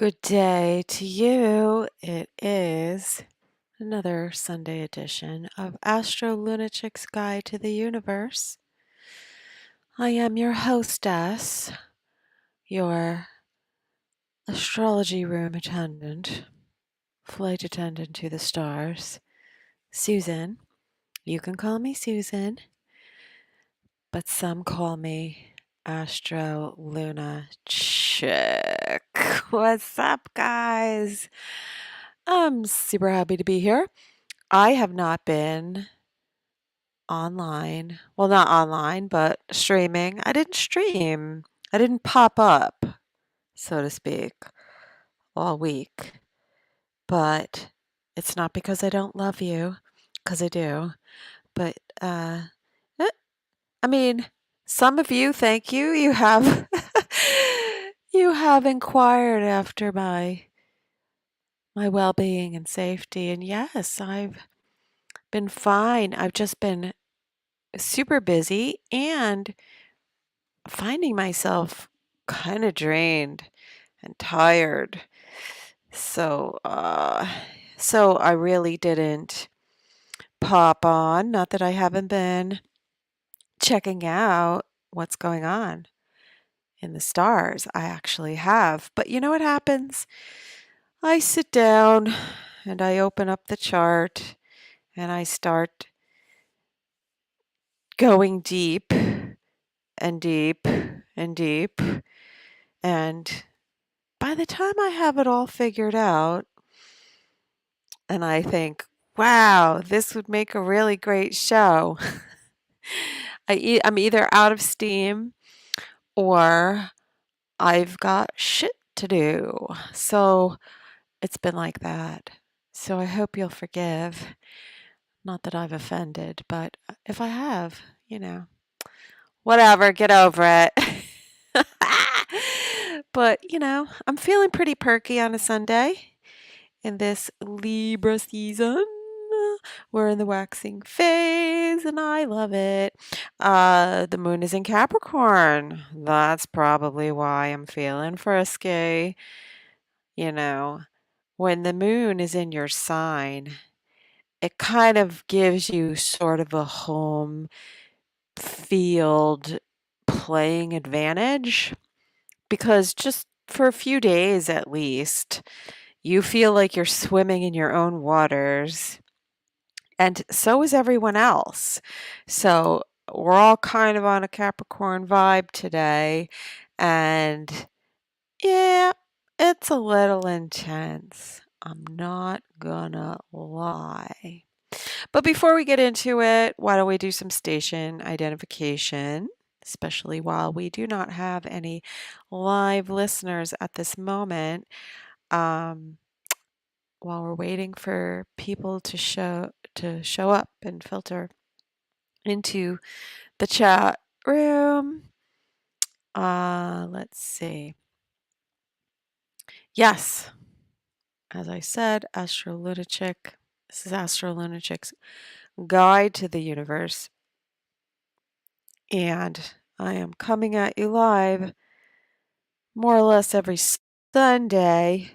Good day to you. It is another Sunday edition of Astro Lunatic's Guide to the Universe. I am your hostess, your astrology room attendant, flight attendant to the stars, Susan. You can call me Susan, but some call me Astro Lunatic. What's up, guys? I'm super happy to be here. I have not been online. Well, not online, but streaming. I didn't stream. I didn't pop up, so to speak, all week. But it's not because I don't love you, because I do. But eh, I mean, some of you, thank you. You have you have inquired after my well-being and safety, and yes, I've been fine. I've just been super busy and finding myself kind of drained and tired. So, so I really didn't pop on. Not that I haven't been checking out what's going on in the stars. I actually have. But you know what happens? I sit down and I open up the chart and I start going deep and deep and deep. And by the time I have it all figured out, and I think, wow, this would make a really great show. I'm either out of steam or I've got shit to do. So it's been like that. So I hope you'll forgive. Not that I've offended, but if I have, whatever, get over it. But, I'm feeling pretty perky on a Sunday in this Libra season. We're in the waxing phase and I love it. The moon is in Capricorn. That's probably why I'm feeling frisky. You know, when the moon is in your sign, it kind of gives you sort of a home field playing advantage because just for a few days at least, you feel like you're swimming in your own waters. And so is everyone else. So we're all kind of on a Capricorn vibe today. And yeah, it's a little intense. I'm not gonna lie. But before we get into it, why don't we do some station identification, especially while we do not have any live listeners at this moment. Um, while we're waiting for people to show up and filter into the chat room. Let's see. Yes, as I said, Astro Lunatic. This is Astro Lunatic's Guide to the Universe. And I am coming at you live more or less every Sunday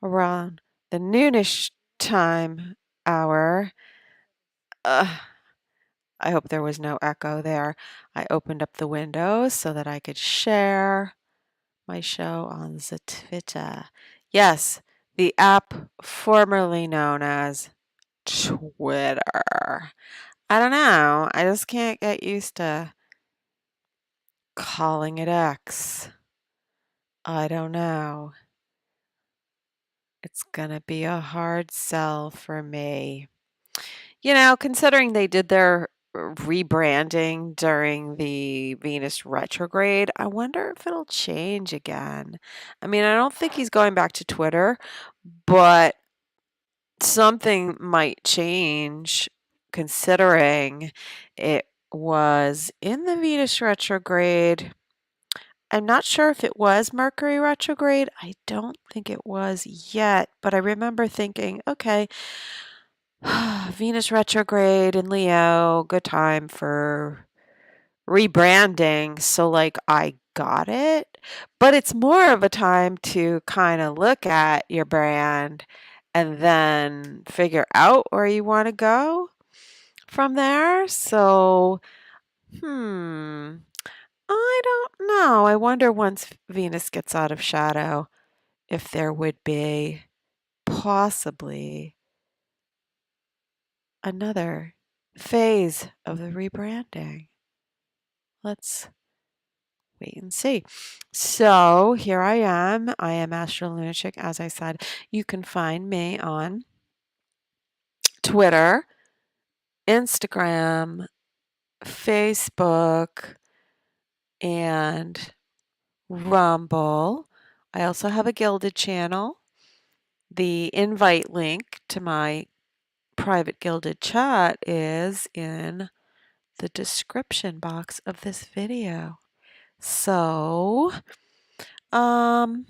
around the noonish time hour. I hope there was no echo there. I opened up the window so that I could share my show on the Twitter. Yes, the app formerly known as Twitter. I don't know. I just can't get used to calling it X. I don't know. It's gonna be a hard sell for me. Considering they did their rebranding during the Venus retrograde, I wonder if it'll change again. I mean, I don't think he's going back to Twitter, but something might change considering it was in the Venus retrograde. I'm not sure if it was Mercury retrograde. I don't think it was yet, but I remember thinking, okay, Venus retrograde in Leo, good time for rebranding, so like I got it, but it's more of a time to kind of look at your brand and then figure out where you want to go from there. So, hmm, I don't know. I wonder once Venus gets out of shadow if there would be possibly another phase of the rebranding. Let's wait and see. So here I am. I am Astro Lunatic, as I said. You can find me on Twitter, Instagram, Facebook, and Rumble. I also have a Gilded channel. The invite link to my private Gilded chat is in the description box of this video. So, um,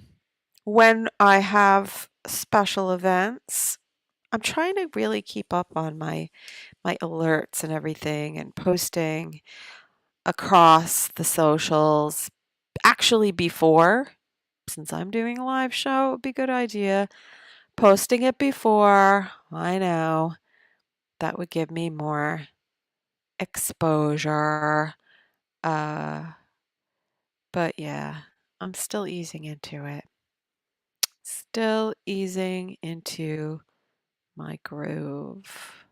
when I have special events, I'm trying to really keep up on my alerts and everything and posting across the socials. Actually, before, since I'm doing a live show, it would be a good idea posting it before. I know that would give me more exposure. Uh, but yeah, I'm still easing into it. Still easing into my groove.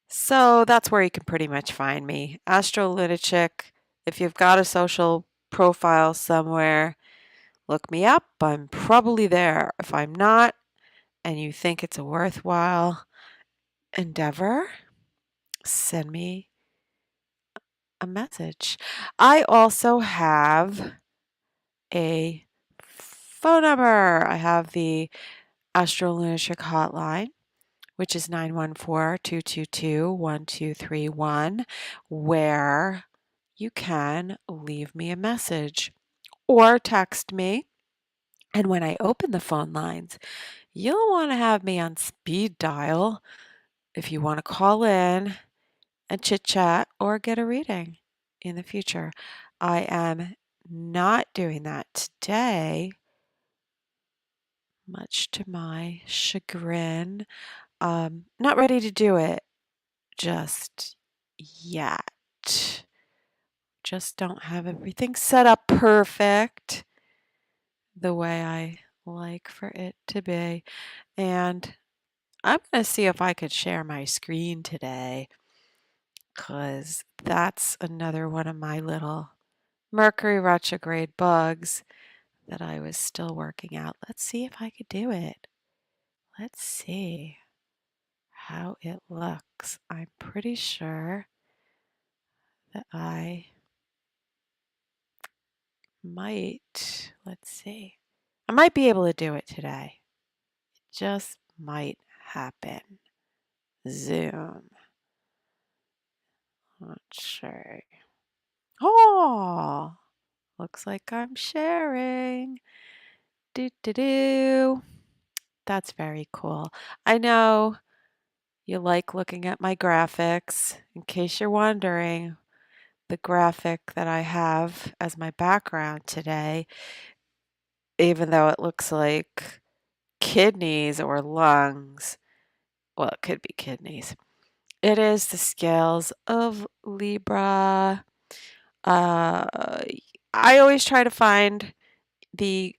So that's where you can pretty much find me. Astro Lunatic. If you've got a social profile somewhere, look me up. I'm probably there. If I'm not, and you think it's a worthwhile endeavor, send me a message. I also have a phone number. I have the Astro Lunatic hotline, which is 914-222-1231, where you can leave me a message or text me. And when I open the phone lines, you'll want to have me on speed dial if you want to call in and chit chat or get a reading in the future. I am not doing that today, much to my chagrin. Not ready to do it just yet. Just don't have everything set up perfect the way I like for it to be. And I'm going to see if I could share my screen today, because that's another one of my little Mercury retrograde bugs that I was still working out. Let's see if I could do it. Let's see how it looks. I'm pretty sure that I might, let's see, I might be able to do it today. It just might happen. Zoom. Let's see. Oh, looks like I'm sharing. Do do do. That's very cool. I know you like looking at my graphics. In case you're wondering, the graphic that I have as my background today, even though it looks like kidneys or lungs, well, it could be kidneys. It is the scales of Libra. Uh, I always try to find the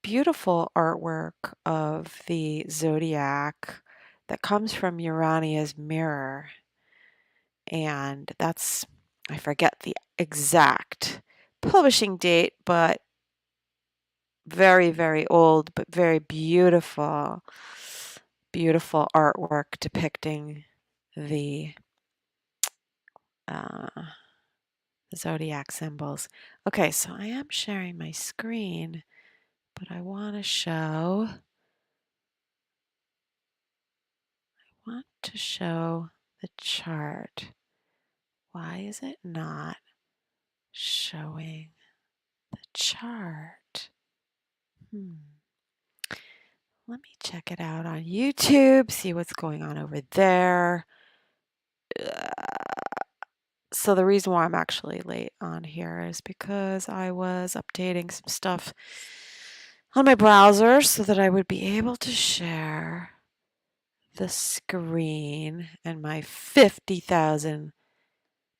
beautiful artwork of the zodiac that comes from Urania's mirror. And that's, I forget the exact publishing date, but very, very old, but very beautiful, beautiful artwork depicting the uh, zodiac symbols. Okay, so I am sharing my screen, but I want to show the chart. Why is it not showing the chart? Let me check it out on YouTube, see what's going on over there. So the reason why I'm actually late on here is because I was updating some stuff on my browser so that I would be able to share the screen and my 50,000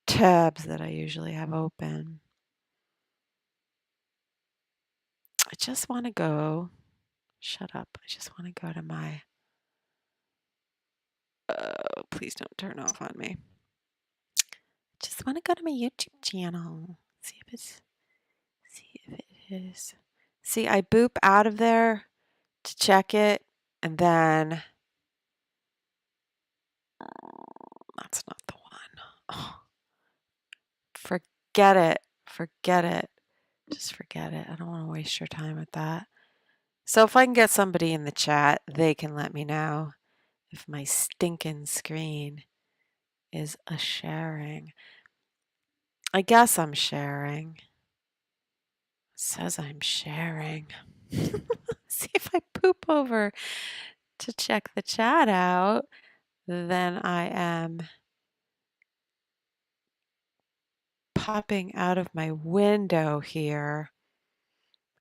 tabs that I usually have open. I just want to go, shut up. I just want to go to my, please don't turn off on me. Just want to go to my YouTube channel. See if it is. See, I boop out of there to check it, and then that's not the one. Oh, forget it. Forget it. Just forget it. I don't want to waste your time with that. So if I can get somebody in the chat, they can let me know if my stinking screen is a sharing. I guess I'm sharing. It says I'm sharing. See if I poop over to check the chat out, then I am popping out of my window here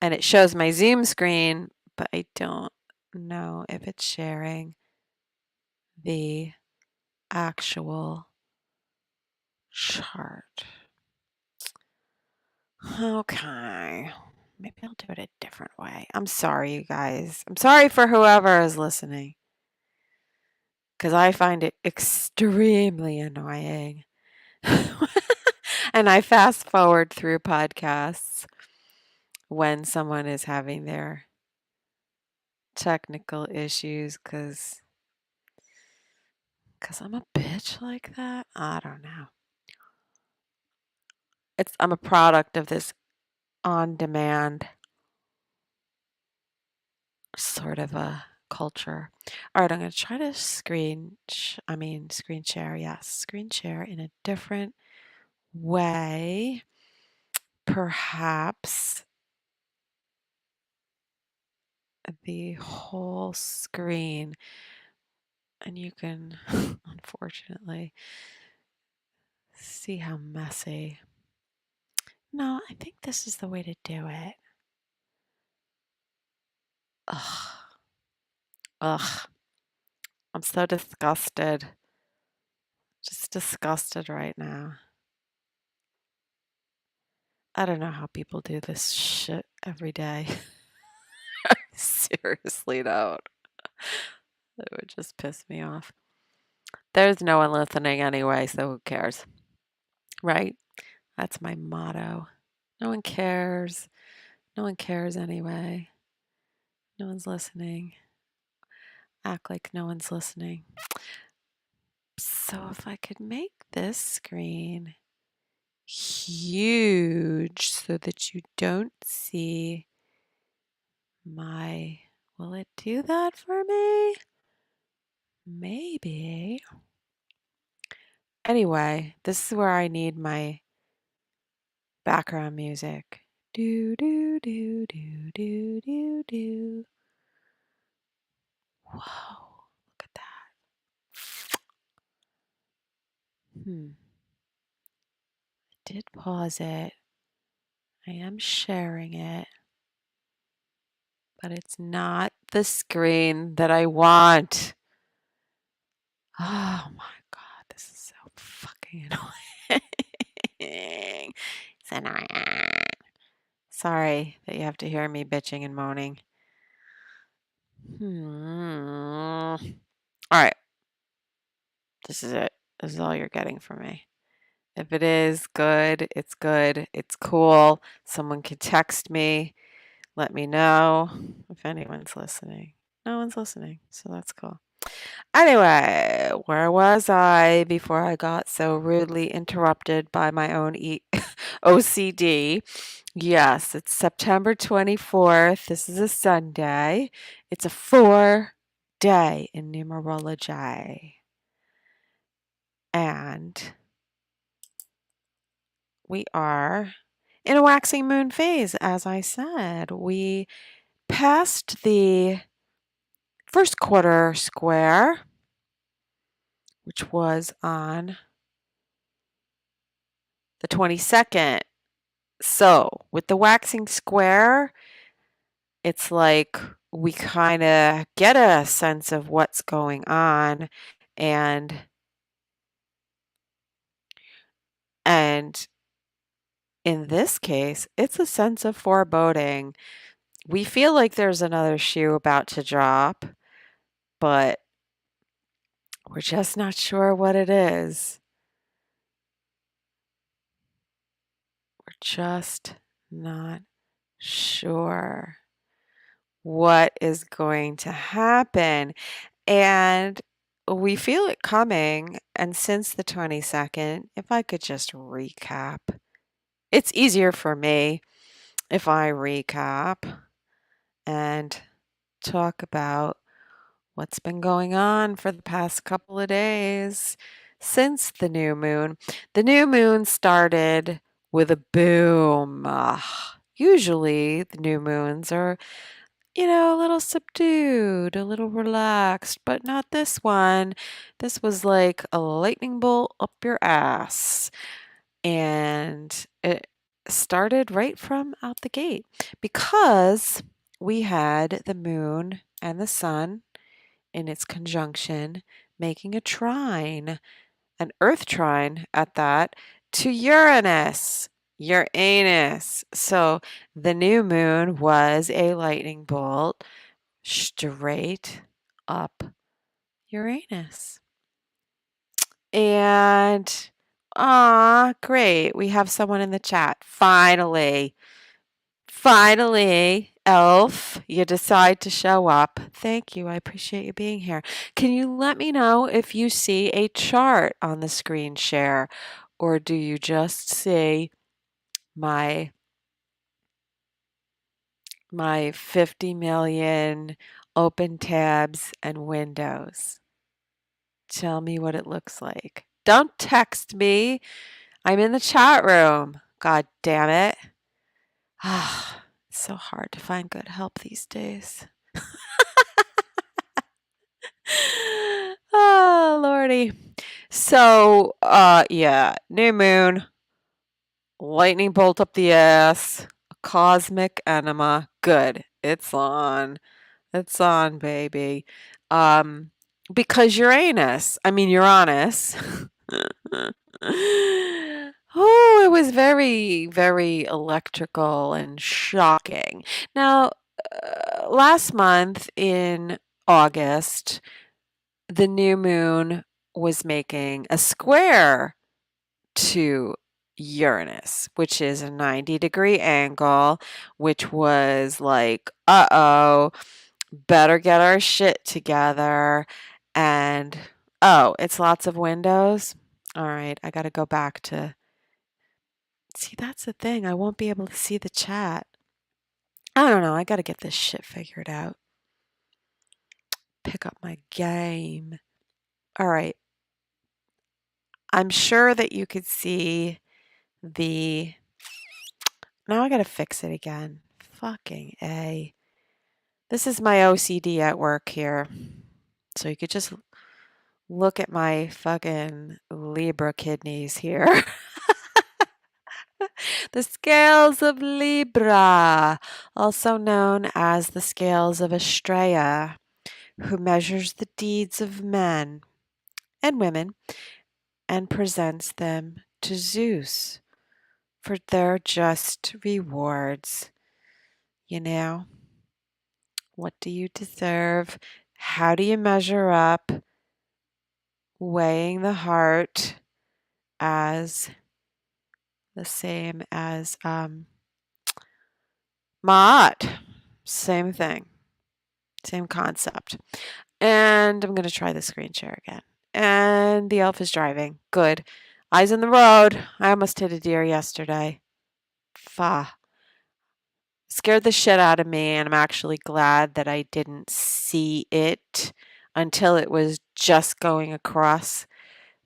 and it shows my Zoom screen, but I don't know if it's sharing the actual chart. Okay. Maybe I'll do it a different way. I'm sorry, you guys. I'm sorry for whoever is listening because I find it extremely annoying. And I fast forward through podcasts when someone is having their technical issues because I'm a bitch like that. I don't know. I'm a product of this on-demand sort of a culture. All right, I'm going to try to screen share. Yes, screen share in a different way. Perhaps the whole screen. And you can, unfortunately, see how messy. No, I think this is the way to do it. Ugh. Ugh. I'm so disgusted. Just disgusted right now. I don't know how people do this shit every day. I seriously don't. It would just piss me off. There's no one listening anyway, so who cares? Right? That's my motto. No one cares. No one cares anyway. No one's listening. Act like no one's listening. So if I could make this screen huge so that you don't see my... Will it do that for me? Maybe. Anyway, this is where I need my background music. Do, do, do, do, do, do, do. Whoa, look at that. I did pause it. I am sharing it. But it's not the screen that I want. Oh my God, this is so fucking annoying. It's annoying. Sorry that you have to hear me bitching and moaning. All right. This is it. This is all you're getting from me. If it is good, it's good. It's cool. Someone could text me. Let me know if anyone's listening. No one's listening, so that's cool. Anyway, where was I before I got so rudely interrupted by my own OCD? Yes, it's September 24th. This is a Sunday. It's a 4-day in numerology. And we are in a waxing moon phase, as I said. We passed the first quarter square, which was on the 22nd. So with the waxing square, it's like we kind of get a sense of what's going on, and and in this case, it's a sense of foreboding. We feel like there's another shoe about to drop, but we're just not sure what it is. We're just not sure what is going to happen. And we feel it coming. And since the 22nd, if I could just recap, it's easier for me if I recap and talk about what's been going on for the past couple of days since the new moon. The new moon started with a boom. Usually, the new moons are, a little subdued, a little relaxed, but not this one. This was like a lightning bolt up your ass. And it started right from out the gate because we had the moon and the sun in its conjunction making a trine, an earth trine at that, to Uranus. Uranus. So the new moon was a lightning bolt straight up Uranus. And great. We have someone in the chat. Finally. Finally, Elf, you decide to show up. Thank you. I appreciate you being here. Can you let me know if you see a chart on the screen share, or do you just see my 50 million open tabs and windows? Tell me what it looks like. Don't text me. I'm in the chat room. God damn it. It's so hard to find good help these days. Oh, Lordy. So, yeah, new moon, lightning bolt up the ass, a cosmic enema. Good. It's on. It's on, baby. Um, because Uranus. Oh, it was very, very electrical and shocking. Now, last month in August, the new moon was making a square to Uranus, which is a 90-degree angle, which was like, uh-oh, better get our shit together. And, oh, it's lots of windows. All right, I got to go back to, see, that's the thing. I won't be able to see the chat. I don't know. I got to get this shit figured out. Pick up my game. All right. I'm sure that you could see the, now I gotta fix it again. Fucking A. This is my OCD at work here. So you could just look at my fucking Libra kidneys here. The scales of Libra, also known as the scales of Estrella, who measures the deeds of men and women and presents them to Zeus for their just rewards. You know, what do you deserve? How do you measure up? Weighing the heart as the same as Ma'at. Same thing, same concept. And I'm going to try the screen share again. And the elf is driving. Good. Eyes on the road. I almost hit a deer yesterday. Fa. Scared the shit out of me, and I'm actually glad that I didn't see it until it was just going across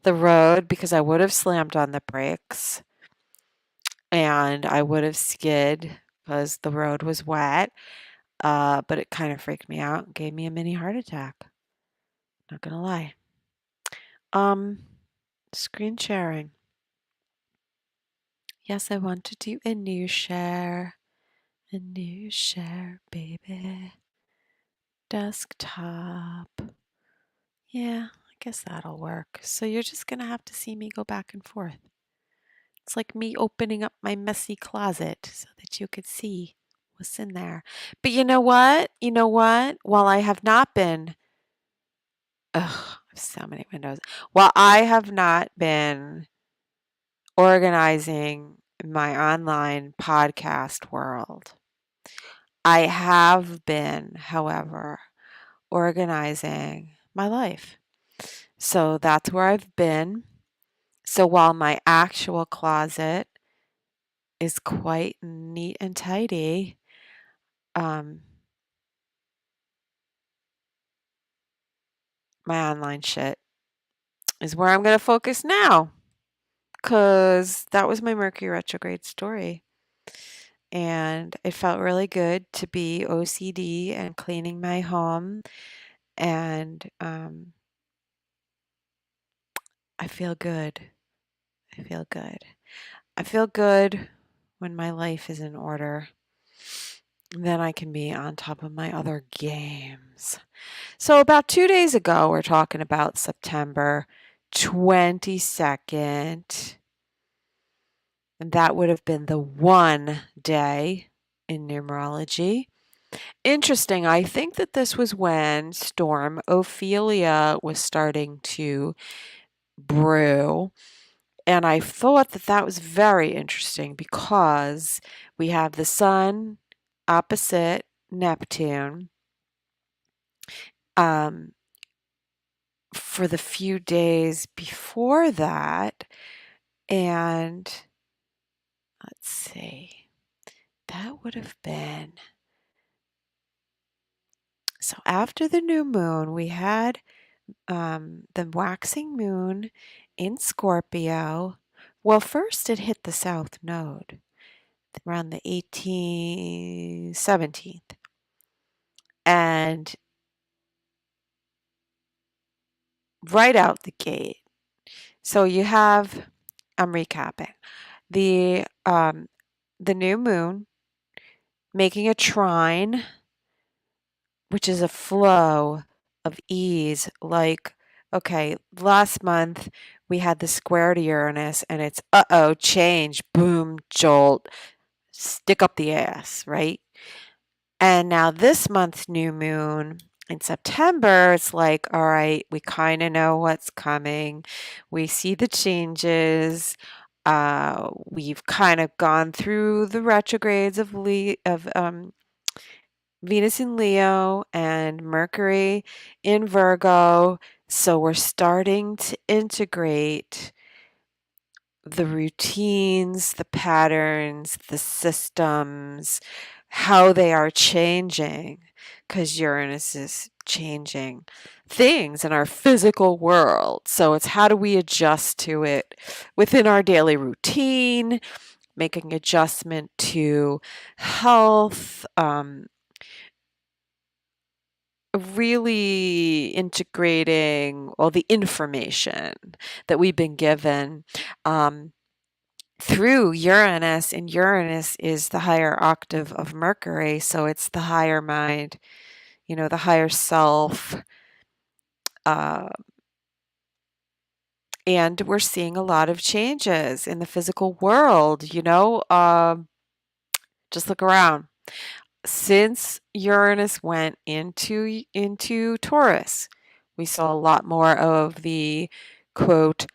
the road, because I would have slammed on the brakes and I would have skid because the road was wet. But it kind of freaked me out and gave me a mini heart attack. Not gonna lie. Um, Screen sharing. Yes, I want to do a new share. A new share, baby. Desktop. Yeah, I guess that'll work. So you're just going to have to see me go back and forth. It's like me opening up my messy closet so that you could see what's in there. But you know what? You know what? While I have not been, so many windows. While I have not been organizing my online podcast world, I have been, however, organizing my life. So that's where I've been. So while my actual closet is quite neat and tidy, um, my online shit is where I'm going to focus now, because that was my Mercury retrograde story. And it felt really good to be OCD and cleaning my home. And I feel good. I feel good. I feel good when my life is in order. Then I can be on top of my other games. So about 2 days ago, we're talking about September 22nd. And that would have been the one day in numerology. Interesting. I think that this was when Storm Ophelia was starting to brew. And I thought that that was very interesting because we have the sun opposite Neptune for the few days before that. And let's see, that would have been. So after the new moon, we had the waxing moon in Scorpio. Well, first it hit the south node around the 17th. And right out the gate. So you have, I'm recapping, the new moon making a trine, which is a flow of ease. Like, okay, last month we had the square to Uranus and it's change, boom, jolt, stick up the ass, right? And now this month's new moon in September, it's like, all right, we kind of know what's coming. We see the changes. We've kind of gone through the retrogrades of Venus in Leo and Mercury in Virgo. So we're starting to integrate the routines, the patterns, the systems, how they are changing, because Uranus is changing things in our physical world. So it's how do we adjust to it within our daily routine, making adjustment to health, really integrating all the information that we've been given. Through Uranus, and Uranus is the higher octave of Mercury, so it's the higher mind, the higher self. Uh, and we're seeing a lot of changes in the physical world, just look around. Since Uranus went into Taurus, we saw a lot more of the quote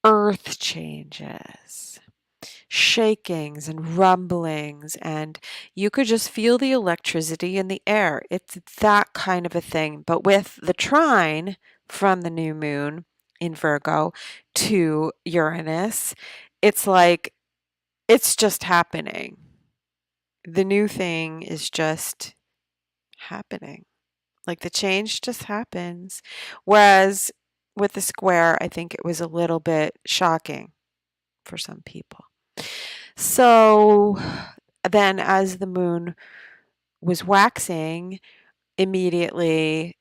earth changes, shakings and rumblings, and you could just feel the electricity in the air. It's that kind of a thing. But with the trine from the new moon in Virgo to Uranus, it's like it's just happening. The new thing is just happening. Like the change just happens. Whereas with the square, I think it was a little bit shocking for some people. So then, as the moon was waxing, immediately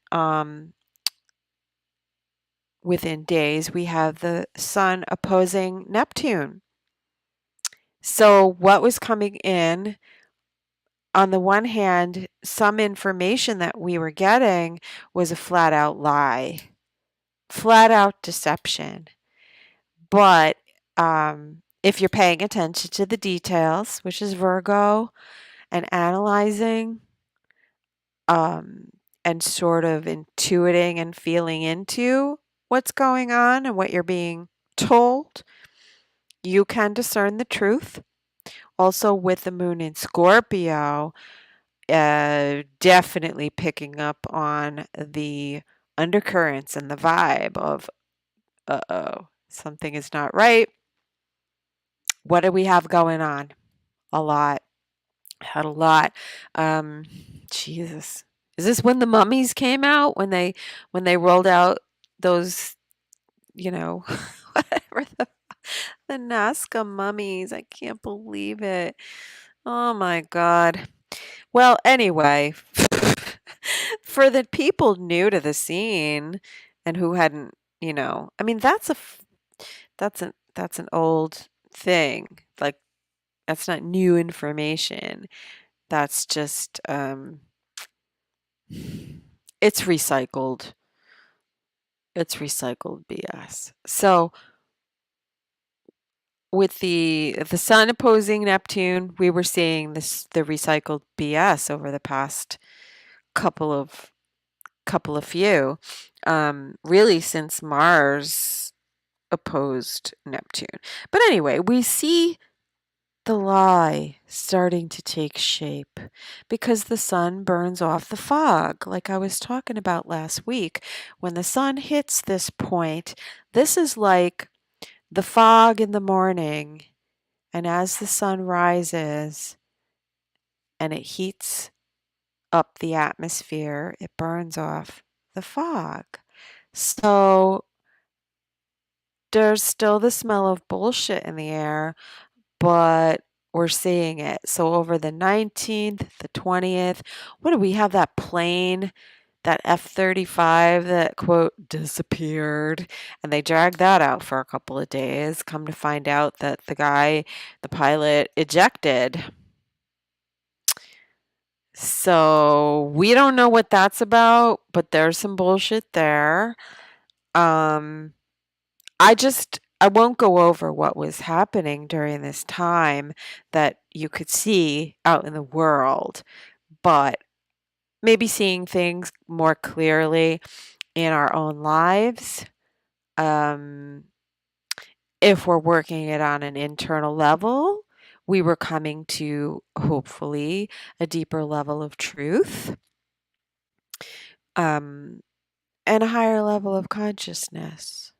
within days, we have the sun opposing Neptune. So what was coming in, on the one hand, some information that we were getting was a flat out lie, flat out deception. But if you're paying attention to the details, which is Virgo, and analyzing, um, and sort of intuiting and feeling into what's going on and what you're being told, you can discern the truth. Also, with the moon in Scorpio, definitely picking up on the undercurrents and the vibe of, uh-oh, something is not right. What do we have going on? A lot. Had a lot. Um, Jesus. Is this when the mummies came out? When they rolled out those, you know, whatever the Nazca mummies. I can't believe it. Oh my God. Well, anyway, for the people new to the scene and who hadn't, I mean, that's an old thing. Like, that's not new information. That's just it's recycled. It's recycled BS. So with the sun opposing Neptune, we were seeing the recycled BS over the past couple of few, really since Mars opposed Neptune. But anyway, we see the lie starting to take shape because the sun burns off the fog, like I was talking about last week. When the sun hits this point, this is like the fog in the morning, and as the sun rises and it heats up the atmosphere, it burns off the fog. So there's still the smell of bullshit in the air, but we're seeing it. So over the 19th, the 20th, what do we have? That plane, that F-35 that, quote, disappeared. And they dragged that out for a couple of days. Come to find out that the pilot, ejected. So we don't know what that's about, but there's some bullshit there. Um, I won't go over what was happening during this time that you could see out in the world, but maybe seeing things more clearly in our own lives. Um, if we're working it on an internal level, we were coming to hopefully a deeper level of truth, um, and a higher level of consciousness.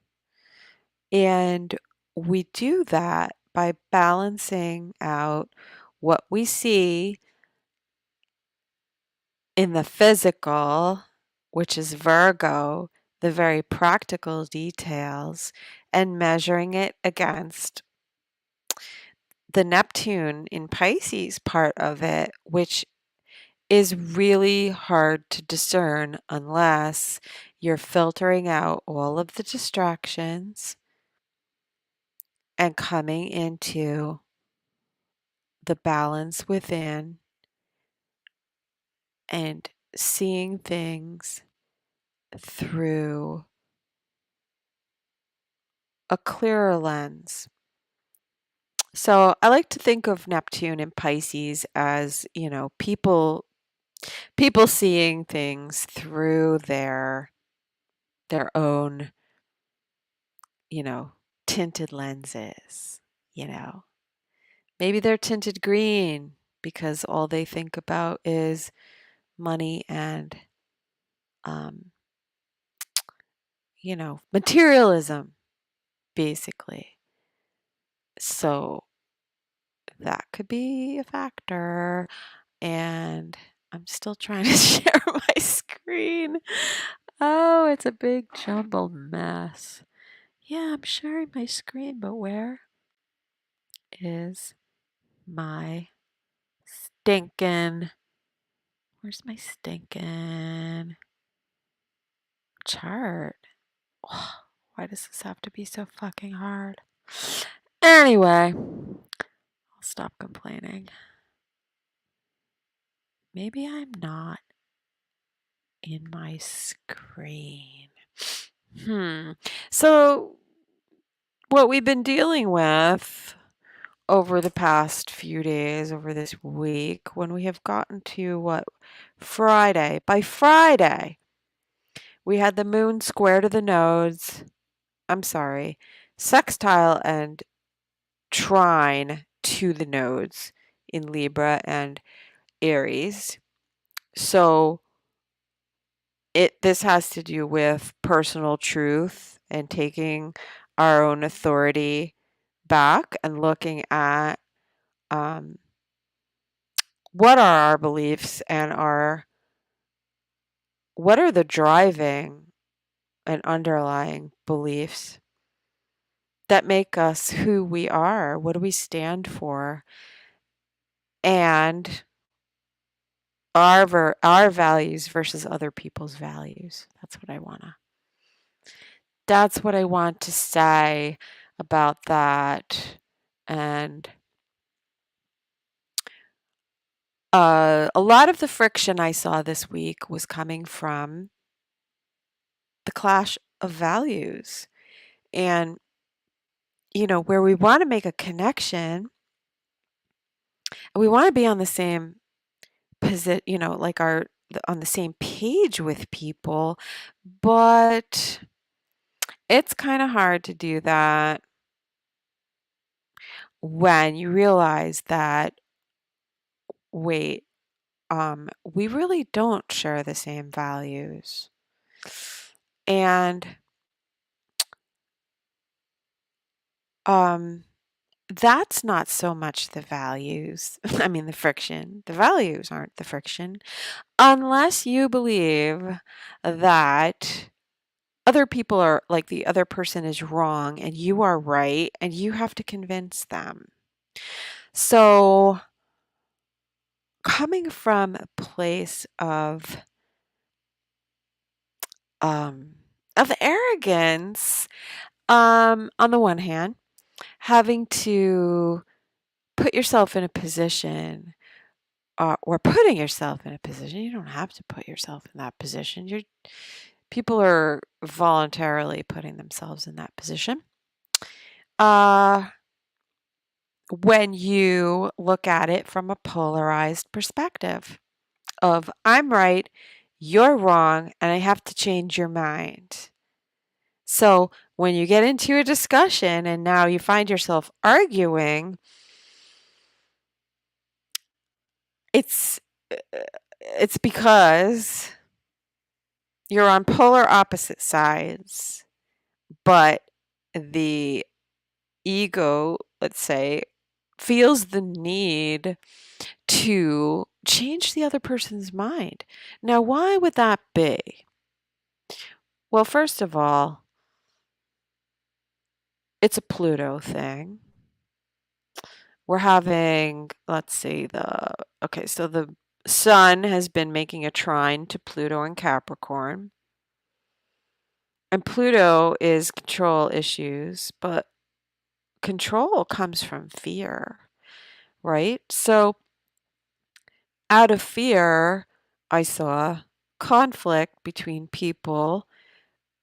And we do that by balancing out what we see in the physical, which is Virgo, the very practical details, and measuring it against the Neptune in Pisces part of it, which is really hard to discern unless you're filtering out all of the distractions and coming into the balance within and seeing things through a clearer lens. So I like to think of Neptune and Pisces as, people seeing things through their own, you know, tinted lenses, you know. Maybe they're tinted green because all they think about is money and um, materialism, basically. So that could be a factor. And I'm still trying to share my screen. Oh, it's a big jumbled mess. Yeah, I'm sharing my screen, but where is my where's my stinking chart? Why does this have to be so fucking hard? Anyway, I'll Stop complaining. Maybe I'm not in my screen. So what we've been dealing with over the past few days, over this week, when we have gotten to Friday. By Friday, we had the moon square to the nodes. I'm sorry, sextile and trine to the nodes in Libra and Aries. So this has to do with personal truth and taking our own authority back and looking at what are our beliefs and what are the driving and underlying beliefs that make us who we are? What do we stand for? And our values versus other people's values. That's what I want to say about that. And a lot of the friction I saw this week was coming from the clash of values. And, where we want to make a connection, we want to be on the same position, like on the same page with people, but it's kind of hard to do that when you realize that, wait, we really don't share the same values. And that's not so much the values. I mean, the friction. The values aren't the friction. Unless you believe that other people are like the other person is wrong and you are right, and you have to convince them. So, coming from a place of arrogance, on the one hand, having to put yourself in a position, or putting yourself in a position. You don't have to put yourself in that position. People are voluntarily putting themselves in that position. When you look at it from a polarized perspective of I'm right, you're wrong, and I have to change your mind. So when you get into a discussion and now you find yourself arguing, it's because you're on polar opposite sides, but the ego, let's say, feels the need to change the other person's mind. Now, why would that be? Well, first of all, it's a Pluto thing. We're having, let's see, so the Sun has been making a trine to Pluto in Capricorn. And Pluto is control issues, but control comes from fear, right? So out of fear, I saw conflict between people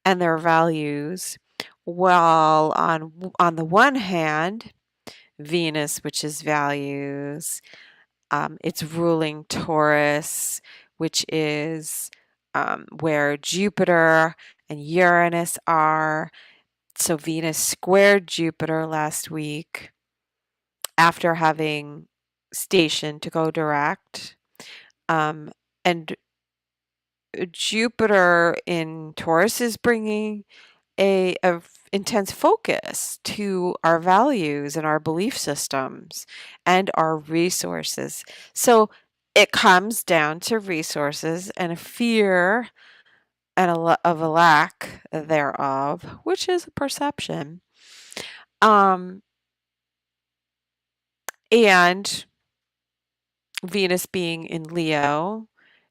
and their values, while on the one hand, Venus, which is values, it's ruling Taurus, which is where Jupiter and Uranus are. So Venus squared Jupiter last week after having station to go direct. And Jupiter in Taurus is bringing a intense focus to our values and our belief systems and our resources. So it comes down to resources and a fear and of a lack thereof, which is a perception. And Venus being in Leo,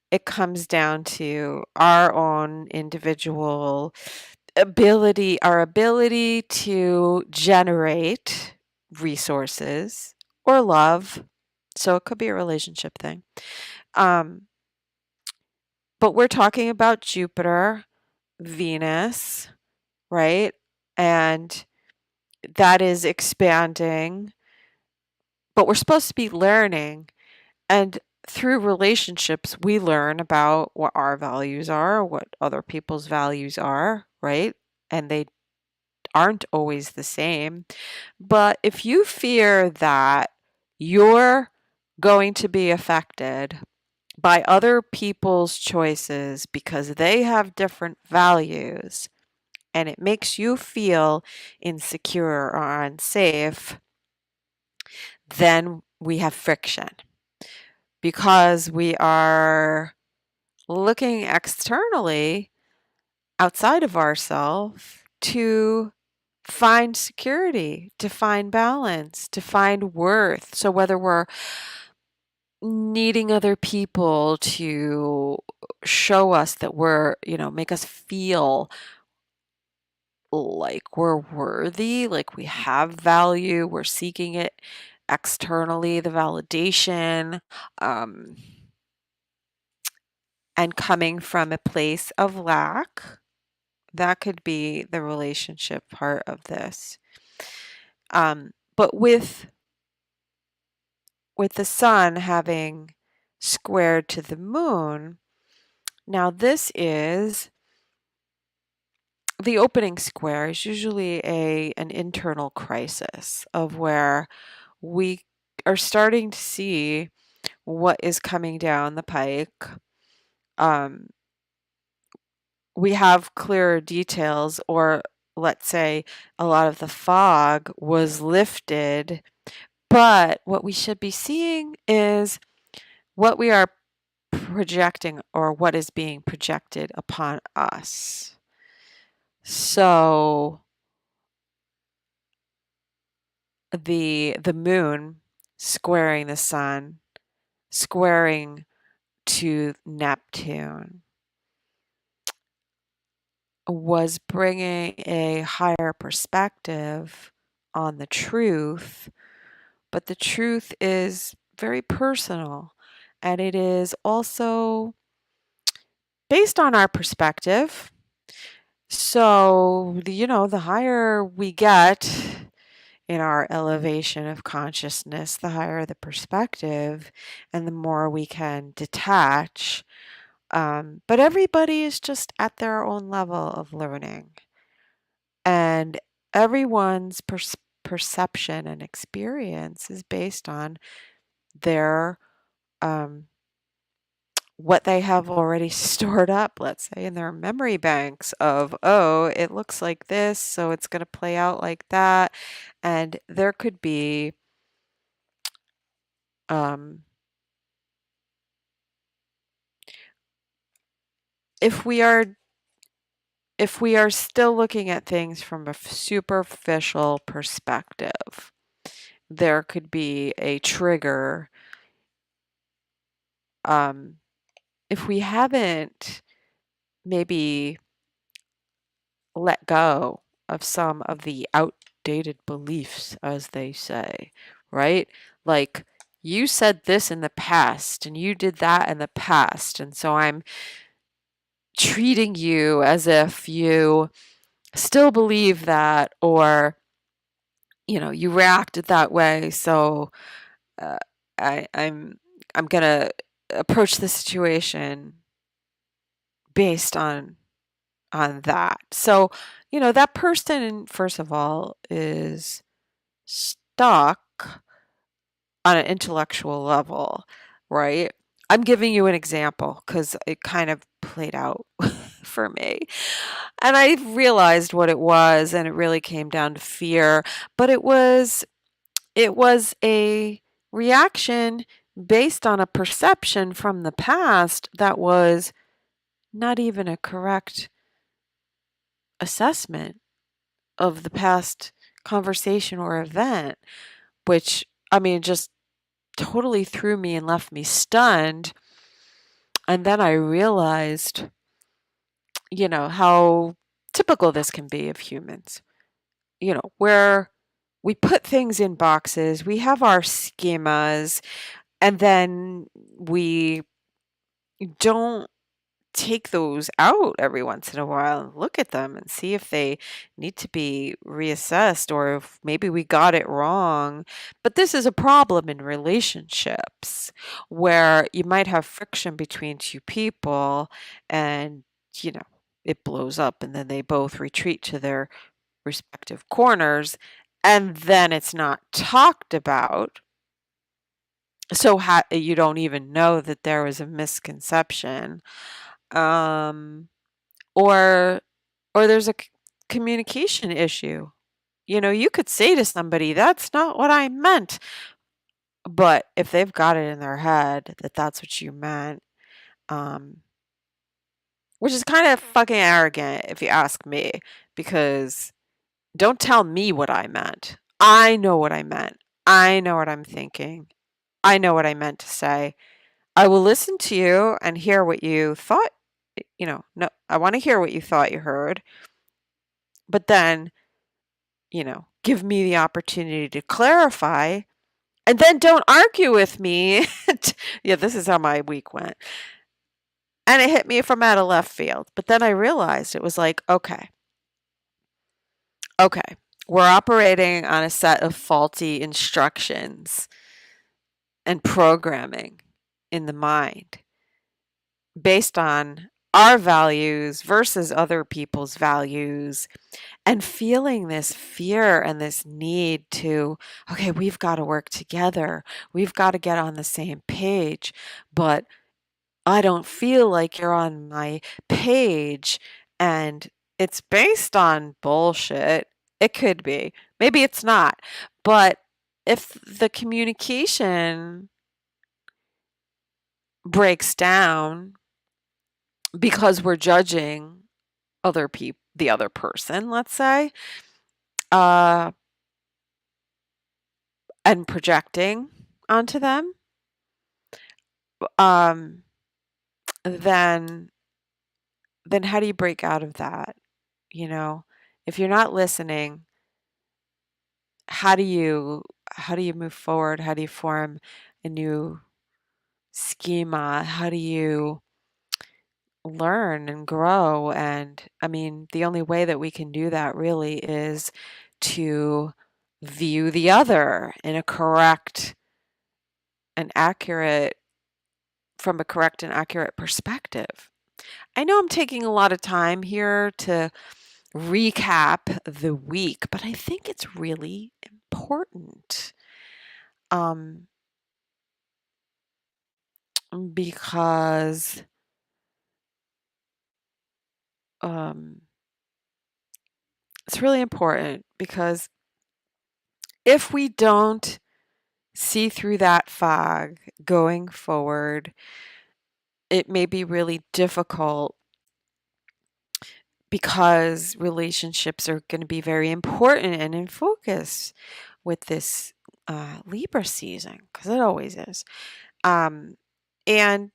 it comes down to our own individual our ability to generate resources or love. So it could be a relationship thing. Um, but we're talking about Jupiter, Venus, right? And that is expanding, but we're supposed to be learning. And through relationships, we learn about what our values are, what other people's values are, right? And they aren't always the same. But if you fear that you're going to be affected by other people's choices because they have different values and it makes you feel insecure or unsafe, then we have friction because we are looking externally outside of ourselves to find security, to find balance, to find worth. So whether we're needing other people to show us that we're, make us feel like we're worthy, like we have value, we're seeking it externally, the validation, um, and coming from a place of lack, that could be the relationship part of this. But with the sun having squared to the moon, now this is the opening square is usually an internal crisis of where we are starting to see what is coming down the pike. Um, we have clearer details, or let's say a lot of the fog was lifted, but what we should be seeing is what we are projecting or what is being projected upon us. So the moon squaring the sun, squaring to Neptune, was bringing a higher perspective on the truth, but the truth is very personal and it is also based on our perspective. So, the higher we get in our elevation of consciousness, the higher the perspective and the more we can detach. But everybody is just at their own level of learning. And everyone's perception and experience is based on their um, what they have already stored up, let's say, in their memory banks of, oh, it looks like this, so it's going to play out like that. And there could be um, if we are still looking at things from a superficial perspective, there could be a trigger. If we haven't maybe let go of some of the outdated beliefs, as they say, right? Like, you said this in the past and you did that in the past. And so I'm treating you as if you still believe that, or, you reacted that way. So uh, I'm going to approach the situation based on that. So, that person, first of all, is stuck on an intellectual level, right? I'm giving you an example because it kind of played out for me. And I realized what it was, and it really came down to fear, but it was a reaction based on a perception from the past that was not even a correct assessment of the past conversation or event, which, I mean, just totally threw me and left me stunned. And then I realized, how typical this can be of humans. We're we put things in boxes, we have our schemas, and then we don't take those out every once in a while and look at them and see if they need to be reassessed or if maybe we got it wrong. But this is a problem in relationships where you might have friction between two people and, you know, it blows up and then they both retreat to their respective corners and then it's not talked about. So you don't even know that there was a misconception. Um, or there's a communication issue. You know, you could say to somebody, "That's not what I meant." But if they've got it in their head that that's what you meant, um, which is kind of fucking arrogant if you ask me, because don't tell me what I meant. I know what I meant. I know what I'm thinking. I know what I meant to say. I will listen to you and hear what you thought, no, I want to hear what you thought you heard, but then, give me the opportunity to clarify and then don't argue with me. Yeah, this is how my week went. And it hit me from out of left field. But then I realized it was like, okay, we're operating on a set of faulty instructions and programming in the mind based on our values versus other people's values, and feeling this fear and this need to, okay, we've got to work together. We've got to get on the same page. But I don't feel like you're on my page. And it's based on bullshit. It could be. Maybe it's not. But if the communication breaks down because we're judging the other person, let's say, uh, and projecting onto them, um, then how do you break out of that? You know, if you're not listening, how do you move forward? How do you form a new schema? How do you learn and grow? And I mean, the only way that we can do that really is to view the other in a correct and accurate from a correct and accurate perspective. I know I'm taking a lot of time here to recap the week, but I think it's really important um, because um, it's really important because if we don't see through that fog going forward, it may be really difficult because relationships are going to be very important and in focus with this Libra season, because it always is. Um, and,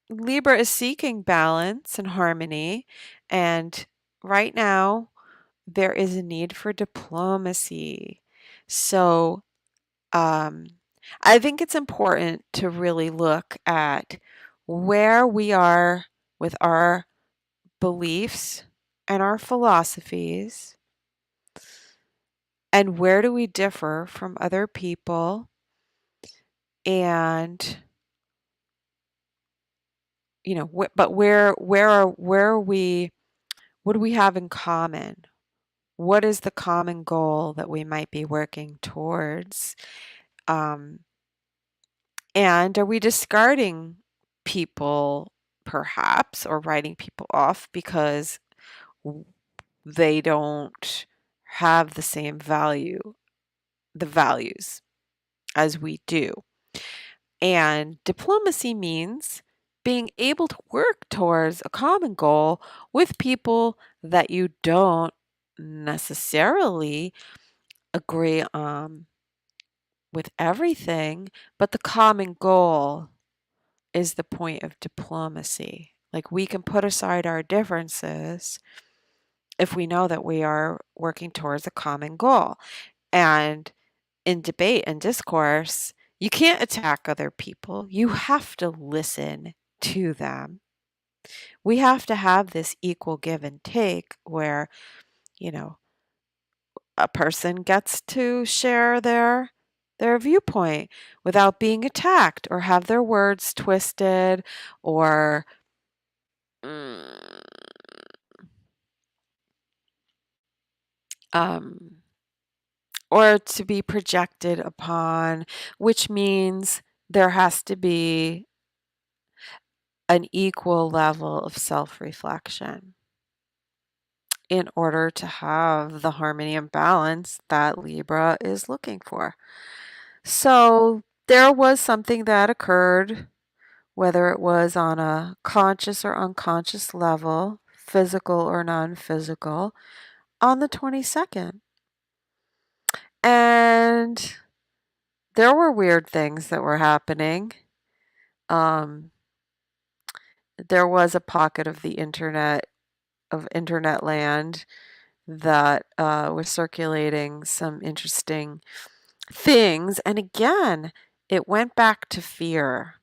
Libra is seeking balance and harmony. And right now, there is a need for diplomacy. So, um, I think it's important to really look at where we are with our beliefs and our philosophies, and where do we differ from other people, and but where are we, what do we have in common? What is the common goal that we might be working towards? Um, and are we discarding people perhaps, or writing people off because they don't have the same the values as we do? And diplomacy means being able to work towards a common goal with people that you don't necessarily agree with everything, but the common goal is the point of diplomacy. Like, we can put aside our differences if we know that we are working towards a common goal. And in debate and discourse, you can't attack other people. You have to listen to them. We have to have this equal give and take where, you know, a person gets to share their viewpoint without being attacked or have their words twisted or mm, um, or to be projected upon, which means there has to be an equal level of self-reflection in order to have the harmony and balance that Libra is looking for. So there was something that occurred, whether it was on a conscious or unconscious level, physical or non-physical, on the 22nd. And there were weird things that were happening. Um, there was a pocket of the internet, of internet land, that was circulating some interesting things. And again, it went back to fear.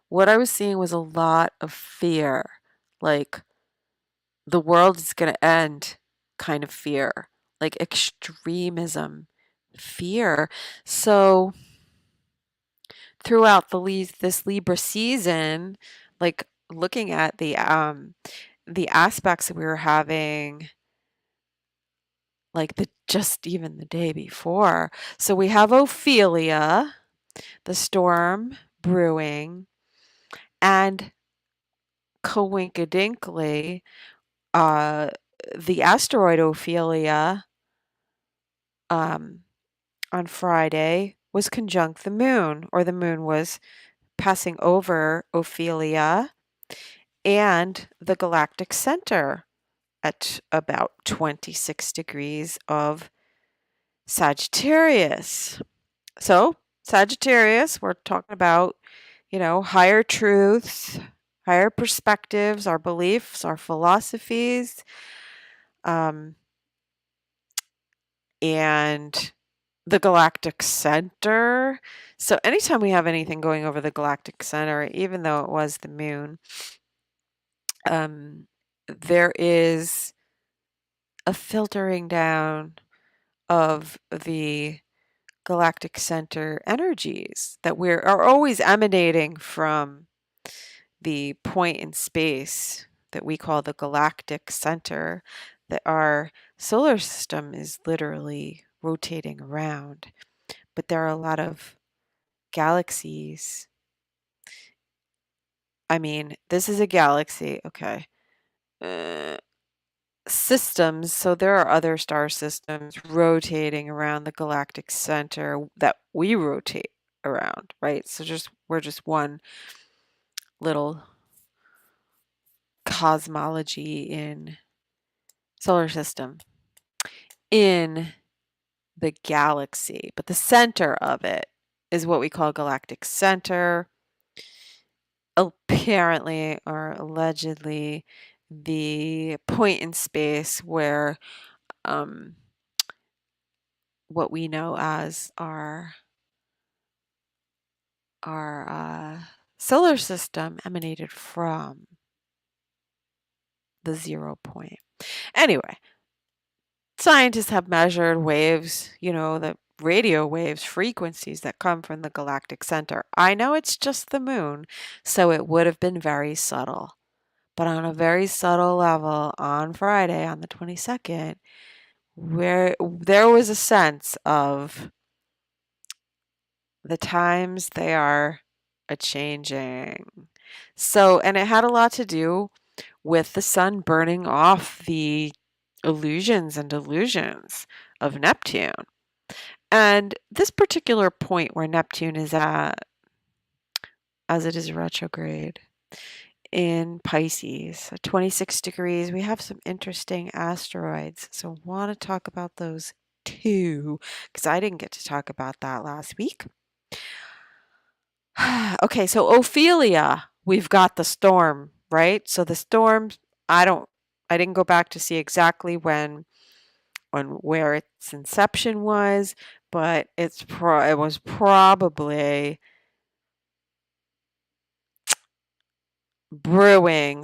What I was seeing was a lot of fear, like the world is going to end kind of fear, like extremism fear. So throughout this Libra season, like looking at the aspects that we were having, like the just even the day before. So we have Ophelia, the storm brewing, and coinkadinkly, uh, the asteroid Ophelia um, on Friday was conjunct the moon, or the moon was passing over Ophelia and the galactic center at about 26 degrees of Sagittarius. So, Sagittarius, we're talking about, higher truths, higher perspectives, our beliefs, our philosophies, um, and the galactic center. So, anytime we have anything going over the galactic center, even though it was the moon, there is a filtering down of the galactic center energies that are always emanating from the point in space that we call the galactic center, that our solar system is literally rotating around. But there are a lot of galaxies. I mean, this is a galaxy, okay. Uh, Systems, so there are other star systems rotating around the galactic center that we rotate around, right? So we're just one little cosmology in solar system in the galaxy, but the center of it is what we call galactic center. Apparently or allegedly the point in space where what we know as our solar system emanated from the 0 point. Anyway, scientists have measured waves, the radio waves, frequencies that come from the galactic center. I know it's just the moon, so it would have been very subtle. But on a very subtle level, on Friday, on the 22nd, where there was a sense of the times they are a changing. So, and it had a lot to do with the sun burning off the illusions and delusions of Neptune. And this particular point where Neptune is at, as it is retrograde in Pisces, at 26 degrees, we have some interesting asteroids. So I want to talk about those too, because I didn't get to talk about that last week. Okay, so Ophelia, we've got the storm, right? So the storm, I don't I didn't go back to see exactly when on where its inception was, but it was probably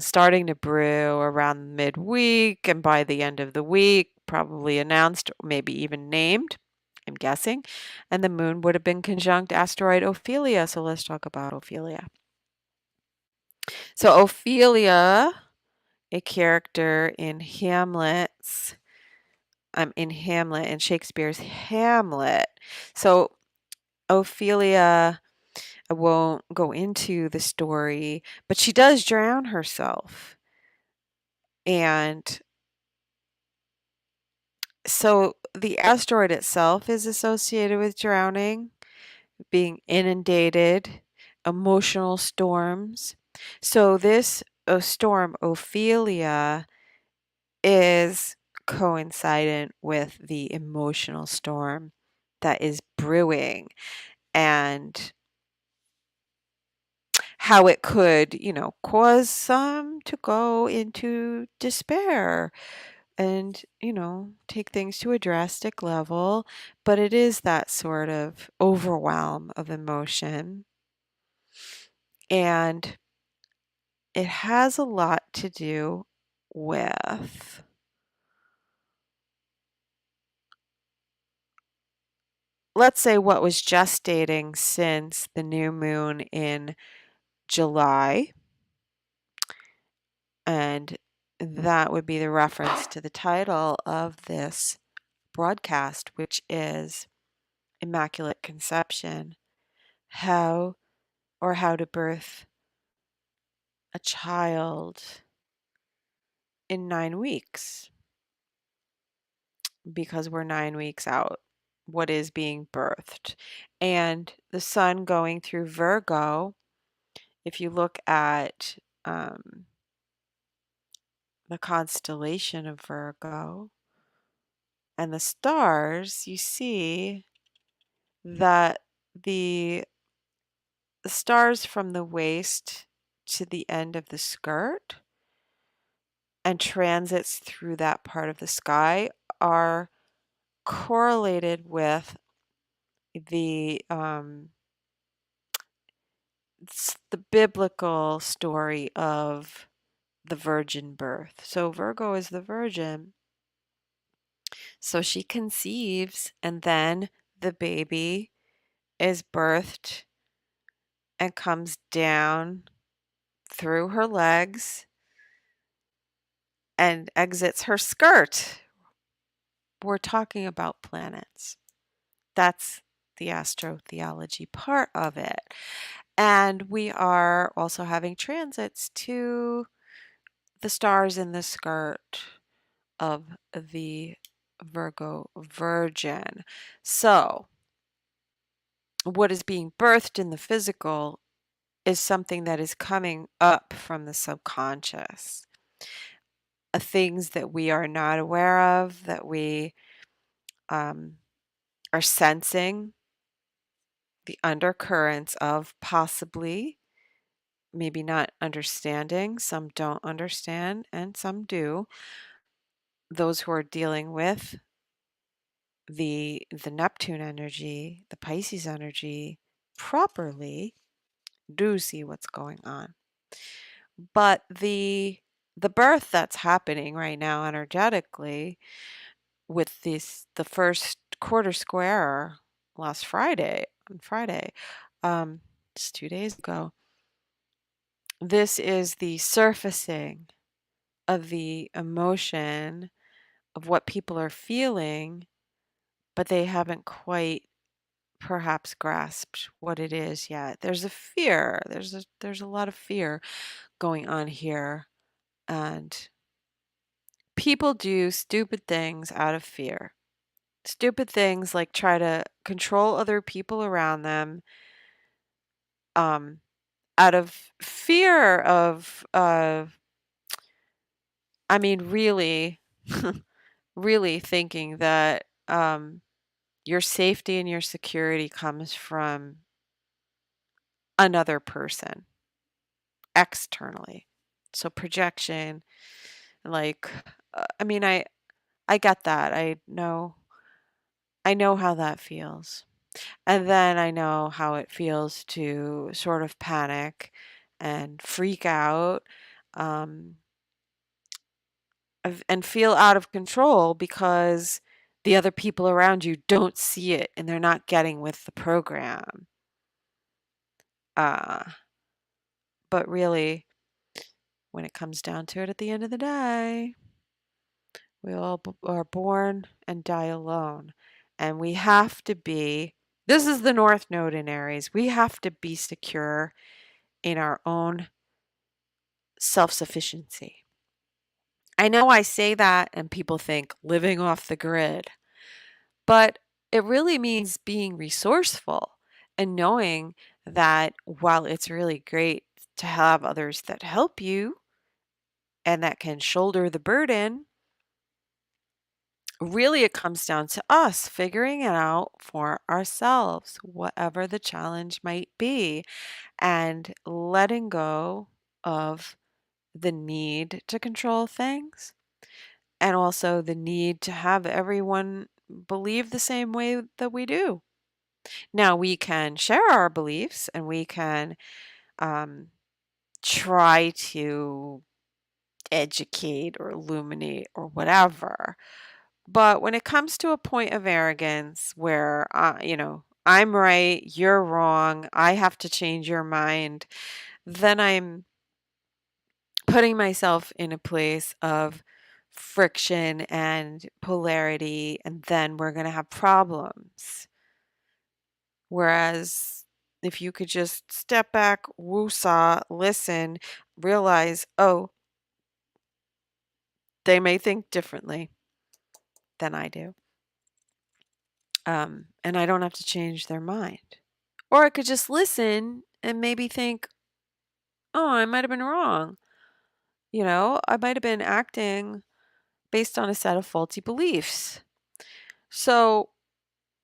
starting to brew around midweek, and by the end of the week, probably announced, maybe even named, I'm guessing, and the moon would have been conjunct asteroid Ophelia. So let's talk about Ophelia. So Ophelia, a character in in Shakespeare's Hamlet. So Ophelia, I won't go into the story, but she does drown herself. And so the asteroid itself is associated with drowning, being inundated, emotional storms. So this storm, Ophelia, is coincident with the emotional storm that is brewing, and how it could, cause some to go into despair and, take things to a drastic level. But it is that sort of overwhelm of emotion. And it has a lot to do with, let's say, what was gestating since the new moon in July. And that would be the reference to the title of this broadcast, which is Immaculate Conception, how to birth a child in 9 weeks, because we're 9 weeks out. What is being birthed? And the sun going through Virgo, if you look at the constellation of Virgo and the stars, you see that the stars from the waist to the end of the skirt and transits through that part of the sky are correlated with the the biblical story of the virgin birth. So Virgo is the virgin. So she conceives, and then the baby is birthed and comes down through her legs and exits her skirt. We're talking about planets. That's the astrotheology part of it. And we are also having transits to the stars in the skirt of the Virgo Virgin. So, what is being birthed in the physical is something that is coming up from the subconscious. Things that we are not aware of, that we are sensing the undercurrents of, possibly, maybe not understanding. Some don't understand and some do. Those who are dealing with the Neptune energy, the Pisces energy properly, do see what's going on. But the birth that's happening right now energetically, with the first quarter square last Friday, just 2 days ago, this is the surfacing of the emotion of what people are feeling, but they haven't quite perhaps grasped what it is yet. There's a fear. There's a lot of fear going on here, and people do stupid things out of fear. Stupid things like try to control other people around them, um, out of fear of, I mean, really, really thinking that your safety and your security comes from another person externally. So projection, Like, I mean, I get that. I know how that feels. And then I know how it feels to sort of panic and freak out, um, and feel out of control because the other people around you don't see it and they're not getting with the program. Uh, but really, when it comes down to it at the end of the day, we all are born and die alone. And we have to be, this is the North Node in Aries, we have to be secure in our own self sufficiency. I know I say that and people think living off the grid, but it really means being resourceful and knowing that while it's really great to have others that help you and that can shoulder the burden, really it comes down to us figuring it out for ourselves, whatever the challenge might be, and letting go of the need to control things and also the need to have everyone believe the same way that we do. Now, we can share our beliefs and we can um, try to educate or illuminate or whatever. But when it comes to a point of arrogance where, I'm right, you're wrong, I have to change your mind, then I'm putting myself in a place of friction and polarity, and then we're going to have problems. Whereas if you could just step back, woosah, listen, realize, oh, they may think differently than I do. And I don't have to change their mind. Or I could just listen and maybe think, oh, I might have been wrong. I might have been acting based on a set of faulty beliefs. So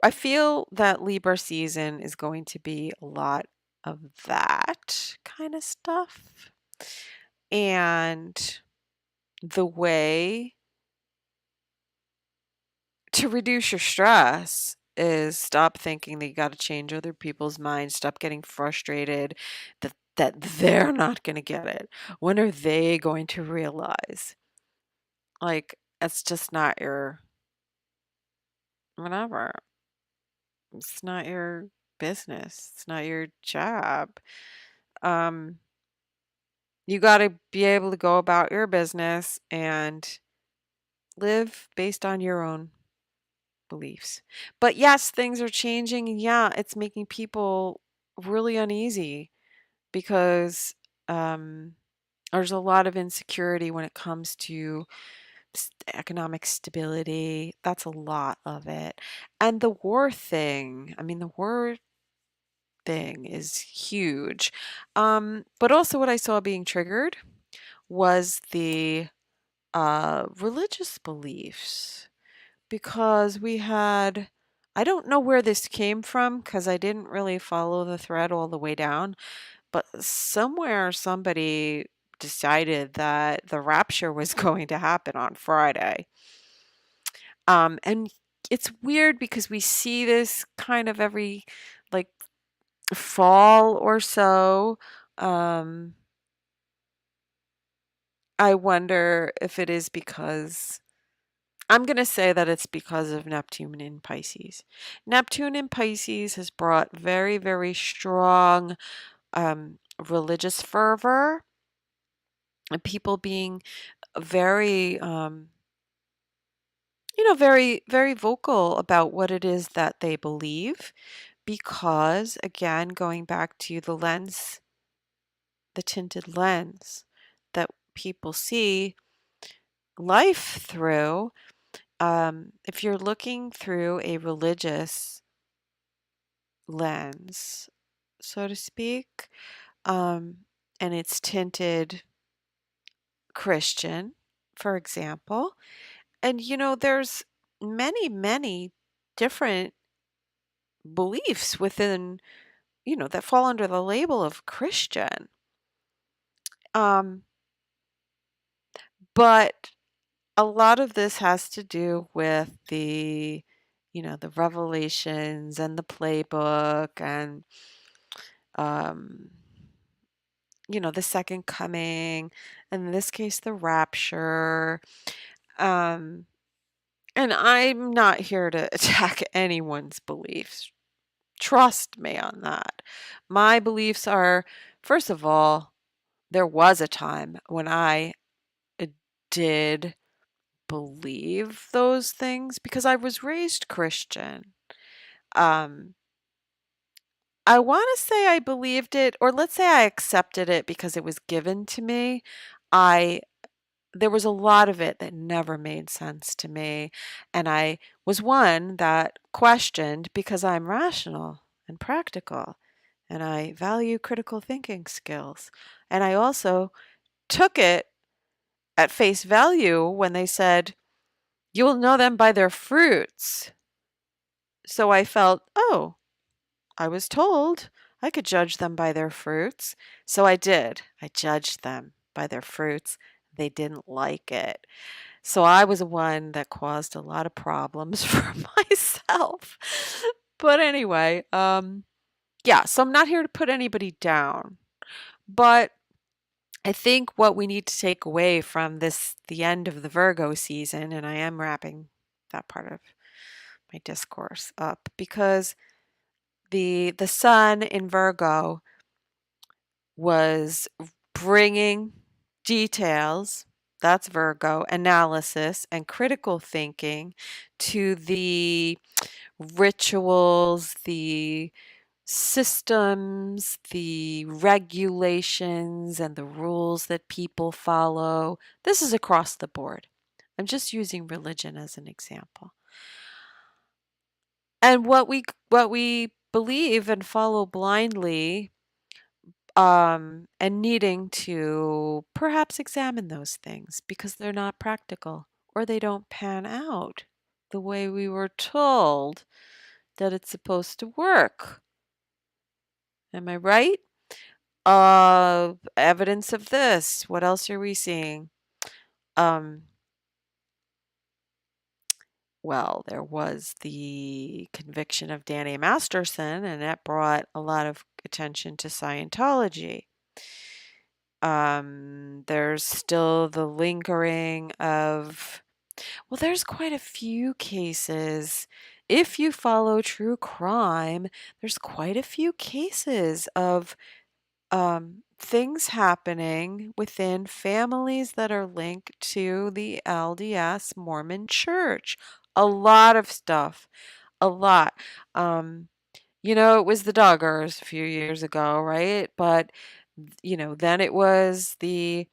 I feel that Libra season is going to be a lot of that kind of stuff. And the way to reduce your stress is stop thinking that you got to change other people's minds, stop getting frustrated that they're not going to get it. When are they going to realize? Like, it's just not your whatever. It's not your business. It's not your job. Um, you got to be able to go about your business and live based on your own beliefs. But yes, things are changing. And yeah, it's making people really uneasy because um, there's a lot of insecurity when it comes to economic stability. That's a lot of it. And the war thing, I mean, the war thing is huge. But also, what I saw being triggered was the religious beliefs because I don't know where this came from because I didn't really follow the thread all the way down, but somewhere somebody decided that the rapture was going to happen on Friday. And it's weird because we see this kind of every like fall or so. Um, I wonder if it is because I'm going to say that it's because of Neptune in Pisces. Neptune in Pisces has brought very, very strong religious fervor and people being very, very, very vocal about what it is that they believe. Because, again, going back to the lens, the tinted lens that people see life through, if you're looking through a religious lens, so to speak, um, and it's tinted Christian, for example, and there's many, many different beliefs within, that fall under the label of Christian. Um, but a lot of this has to do with the revelations and the playbook and, um, the second coming, and in this case, the rapture. Um, and I'm not here to attack anyone's beliefs. Trust me on that. My beliefs are, first of all, there was a time when I did believe those things because I was raised Christian. Um, I want to say I believed it, or let's say I accepted it because it was given to me. I There was a lot of it that never made sense to me, and I was one that questioned because I'm rational and practical, and I value critical thinking skills. And I also took it at face value when they said, "You will know them by their fruits." So I felt, "Oh, I was told I could judge them by their fruits." So I did. I judged them by their fruits. They didn't like it. So I was the one that caused a lot of problems for myself. But anyway, yeah, so I'm not here to put anybody down. But I think what we need to take away from the end of the Virgo season, and I am wrapping that part of my discourse up because the sun in Virgo was bringing details, that's Virgo, analysis and critical thinking to the rituals, the systems, the regulations, and the rules that people follow. This is across the board. I'm just using religion as an example. And what we believe and follow blindly, and needing to perhaps examine those things because they're not practical or they don't pan out the way we were told that it's supposed to work. Am I right? Evidence of this. What else are we seeing? Um, well, there was the conviction of Danny Masterson, and that brought a lot of attention to Scientology. There's still the lingering of, well, there's quite a few cases. If you follow true crime, there's quite a few cases of things happening within families that are linked to the LDS Mormon Church. A lot of stuff. A lot. Um, it was the Duggars a few years ago, right? But then it was the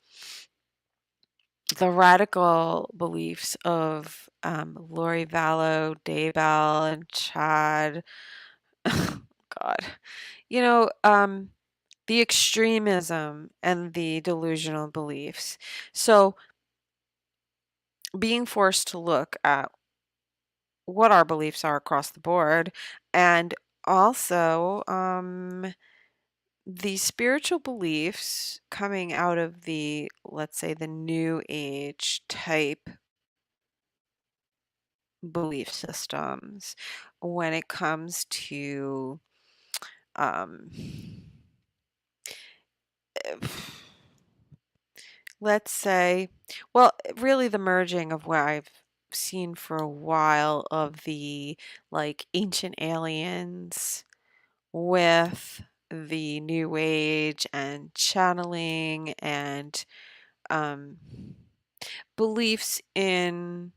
radical beliefs of Lori Vallow, Daybell, and Chad. God, you know, um, the extremism and the delusional beliefs. So, being forced to look at what our beliefs are across the board, and also the spiritual beliefs coming out of let's say, the New Age type belief systems when it comes to, um, let's say, well, really the merging of what I've seen for a while of the like ancient aliens with the new age and channeling and um, beliefs in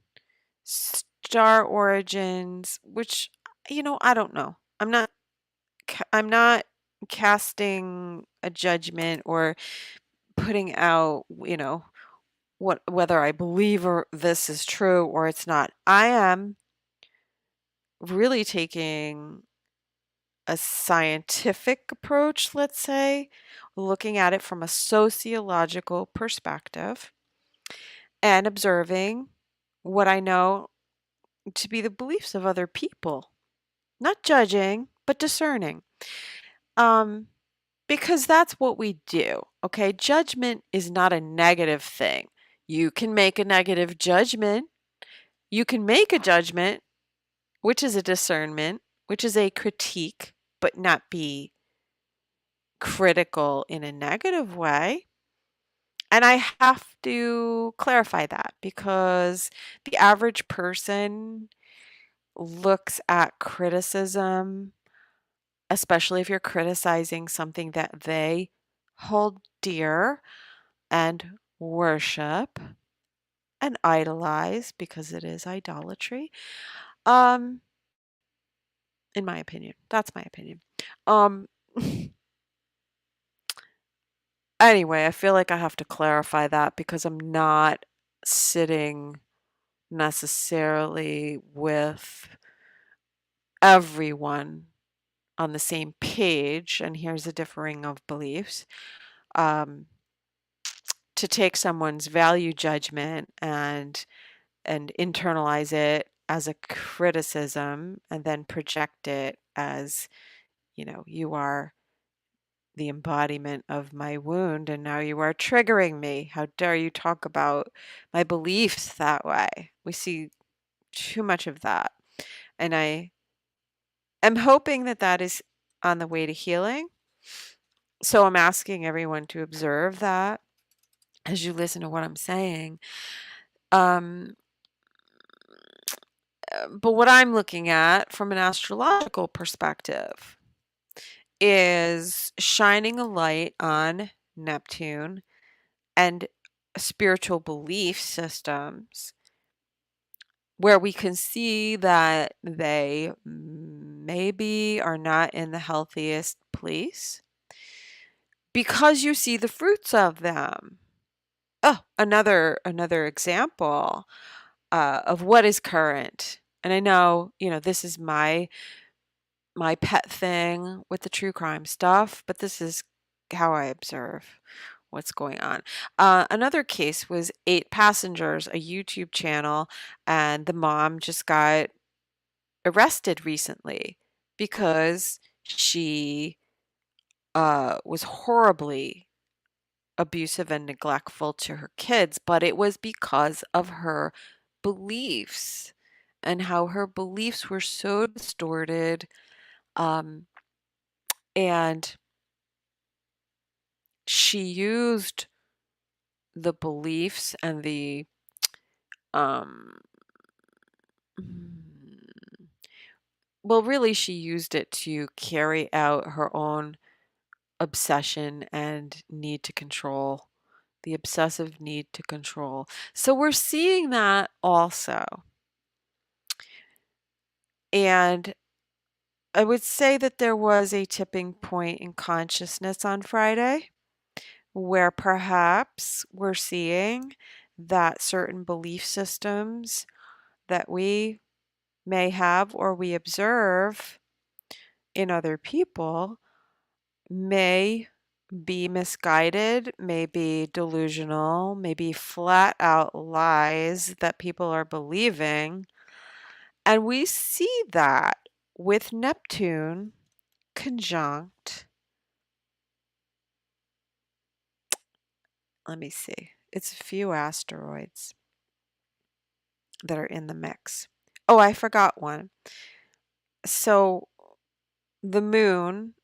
star origins, which I don't know. I'm not casting a judgment or putting out, whether I believe or this is true or it's not. I am really taking a scientific approach, let's say, looking at it from a sociological perspective and observing what I know to be the beliefs of other people. Not judging, but discerning. Um, because that's what we do. Okay. Judgment is not a negative thing. You can make a negative judgment. You can make a judgment, which is a discernment, which is a critique, but not be critical in a negative way. And I have to clarify that because the average person looks at criticism, especially if you're criticizing something that they hold dear and worship and idolize because it is idolatry. Um, in my opinion, that's my opinion. Um, anyway, I feel like I have to clarify that because I'm not sitting necessarily with everyone on the same page, and here's a differing of beliefs. Um, to take someone's value judgment and internalize it as a criticism and then project it as, you are the embodiment of my wound and now you are triggering me. How dare you talk about my beliefs that way? We see too much of that. And I am hoping that that is on the way to healing. So I'm asking everyone to observe that as you listen to what I'm saying. Um, but what I'm looking at from an astrological perspective is shining a light on Neptune and spiritual belief systems where we can see that they maybe are not in the healthiest place because you see the fruits of them. Oh, another example of what is current. And I know, this is my pet thing with the true crime stuff, but this is how I observe what's going on. Another case was Eight Passengers, a YouTube channel, and the mom just got arrested recently because she was horribly abusive and neglectful to her kids, but it was because of her beliefs and how her beliefs were so distorted. And she used the beliefs and the um mm, well, really she used it to carry out her own obsession and need to control, the obsessive need to control. So we're seeing that also. And I would say that there was a tipping point in consciousness on Friday where perhaps we're seeing that certain belief systems that we may have or we observe in other people may be misguided, may be delusional, may be flat out lies that people are believing. And we see that with Neptune conjunct, let me see, it's a few asteroids that are in the mix. Oh, I forgot one. So the moon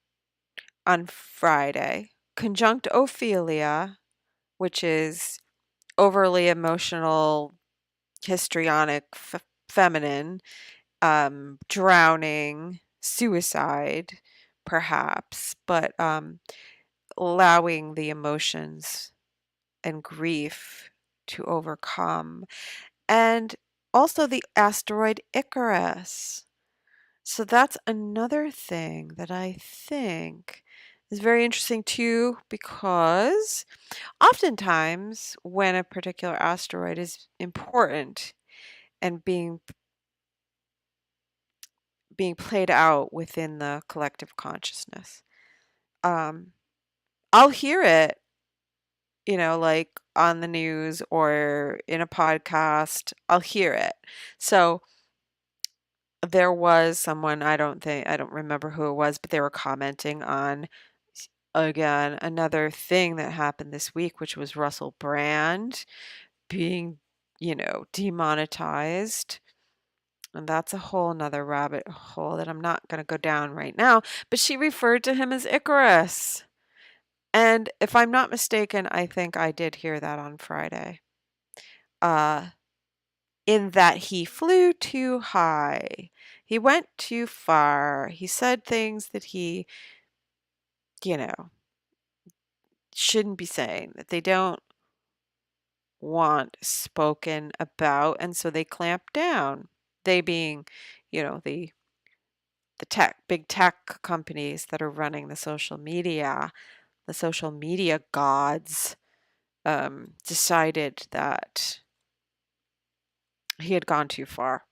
on Friday conjunct Ophelia, which is overly emotional, histrionic, feminine, drowning, suicide, perhaps, but allowing the emotions and grief to overcome. And also the asteroid Icarus. So that's another thing that I think is very interesting too, because oftentimes when a particular asteroid is important and being played out within the collective consciousness, um, I'll hear it, like on the news or in a podcast. I'll hear it. So there was someone, I don't remember who it was, but they were commenting on, again, another thing that happened this week, which was Russell Brand being, demonetized. And that's a whole nother rabbit hole that I'm not going to go down right now. But she referred to him as Icarus. And if I'm not mistaken, I think I did hear that on Friday. In that he flew too high. He went too far. He said things that he, you know, shouldn't be saying, that they don't want spoken about, and so they clamp down. They being, the big tech companies that are running the social media gods, decided that he had gone too far.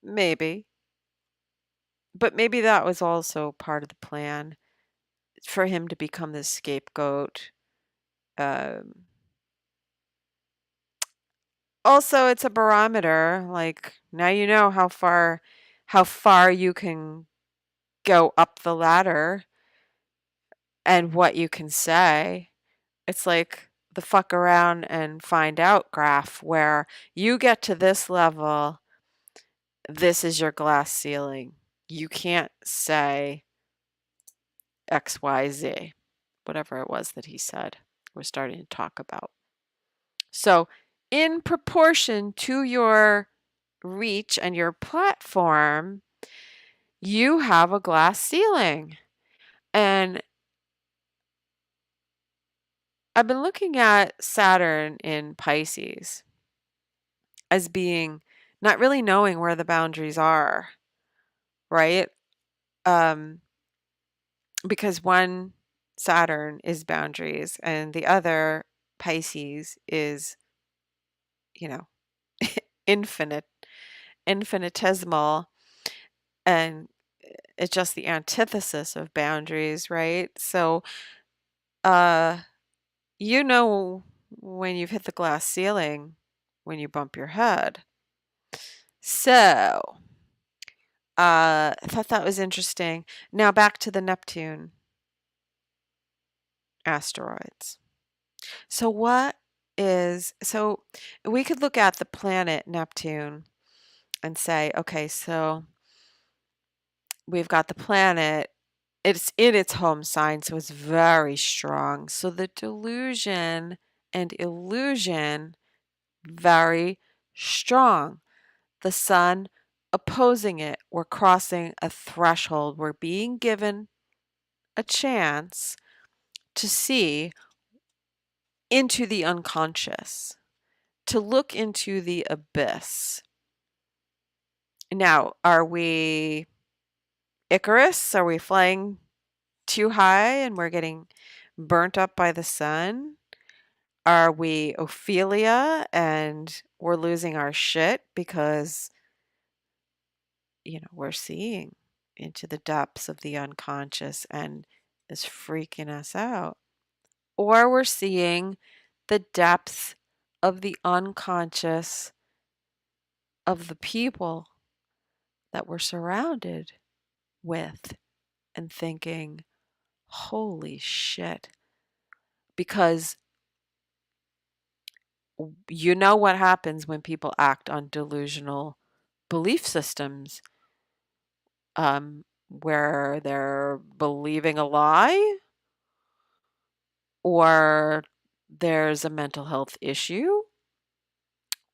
Maybe. But maybe that was also part of the plan for him to become the scapegoat. Um, Also, it's a barometer. Like, now you know how far you can go up the ladder and what you can say. It's like the fuck around and find out graph, where you get to this level, this is your glass ceiling. You can't say XYZ, whatever it was that he said, we're starting to talk about. So, in proportion to your reach and your platform, you have a glass ceiling. And I've been looking at Saturn in Pisces as being not really knowing where the boundaries are, right? Um, because one Saturn is boundaries and the other Pisces is, you know, infinite, infinitesimal, and it's just the antithesis of boundaries, right? So, uh, when you've hit the glass ceiling when you bump your head. So, I thought that was interesting. Now back to the Neptune asteroids. So so we could look at the planet Neptune and say, okay, so we've got the planet, it's in its home sign, so it's very strong. So the delusion and illusion, very strong. The sun opposing it. We're crossing a threshold. We're being given a chance to see into the unconscious, to look into the abyss. Now, are we Icarus? Are we flying too high and we're getting burnt up by the sun? Are we Ophelia and we're losing our shit because, we're seeing into the depths of the unconscious and is freaking us out? Or we're seeing the depths of the unconscious of the people that we're surrounded with and thinking, holy shit. Because you know what happens when people act on delusional belief systems, where they're believing a lie or there's a mental health issue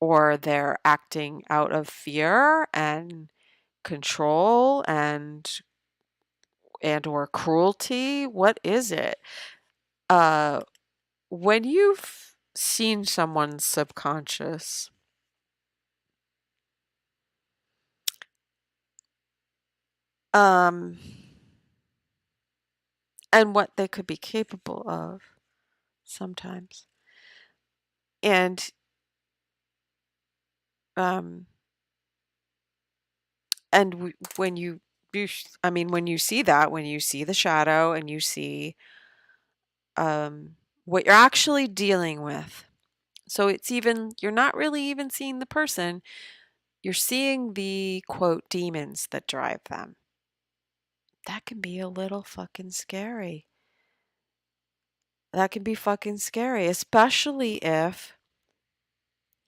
or they're acting out of fear and control and or cruelty. What is it? Uh, when you've seen someone's subconscious, um, and what they could be capable of sometimes, and um, when when you see that, when you see the shadow and you see what you're actually dealing with. So you're not really even seeing the person, you're seeing the quote demons that drive them. That can be a little fucking scary. That can be fucking scary, especially if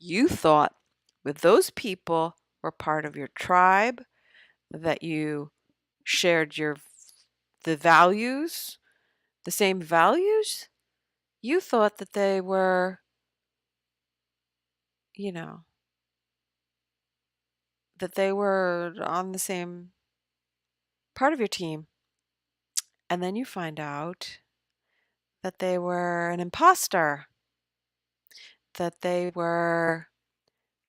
You thought that those people were part of your tribe, that you shared the values, the same values. You thought that they were, you know, that they were on the same part of your team. And then you find out that they were an imposter, that they were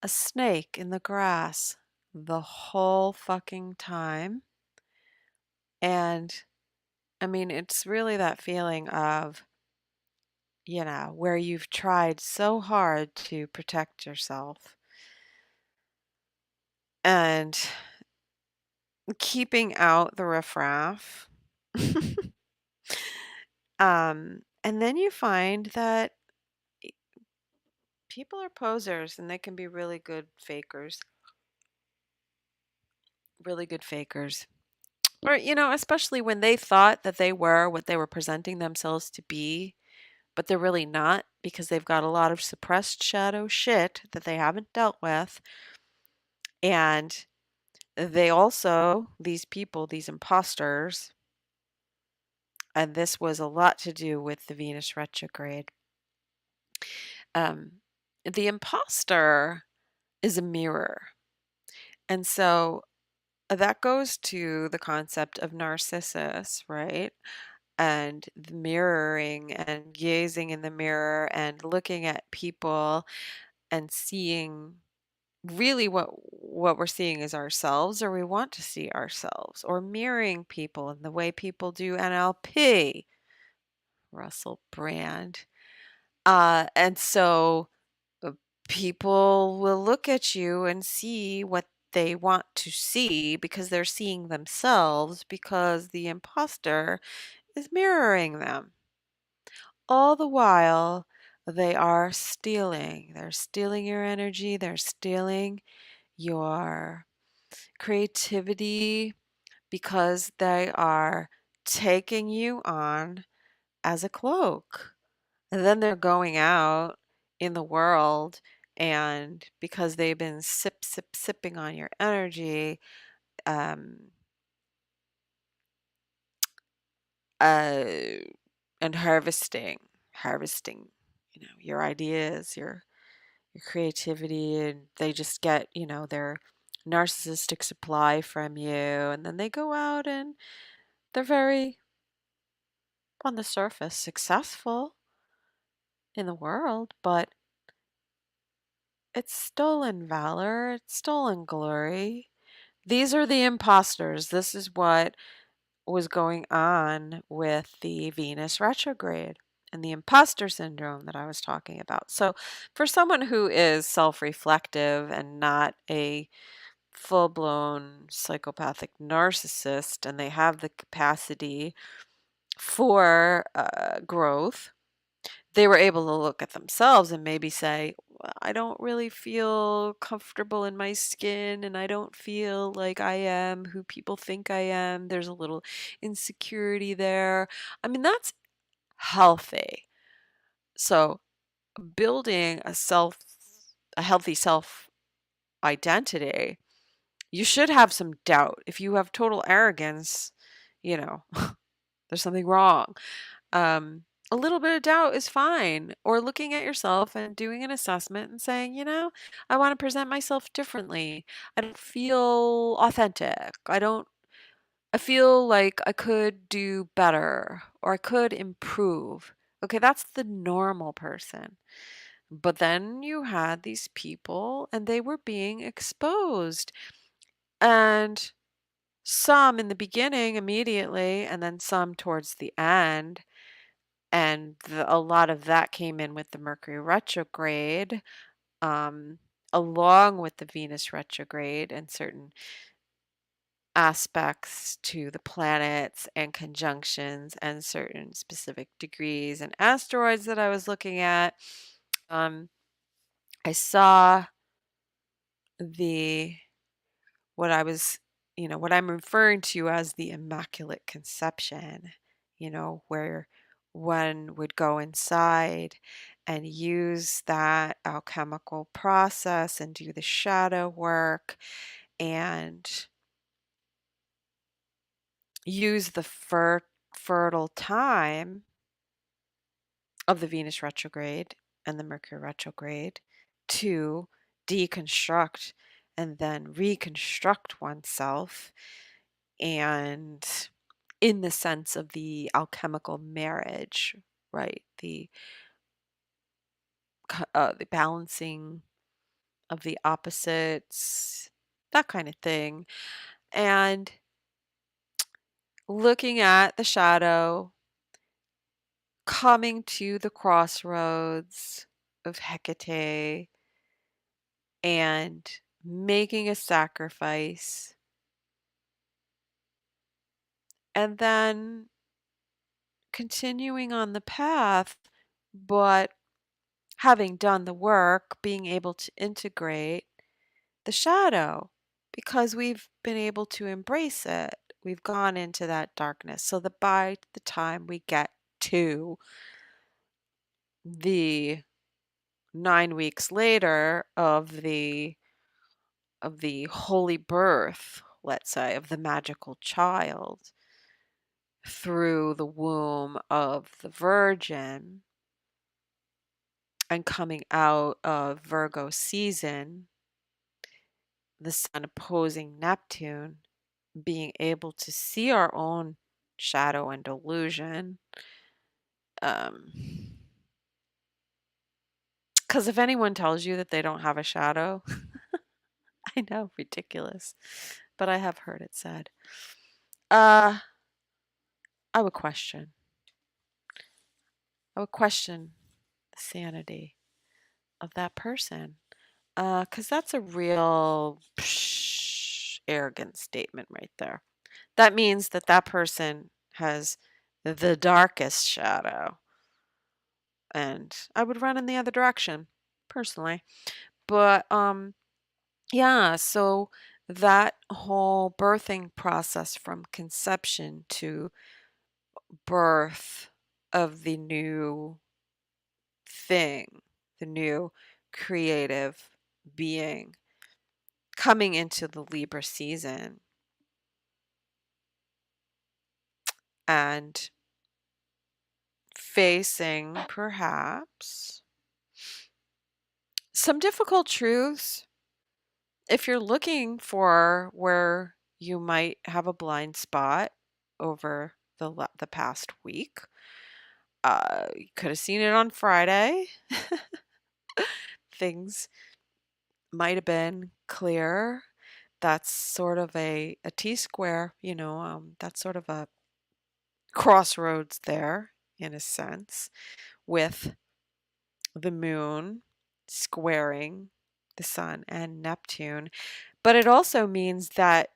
a snake in the grass the whole fucking time. And I mean, it's really that feeling of, where you've tried so hard to protect yourself and keeping out the riffraff. And then you find that people are posers and they can be really good fakers. Really good fakers. Or, especially when they thought that they were what they were presenting themselves to be, but they're really not because they've got a lot of suppressed shadow shit that they haven't dealt with. And they also, these people, these imposters, and this was a lot to do with the Venus retrograde. Um, the imposter is a mirror. And so that goes to the concept of Narcissus, right? And the mirroring and gazing in the mirror and looking at people and seeing really what we're seeing is ourselves, or we want to see ourselves, or mirroring people in the way people do NLP. Russell Brand. And so people will look at you and see what they want to see because they're seeing themselves because the imposter is mirroring them. All the while, they are stealing. They're stealing your energy. They're stealing your creativity because they are taking you on as a cloak. And then they're going out in the world, and because they've been sipping on your energy, um, uh, and harvesting, your ideas, your creativity, and they just get, their narcissistic supply from you, and then they go out and they're very, on the surface, successful in the world, but it's stolen valor, it's stolen glory. These are the imposters. This is what was going on with the Venus retrograde and the imposter syndrome that I was talking about. So, for someone who is self reflective and not a full blown psychopathic narcissist, and they have the capacity for growth, they were able to look at themselves and maybe say, "Well, I don't really feel comfortable in my skin and I don't feel like I am who people think I am. There's a little insecurity there." I mean, that's healthy. So, building a healthy self identity, you should have some doubt. If you have total arrogance, you know, there's something wrong. A little bit of doubt is fine. Or looking at yourself and doing an assessment and saying, I want to present myself differently. I don't feel authentic. I feel like I could do better or I could improve. Okay, that's the normal person. But then you had these people and they were being exposed. And some in the beginning immediately, and then some towards the end. And a lot of that came in with the Mercury retrograde, um, along with the Venus retrograde and certain aspects to the planets and conjunctions and certain specific degrees and asteroids that I was looking at. Um, I saw the what I was, what I'm referring to as the Immaculate Conception, where one would go inside and use that alchemical process and do the shadow work and use the fertile time of the Venus retrograde and the Mercury retrograde to deconstruct and then reconstruct oneself, and in the sense of the alchemical marriage, right? The balancing of the opposites, that kind of thing. And looking at the shadow, coming to the crossroads of Hecate and making a sacrifice, and then continuing on the path, but having done the work, being able to integrate the shadow because we've been able to embrace it. We've gone into that darkness so that by the time we get to the 9 weeks later of the holy birth, let's say, of the magical child through the womb of the Virgin and coming out of Virgo season, the sun opposing Neptune, being able to see our own shadow and delusion. Because if anyone tells you that they don't have a shadow, I know, ridiculous, but I have heard it said. I would question. I would question the sanity of that person. Because that's a real arrogant statement right there. That means that that person has the darkest shadow. And I would run in the other direction, personally. But yeah, so that whole birthing process from conception to birth of the new thing, the new creative being coming into the Libra season and facing perhaps some difficult truths. If you're looking for where you might have a blind spot over the past week, you could have seen it on Friday. Things might have been clear. That's sort of a T-square, that's sort of a crossroads there in a sense, with the moon squaring the sun and Neptune. But it also means that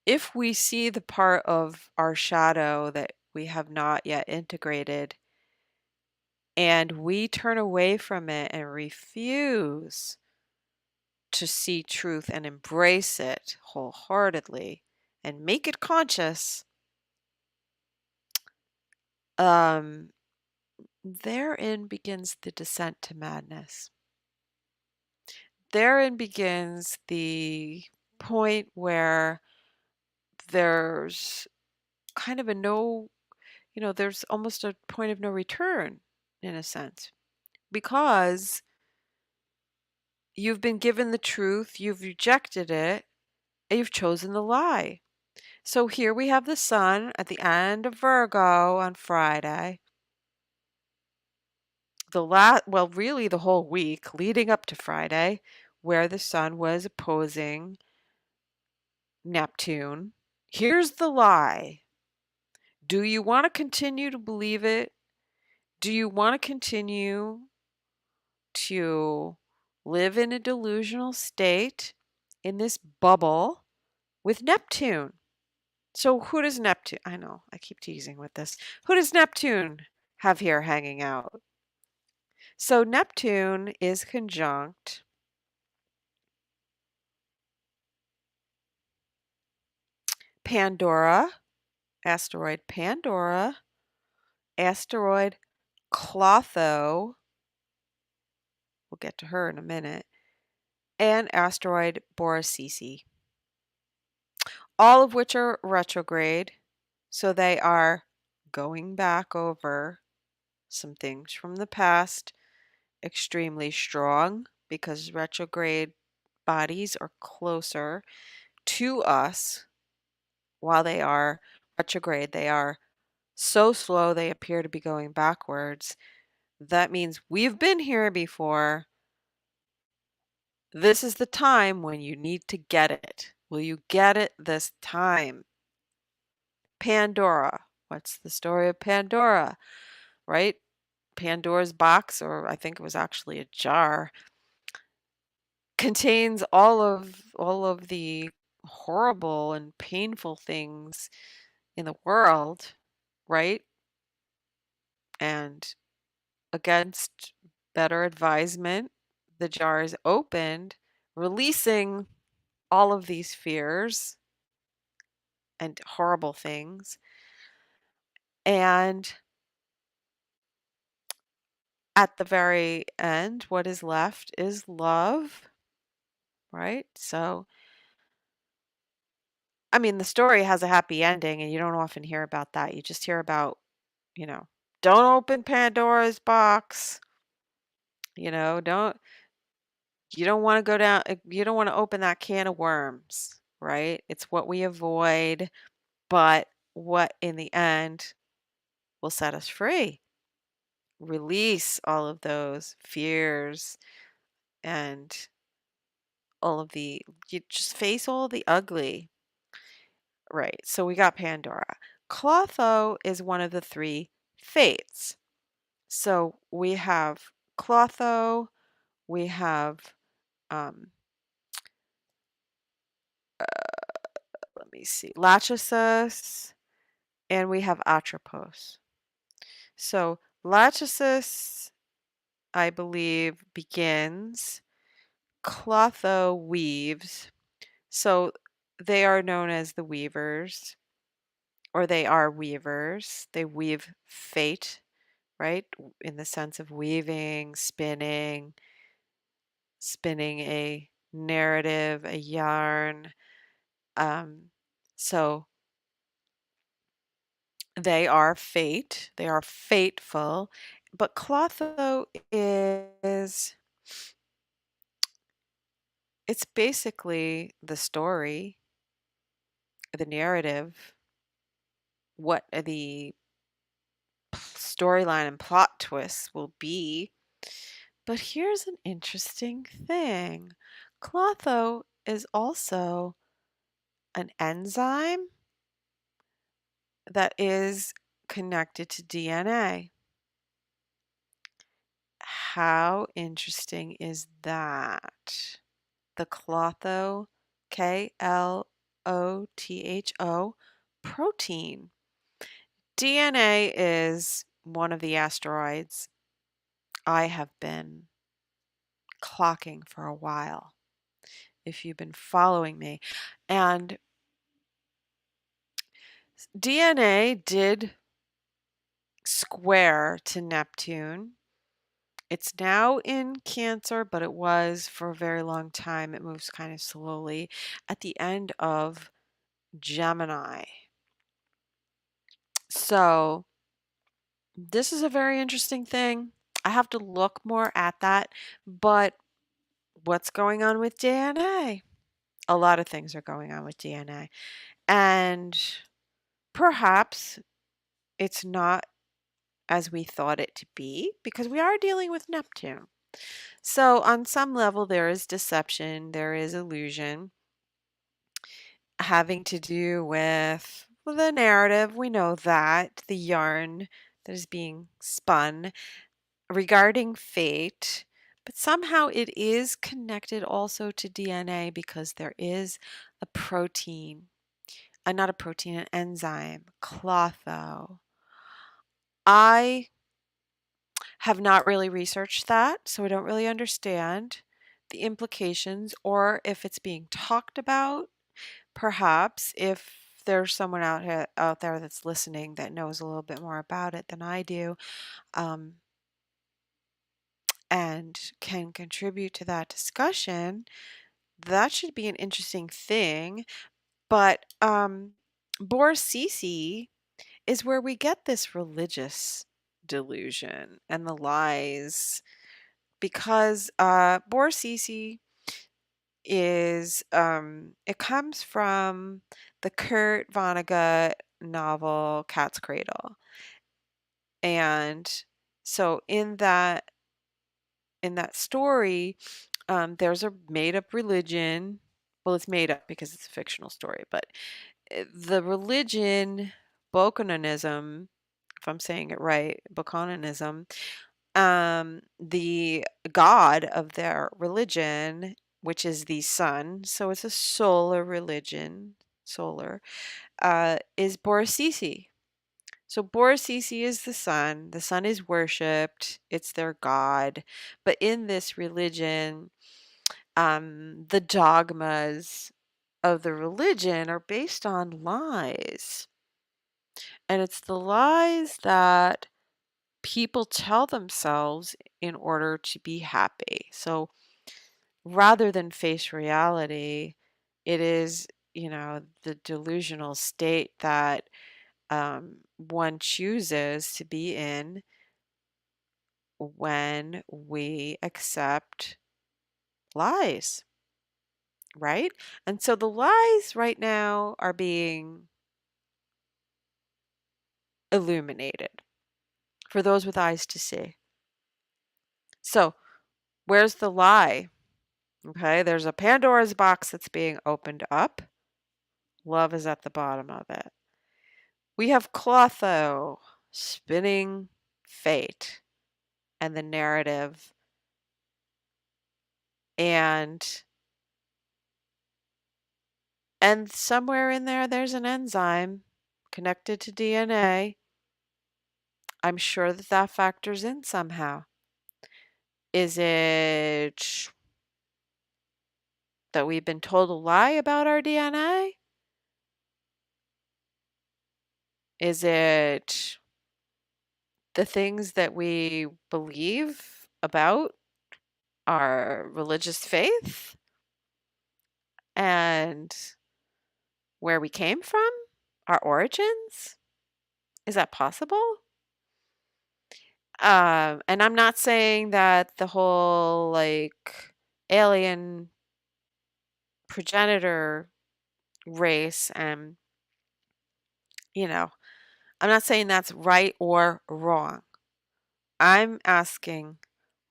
if we see the part of our shadow that we have not yet integrated and we turn away from it and refuse to see truth and embrace it wholeheartedly and make it conscious, um, therein begins the descent to madness. Therein begins the point where there's kind of there's almost a point of no return in a sense, because you've been given the truth, you've rejected it, and you've chosen the lie. So here we have the sun at the end of Virgo on Friday. Really the whole week leading up to Friday, where the sun was opposing Neptune. Here's the lie. Do you want to continue to believe it? Do you want to continue to live in a delusional state in this bubble with Neptune? So who does Neptune, I know, I keep teasing with this. Who does Neptune have here hanging out? So Neptune is conjunct Pandora, asteroid Clotho, get to her in a minute, and asteroid Borisisi, all of which are retrograde. So they are going back over some things from the past, extremely strong because retrograde bodies are closer to us while they are retrograde. They are so slow they appear to be going backwards. That means we've been here before. This is the time when you need to get it. Will you get it this time? Pandora. What's the story of Pandora? Right? Pandora's box, or I think it was actually a jar, contains all of the horrible and painful things in the world, right? And against better advisement, the jar is opened, releasing all of these fears and horrible things. And at the very end, what is left is love, right? So, I mean, the story has a happy ending, and you don't often hear about that. You just hear about, you know, don't open Pandora's box. Don't you don't want to go down, you don't want to open that can of worms, right? It's what we avoid, but what in the end will set us free. Release all of those fears and you just face all the ugly. Right. So we got Pandora. Clotho is one of the three fates. So we have Clotho, we have um let me see, Lachesis, and we have Atropos. So Lachesis, I believe, begins. Clotho weaves. So they are known as the weavers, or they are weavers. They weave fate, right? In the sense of weaving, spinning a narrative, a yarn. Um, so they are fate, they are fateful, but Clotho is, it's basically the story, the narrative, what the storyline and plot twists will be. But here's an interesting thing. Clotho is also an enzyme that is connected to DNA. How interesting is that? The Clotho, Klotho protein. DNA is one of the asteroids I have been clocking for a while, if you've been following me. And DNA did square to Neptune. It's now in Cancer, but it was for a very long time. It moves kind of slowly at the end of Gemini. So, this is a very interesting thing. I have to look more at that, but what's going on with DNA? A lot of things are going on with DNA. And perhaps it's not as we thought it to be because we are dealing with Neptune. So, on some level, there is deception, there is illusion having to do with the narrative. We know that the yarn that is being spun regarding fate, but somehow it is connected also to DNA because there is a protein, not a protein, an enzyme, Clotho. I have not really researched that, so I don't really understand the implications or if it's being talked about. Perhaps if there's someone out there that's listening that knows a little bit more about it than I do, um, and can contribute to that discussion, that should be an interesting thing. But Borsisi is where we get this religious delusion and the lies, because Borsisi is it comes from the Kurt Vonnegut novel Cat's Cradle. And so in that story, there's a made up religion. Well, it's made up because it's a fictional story, but the religion, Bokononism, if I'm saying it right, Bokononism, the god of their religion, which is the sun, so it's a solar religion, solar, is Borisisi. So Borisisi is the sun. The sun is worshipped. It's their god. But in this religion, the dogmas of the religion are based on lies. And it's the lies that people tell themselves in order to be happy. So rather than face reality, it is, the delusional state that one chooses to be in when we accept lies, right? And so the lies right now are being illuminated for those with eyes to see. So, where's the lie? Okay, there's a Pandora's box that's being opened up. Love is at the bottom of it. We have Clotho spinning fate and the narrative, and somewhere in there there's an enzyme connected to DNA. I'm sure that that factors in somehow. Is it that we've been told a lie about our DNA? Is it the things that we believe about our religious faith and where we came from? Our origins? Is that possible? And I'm not saying that the whole like alien progenitor race and, you know, I'm not saying that's right or wrong. I'm asking,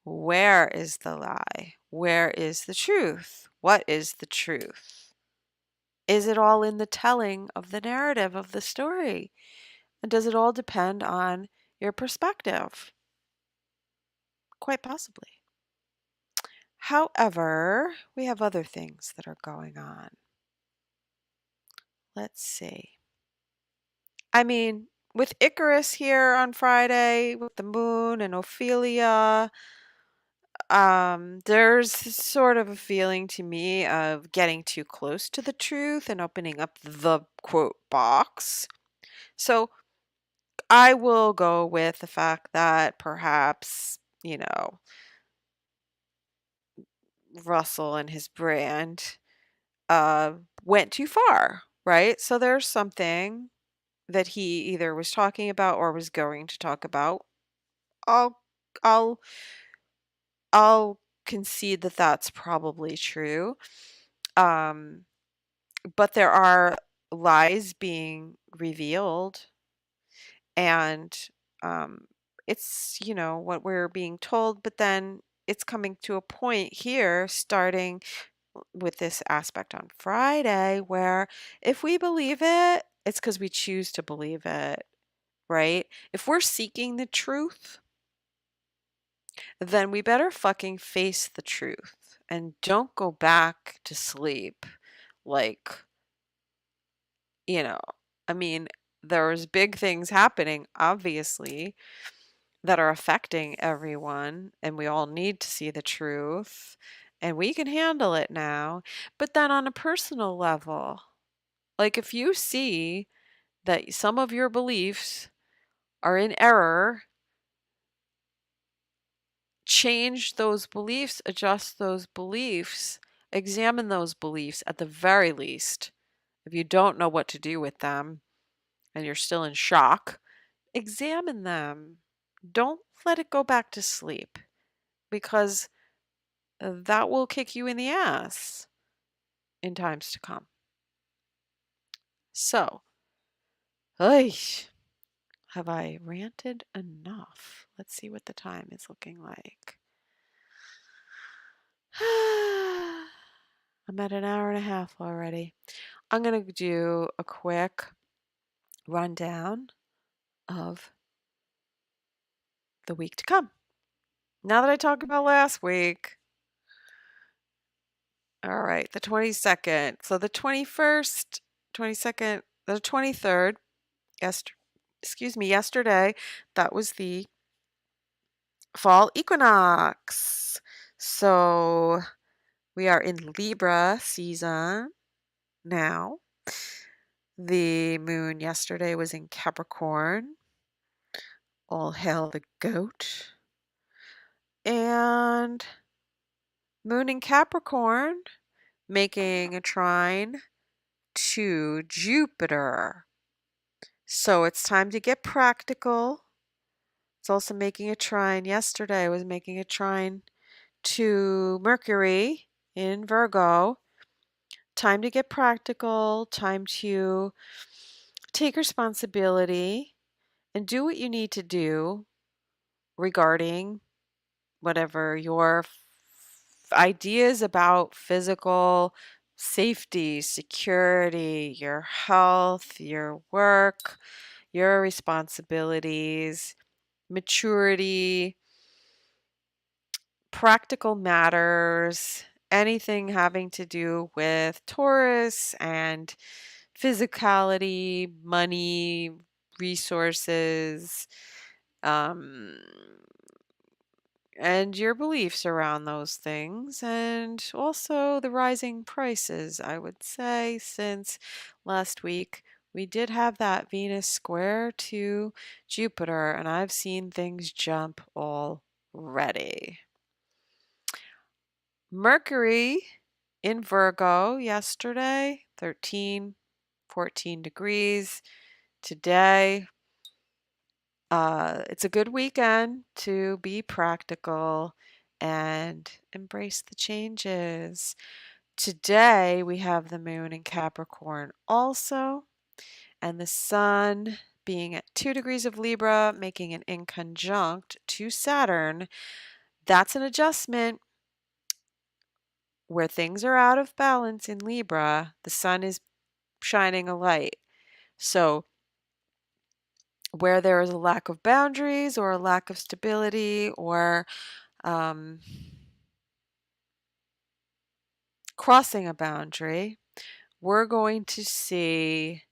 where is the lie? Where is the truth? What is the truth? Is it all in the telling of the narrative of the story? And does it all depend on your perspective? Quite possibly. However, we have other things that are going on. Let's see. I mean, with Icarus here on Friday, with the moon and Ophelia, there's sort of a feeling to me of getting too close to the truth and opening up the quote box. So I will go with the fact that perhaps, Russell and his brand uh, went too far, right? So there's something that he either was talking about or was going to talk about. I'll I'll I'll concede that that's probably true. Um, but there are lies being revealed, and um, it's, what we're being told, but then it's coming to a point here, starting with this aspect on Friday, where if we believe it, it's because we choose to believe it, right? If we're seeking the truth, then we better fucking face the truth and don't go back to sleep. Like, you know, I mean, there's big things happening, obviously, that are affecting everyone, and we all need to see the truth, and we can handle it now. But then on a personal level, like if you see that some of your beliefs are in error, change those beliefs, adjust those beliefs, examine those beliefs at the very least. If you don't know what to do with them and you're still in shock, examine them. Don't let it go back to sleep, because that will kick you in the ass in times to come. So, oy, have I ranted enough? Let's see what the time is looking like. I'm at an hour and a half already. I'm going to do a quick rundown of the week to come. Now that I talked about last week. All right, the 22nd. So the 21st, 22nd, the 23rd, yesterday, that was the Fall Equinox. So we are in Libra season now. The moon yesterday was in Capricorn. All hail the goat. And moon in Capricorn making a trine to Jupiter. So it's time to get practical. It's also making a trine. Yesterday I was making a trine to Mercury in Virgo. Time to get practical, time to take responsibility and do what you need to do regarding whatever your ideas about physical safety, security, your health, your work, your responsibilities, maturity, practical matters, anything having to do with Taurus and physicality, money, resources, um, and your beliefs around those things, and also the rising prices, I would say, since last week we did have that Venus square to Jupiter, and I've seen things jump already. Mercury in Virgo yesterday, 13, 14 degrees. Today, it's a good weekend to be practical and embrace the changes. Today, we have the moon in Capricorn also, and the sun being at 2 degrees of Libra, making an inconjunct to Saturn. That's an adjustment. Where things are out of balance in Libra, the sun is shining a light. So, where there is a lack of boundaries or a lack of stability or crossing a boundary, we're going to see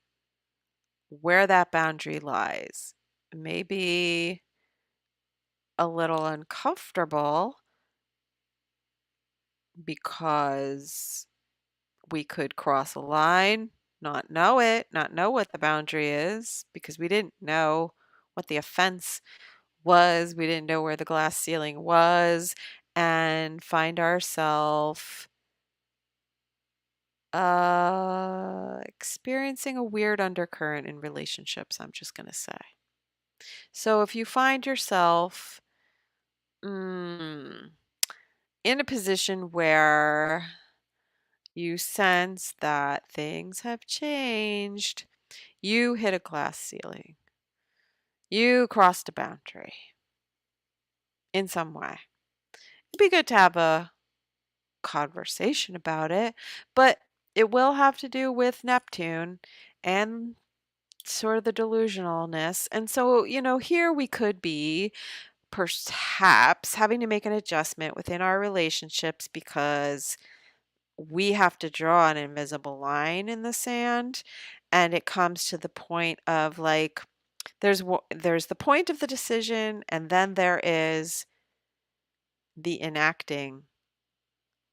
where that boundary lies. Maybe a little uncomfortable because we could cross a line, not know it, not know what the boundary is, because we didn't know what the offense was. We didn't know where the glass ceiling was, and find ourselves experiencing a weird undercurrent in relationships, I'm just going to say. So if you find yourself in a position where you sense that things have changed, you hit a glass ceiling, you crossed a boundary in some way, it'd be good to have a conversation about it, but it will have to do with Neptune and sort of the delusionalness. And so, here we could be perhaps having to make an adjustment within our relationships because we have to draw an invisible line in the sand. And it comes to the point of like, there's the point of the decision, and then there is the enacting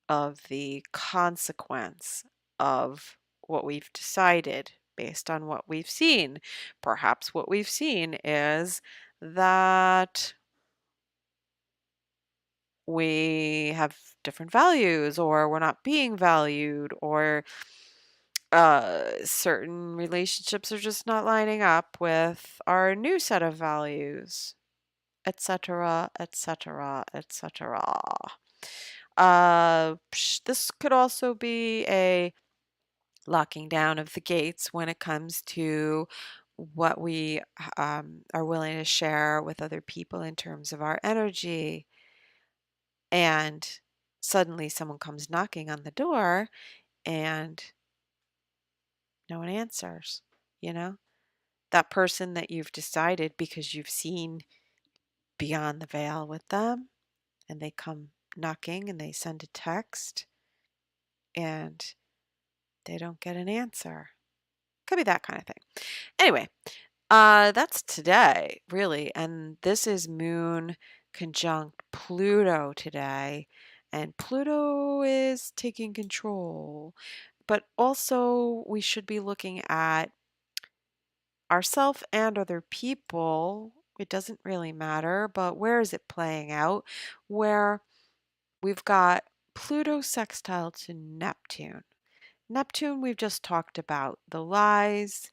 of the consequence of what we've decided based on what we've seen. Perhaps what we've seen is that we have different values, or we're not being valued, or certain relationships are just not lining up with our new set of values, etc., etc., etc. This could also be a locking down of the gates when it comes to what we are willing to share with other people in terms of our energy. And suddenly someone comes knocking on the door and no one answers, you know? That person that you've decided because you've seen beyond the veil with them, and they come knocking and they send a text and they don't get an answer. Could be that kind of thing. Anyway, that's today, really. And this is Moon conjunct Pluto today. And Pluto is taking control. But also, we should be looking at ourself and other people. It doesn't really matter, but where is it playing out? Where we've got Pluto sextile to Neptune. Neptune, we've just talked about the lies,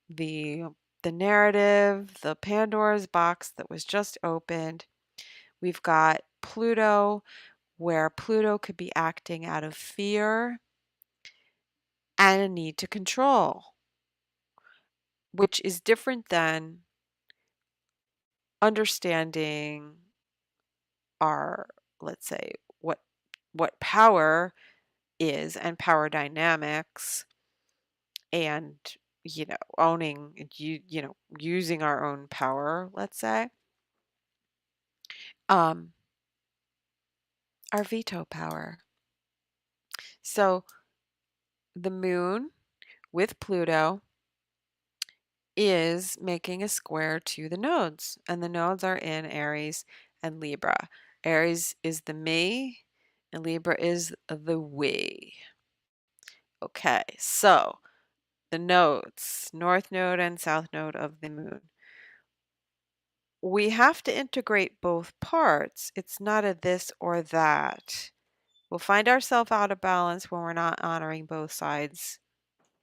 the the narrative, the Pandora's box that was just opened. We've got Pluto, where Pluto could be acting out of fear and a need to control, which is different than understanding our, let's say, what power is and power dynamics, and owning using our own power, let's say, um our veto power. So the moon with Pluto is making a square to the nodes, and the nodes are in Aries and Libra. Aries is the me and Libra is the we. Okay, so the nodes, north node and south node of the moon. We have to integrate both parts. It's not a this or that. We'll find ourselves out of balance when we're not honoring both sides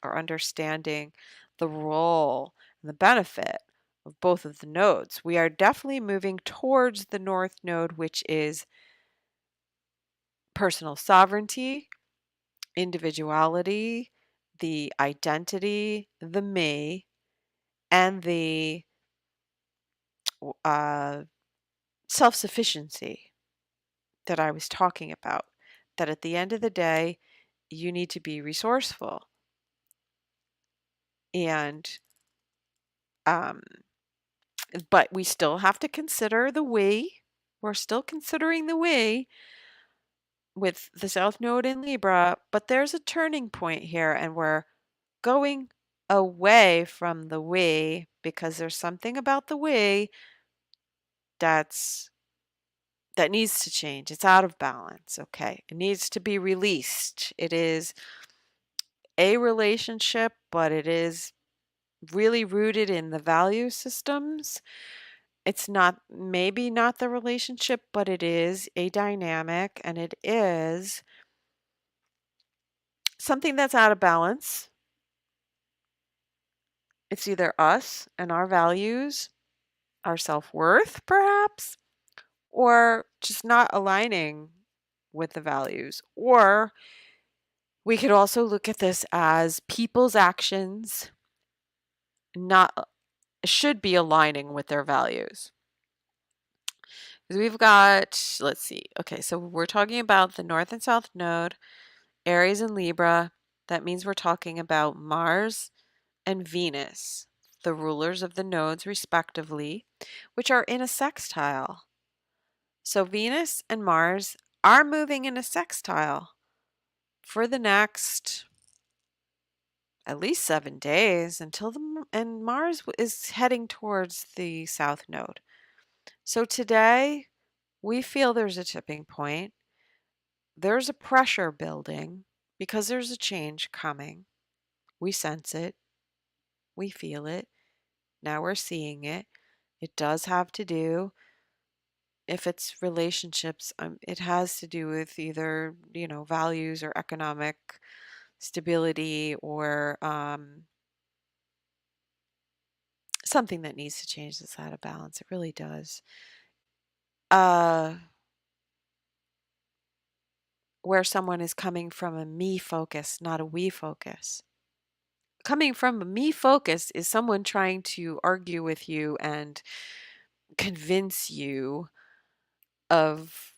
or understanding the role and the benefit of both of the nodes. We are definitely moving towards the north node, which is personal sovereignty, individuality, the identity, the me, and the uh, self sufficiency that I was talking about. That at the end of the day, you need to be resourceful. And, um, but we still have to consider the we. We're still considering the we with the South Node in Libra, but there's a turning point here, and we're going away from the we because there's something about the we that's that needs to change. It's out of balance, okay? It needs to be released. It is a relationship, but it is really rooted in the value systems. It's not, maybe not the relationship, but it is a dynamic, and it is something that's out of balance. It's either us and our values, our self-worth, perhaps, or just not aligning with the values. Or we could also look at this as people's actions not should be aligning with their values. Because we've got, let's see, okay, so we're talking about the North and South Node, Aries and Libra. That means we're talking about Mars and Venus, the rulers of the nodes respectively, which are in a sextile. So Venus and Mars are moving in a sextile for the next at least 7 days until and Mars is heading towards the south node. So today we feel there's a tipping point. There's a pressure building because there's a change coming. We sense it. We feel it. Now we're seeing it. It does have to do if it's relationships, it has to do with either, values or economic stability or something that needs to change that's out of balance. It really does. Uh, where someone is coming from a me focus, not a we focus. Coming from a me focus is someone trying to argue with you and convince you of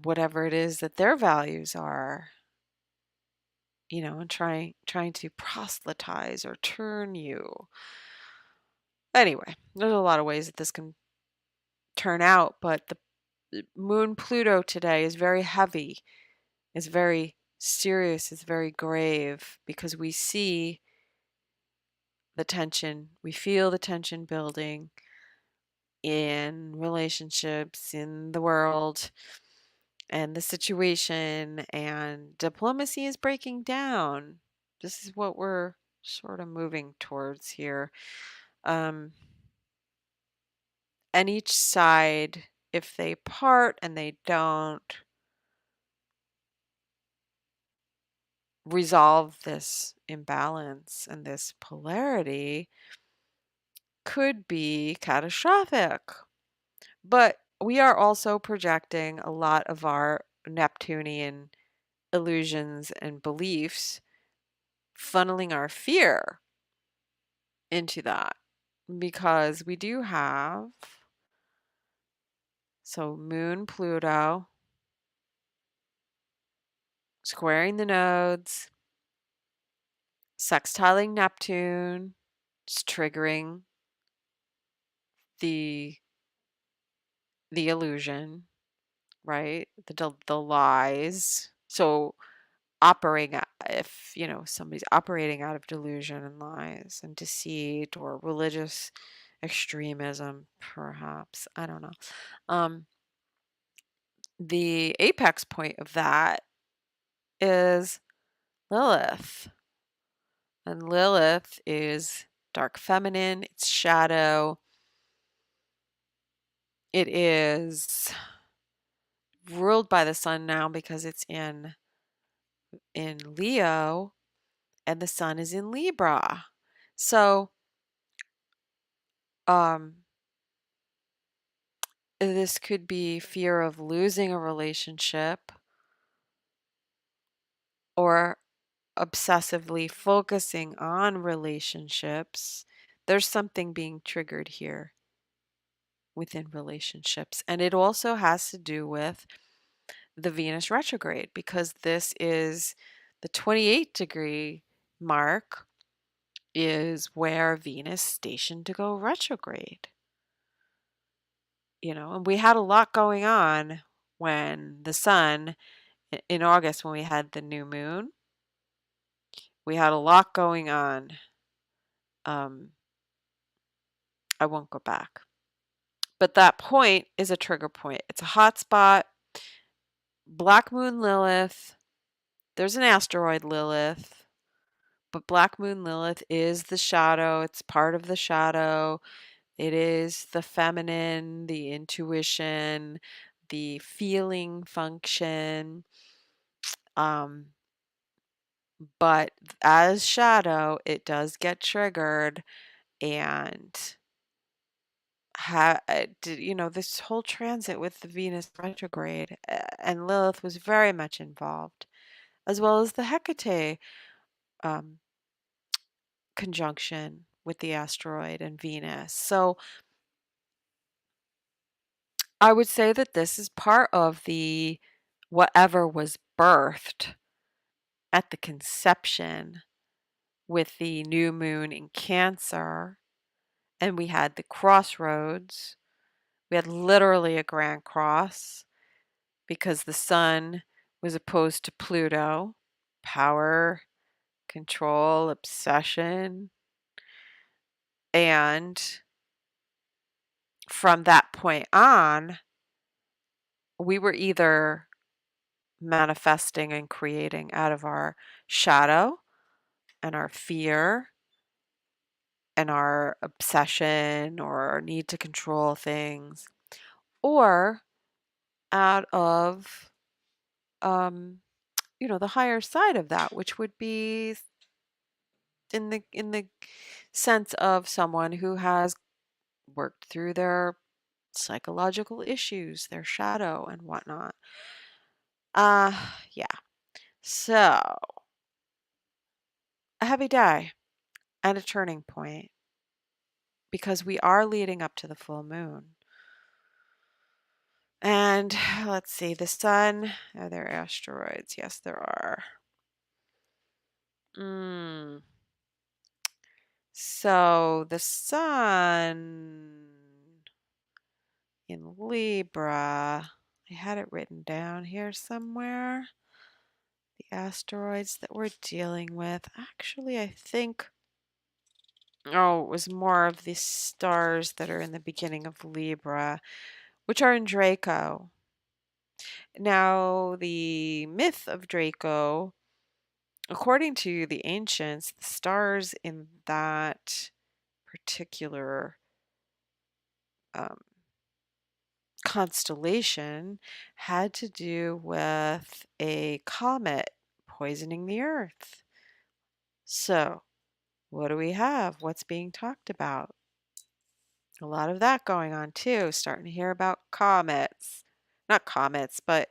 whatever it is that their values are, and trying to proselytize or turn you. Anyway, there's a lot of ways that this can turn out, but the moon Pluto today is very heavy. It's very serious, it's very grave because we see the tension, we feel the tension building in relationships, in the world, and the situation, and diplomacy is breaking down. This is what we're sort of moving towards here. Um, and each side, if they part and they don't resolve this imbalance and this polarity, could be catastrophic. But we are also projecting a lot of our Neptunian illusions and beliefs, funneling our fear into that because we do have Moon Pluto squaring the nodes, sextiling Neptune, it's triggering the illusion, right? The lies. So operating if somebody's operating out of delusion and lies and deceit or religious extremism, perhaps, I don't know. The apex point of that is Lilith, and Lilith is dark feminine, it's shadow, it is ruled by the sun now because it's in Leo and the sun is in Libra. So this could be fear of losing a relationship or obsessively focusing on relationships. There's something being triggered here within relationships. And it also has to do with the Venus retrograde because this is the 28-degree mark is where Venus stationed to go retrograde. And we had a lot going on when the sun, in August, when we had the new moon, we had a lot going on. I won't go back. But that point is a trigger point. It's a hot spot. Black moon Lilith. There's an asteroid Lilith. But Black moon Lilith is the shadow. It's part of the shadow. It is the feminine, the intuition, the feeling function. But as shadow, it does get triggered and this whole transit with the Venus retrograde and Lilith was very much involved, as well as the Hecate um, conjunction with the asteroid and Venus. So I would say that this is part of the whatever was birthed at the conception with the new moon in Cancer. And we had the crossroads. We had literally a grand cross because the sun was opposed to Pluto, power, control, obsession. And from that point on, we were either manifesting and creating out of our shadow and our fear and our obsession or our need to control things, or out of the higher side of that, which would be in the sense of someone who has worked through their psychological issues, their shadow and whatnot. Uh, yeah. So, a heavy day and a turning point because we are leading up to the full moon. And let's see, the sun, are there asteroids? Yes, there are. Mm. So the sun in Libra, I had it written down here somewhere. The asteroids that we're dealing with. Actually, I think, it was more of the stars that are in the beginning of Libra, which are in Draco. Now, the myth of Draco, according to the ancients, the stars in that particular um, constellation had to do with a comet poisoning the Earth. So, what do we have? What's being talked about? A lot of that going on too. Starting to hear about comets. Not comets, but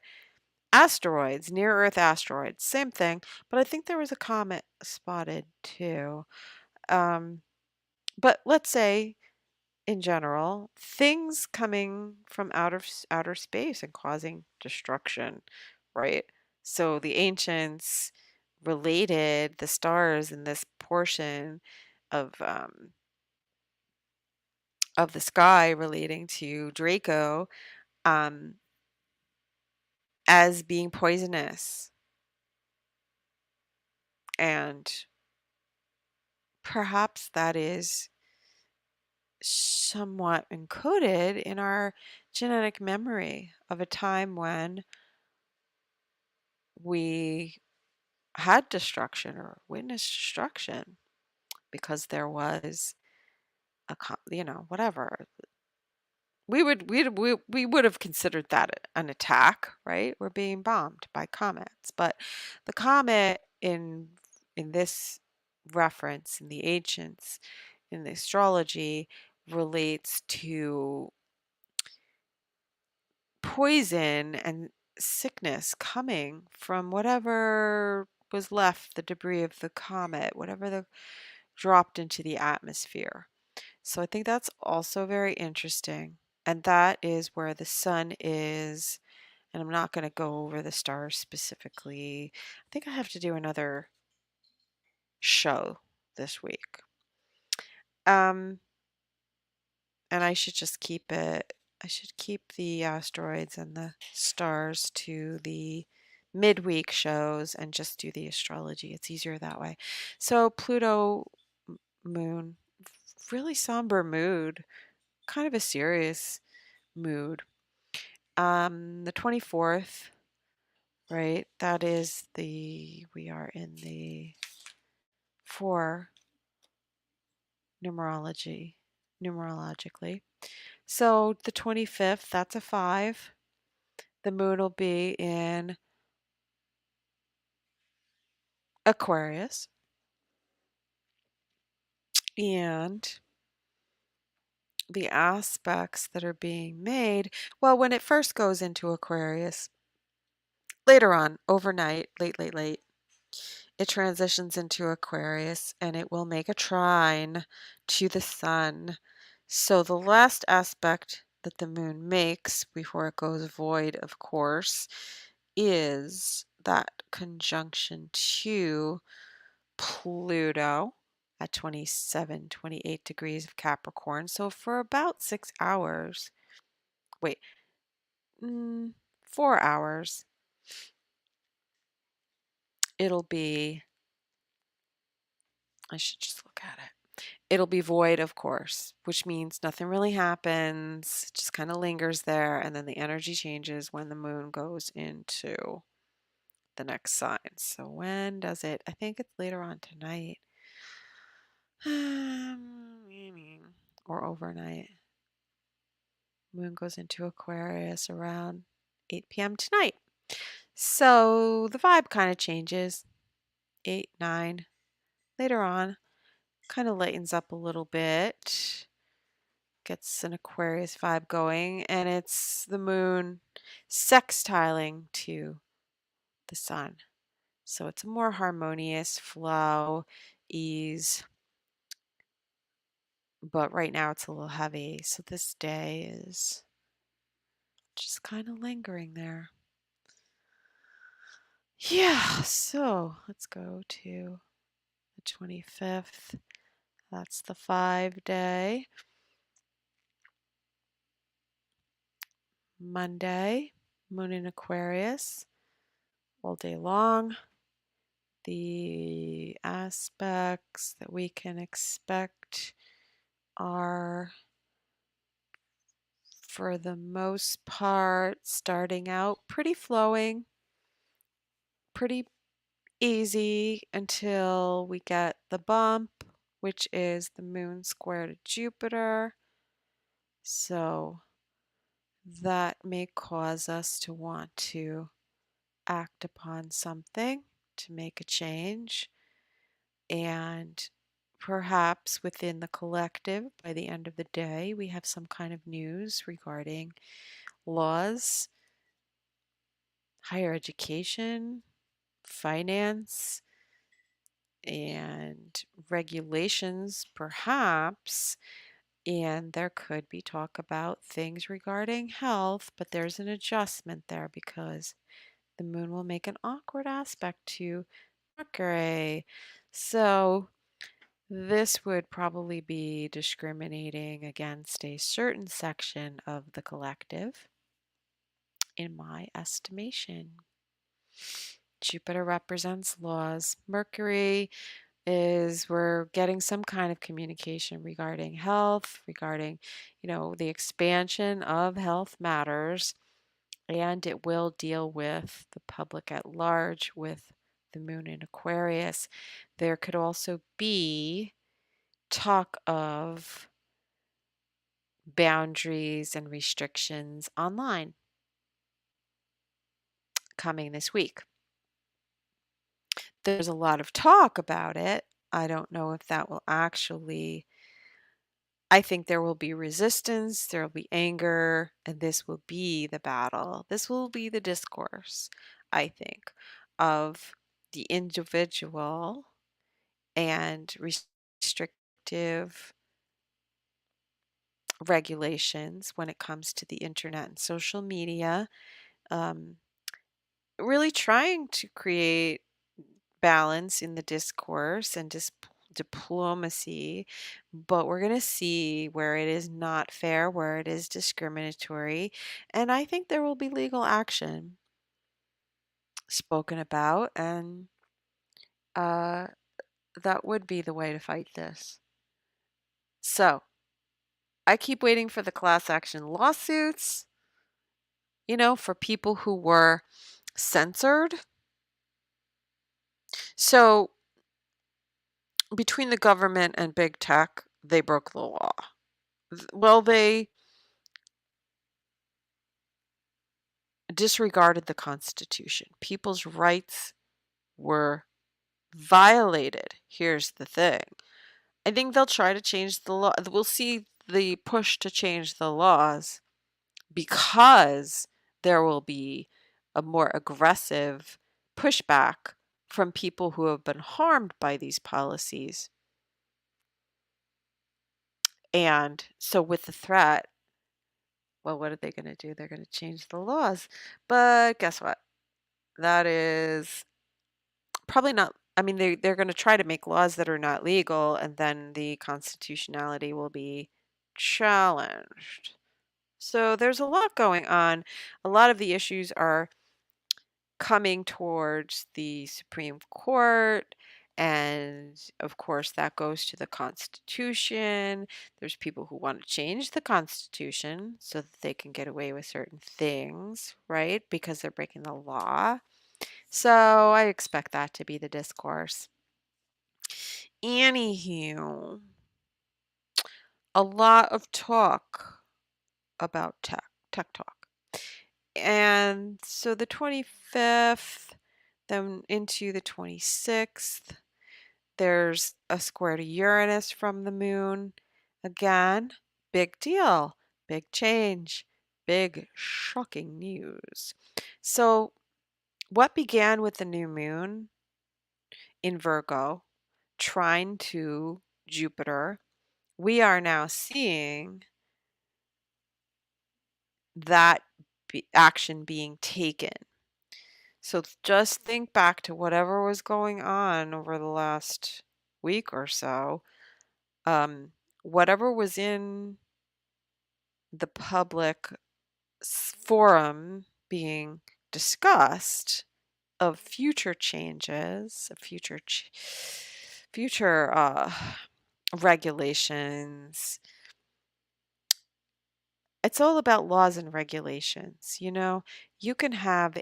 asteroids, near Earth asteroids. Same thing, but I think there was a comet spotted too. Um, but let's say in general, things coming from outer space and causing destruction, right? So the ancients related the stars in this portion of of the sky relating to Draco um, as being poisonous, and perhaps that is somewhat encoded in our genetic memory of a time when we had destruction or witnessed destruction because there was whatever. We would have considered that an attack, right? We're being bombed by comets, but the comet in this reference in the ancients in the astrology relates to poison and sickness coming from whatever was left, the debris of the comet, whatever the dropped into the atmosphere. So I think that's also very interesting. And that is where the sun is. And I'm not going to go over the stars specifically. I think I have to do another show this week. Um, and I should just keep it, I should keep the asteroids and the stars to the midweek shows and just do the astrology. It's easier that way. So Pluto moon, really somber mood, kind of a serious mood. The 24th, right? That is we are in the 4 numerologically. So the 25th, that's a 5. The moon will be in Aquarius. And the aspects that are being made, well, when it first goes into Aquarius, later on, overnight, late, it transitions into Aquarius and it will make a trine to the sun. So the last aspect that the moon makes before it goes void, of course, is that conjunction to Pluto at 27, 28 degrees of Capricorn. So for about 6 hours, wait, 4 hours, it'll be, I should just look at it. It'll be void, of course, which means nothing really happens, it just kind of lingers there, and then the energy changes when the moon goes into the next sign. So when does it? I think it's later on tonight. Or overnight. Moon goes into Aquarius around 8 p.m. tonight. So the vibe kind of changes. 8, 9. Later on, kind of lightens up a little bit. Gets an Aquarius vibe going. And it's the moon sextiling to the sun. So it's a more harmonious flow, ease. But right now it's a little heavy. So this day is just kind of lingering there. Yeah, so let's go to the 25th. That's the 5-day. Monday, moon in Aquarius all day long. The aspects that we can expect are, for the most part, starting out pretty flowing, pretty easy until we get the bump, which is the moon square to Jupiter. So that may cause us to want to act upon something, to make a change, and perhaps within the collective, by the end of the day, we have some kind of news regarding laws, higher education, finance, and regulations, perhaps. And there could be talk about things regarding health, but there's an adjustment there because the moon will make an awkward aspect to Mercury. So this would probably be discriminating against a certain section of the collective, in my estimation. Jupiter represents laws. Mercury is we're getting some kind of communication regarding health, regarding, the expansion of health matters, and it will deal with the public at large with the moon in Aquarius. There could also be talk of boundaries and restrictions online coming this week. There's a lot of talk about it. I don't know if that will actually, I think there will be resistance, there will be anger, and this will be the battle. This will be the discourse, I think, of the individual and restrictive regulations when it comes to the internet and social media. Um, really trying to create balance in the discourse and diplomacy, but we're going to see where it is not fair, where it is discriminatory, and I think there will be legal action spoken about, and uh, that would be the way to fight this. So I keep waiting for the class action lawsuits, for people who were censored. So between the government and big tech, they broke the law. Well, they disregarded the Constitution. People's rights were violated. Here's the thing. I think they'll try to change the law. We'll see the push to change the laws because there will be a more aggressive pushback from people who have been harmed by these policies. And so with the threat, well, what are they going to do? They're going to change the laws. But guess what? That is probably not. I mean, they're going to try to make laws that are not legal, and then the constitutionality will be challenged. So there's a lot going on. A lot of the issues are coming towards the Supreme Court. And of course, that goes to the Constitution. There's people who want to change the Constitution so that they can get away with certain things, right? Because they're breaking the law. So I expect that to be the discourse. Anywho, a lot of talk about tech talk. And so the 25th, then into the 26th, there's a square to Uranus from the moon. Again, big deal, big change, big shocking news. So, what began with the new moon in Virgo, trine to Jupiter, we are now seeing that action being taken. So just think back to whatever was going on over the last week or so. Whatever was in the public forum being discussed of future changes, of future regulations. It's all about laws and regulations. You can have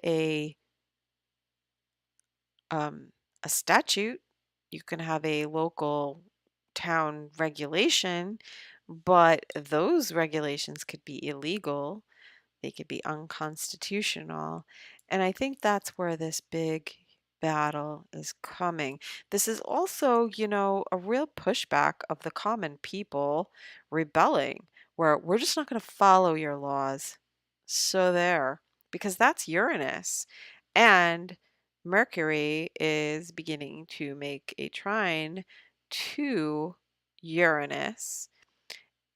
um, a statute, you can have a local town regulation, but those regulations could be illegal. They could be unconstitutional. And I think that's where this big battle is coming. This is also, a real pushback of the common people rebelling, where we're just not going to follow your laws. So there, because that's Uranus. And Mercury is beginning to make a trine to Uranus.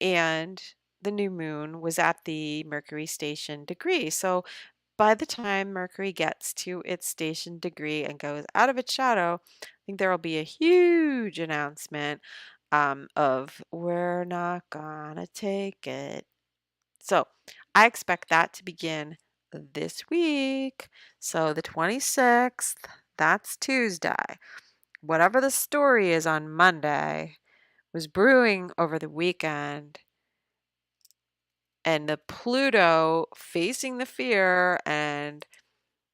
And the new moon was at the Mercury station degree. So by the time Mercury gets to its station degree and goes out of its shadow, I think there will be a huge announcement of we're not gonna take it. So I expect that to begin this week. So the 26th, that's Tuesday. Whatever the story is on Monday was brewing over the weekend, and the Pluto facing the fear and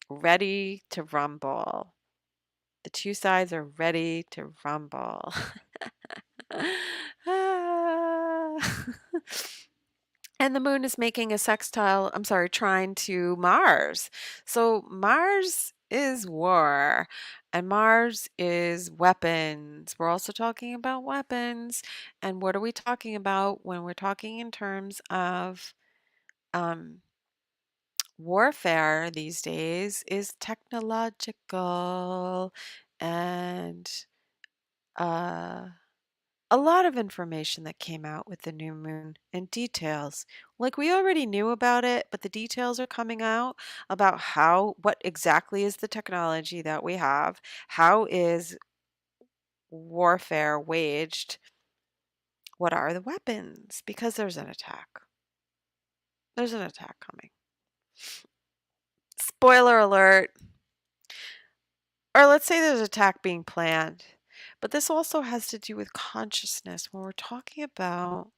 ready to rumble. The two sides are ready to rumble. And the moon is making a sextile, trine to Mars. So Mars is war and Mars is weapons. We're also talking about weapons. And what are we talking about when we're talking in terms of um, warfare these days is technological and uh, a lot of information that came out with the new moon and details. Like we already knew about it, but the details are coming out about what exactly is the technology that we have, how is warfare waged, what are the weapons, because there's an attack. There's an attack coming. Spoiler alert. Or let's say there's an attack being planned. But this also has to do with consciousness. When we're talking about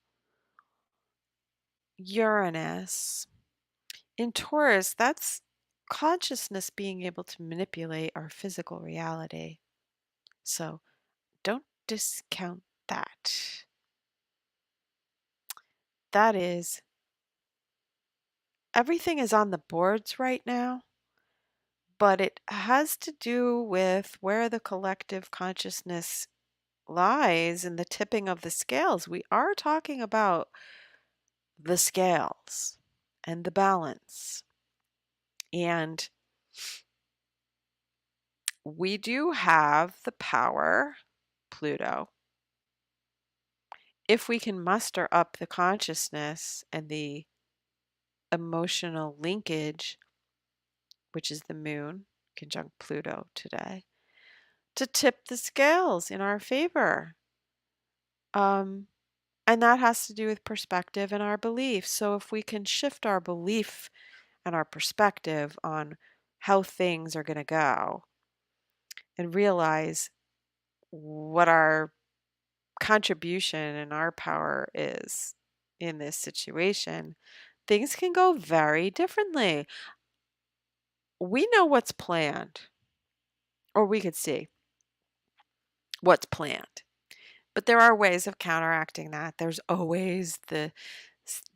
Uranus in Taurus, that's consciousness being able to manipulate our physical reality. So don't discount that. That is, everything is on the boards right now, but it has to do with where the collective consciousness lies in the tipping of the scales. We are talking about the scales and the balance. And we do have the power, Pluto, if we can muster up the consciousness and the emotional linkage, which is the moon conjunct Pluto today, to tip the scales in our favor. Um, and that has to do with perspective and our beliefs. So if we can shift our belief and our perspective on how things are going to go and realize what our contribution and our power is in this situation, things can go very differently. We know what's planned, or we could see what's planned. But there are ways of counteracting that. There's always the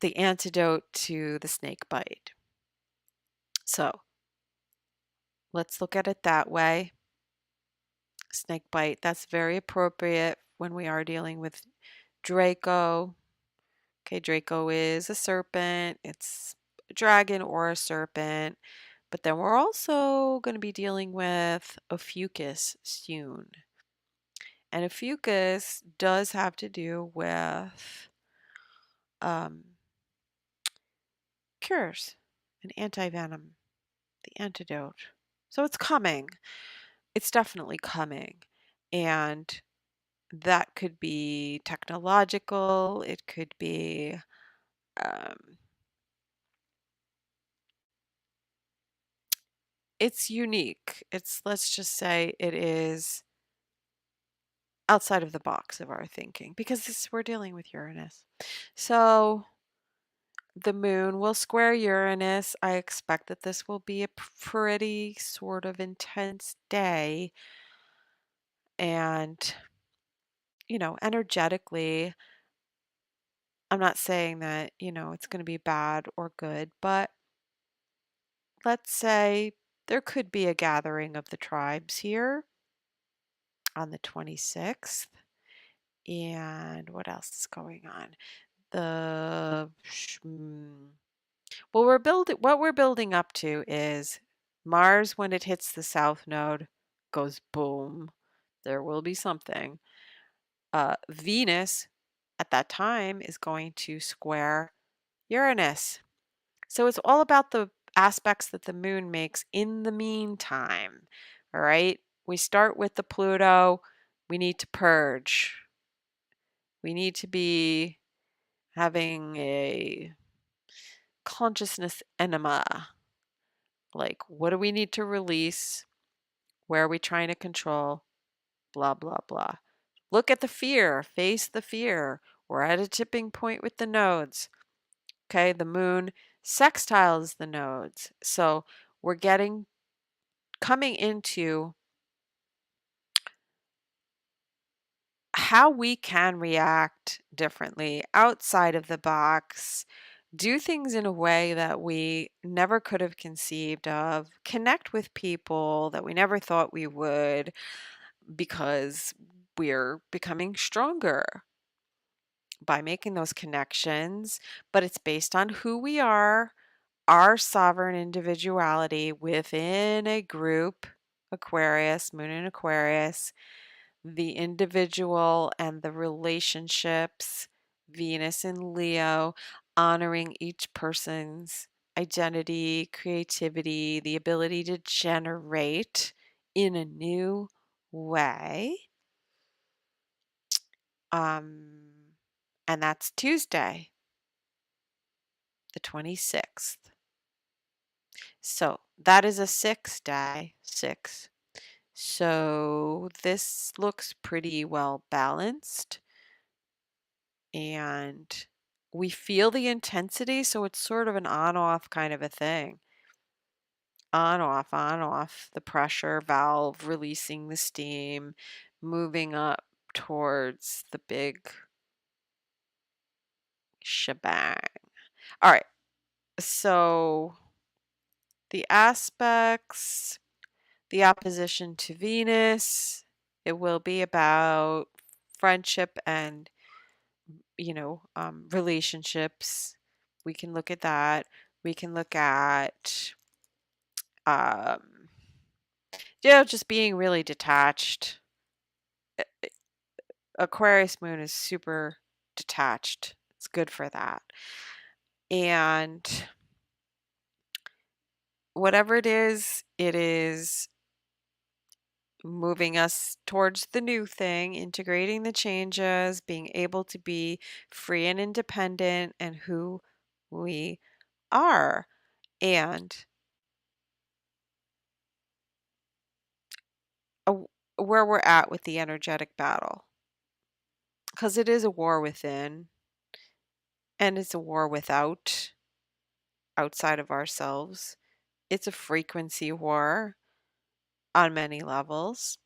the antidote to the snake bite. So let's look at it that way. Snake bite, that's very appropriate when we are dealing with Draco. Okay, Draco is a serpent. It's a dragon or a serpent. But then we're also going to be dealing with Ophiuchus soon. And Ophiuchus does have to do with um, cures and anti-venom, the antidote. So it's coming. It's definitely coming. And that could be technological. It could be um, it's unique. It's, let's just say it is outside of the box of our thinking because we're dealing with Uranus. So the moon will square Uranus. I expect that this will be a pretty sort of intense day. And, energetically, I'm not saying that, it's going to be bad or good, but let's say there could be a gathering of the tribes here on the 26th. And what else is going on? The well, what we're building up to is Mars when it hits the south node goes boom. There will be something. Venus at that time is going to square Uranus. So it's all about the aspects that the moon makes in the meantime. All right. We start with the Pluto. We need to purge. We need to be having a consciousness enema. Like, what do we need to release? Where are we trying to control? Blah, blah, blah. Look at the fear, face the fear. We're at a tipping point with the nodes. Okay, the moon sextiles the nodes. So we're coming into how we can react differently outside of the box, do things in a way that we never could have conceived of, connect with people that we never thought we would because we're becoming stronger by making those connections. But it's based on who we are, our sovereign individuality within a group, Aquarius, Moon in Aquarius, the individual and the relationships, Venus in Leo, honoring each person's identity, creativity, the ability to generate in a new way. And that's Tuesday, the 26th. So that is a 6 day, 6. So this looks pretty well balanced. And we feel the intensity, so it's sort of an on-off kind of a thing. On, off, the pressure valve, releasing the steam, moving up towards the big shebang. All right, so the aspects, the opposition to Venus, it will be about friendship and relationships. We can look at that. We can look at, um, just being really detached. Aquarius moon is super detached. It's good for that. And whatever it is moving us towards the new thing, integrating the changes, being able to be free and independent and who we are. And where we're at with the energetic battle. Because it is a war within and it's a war outside of ourselves. It's a frequency war on many levels.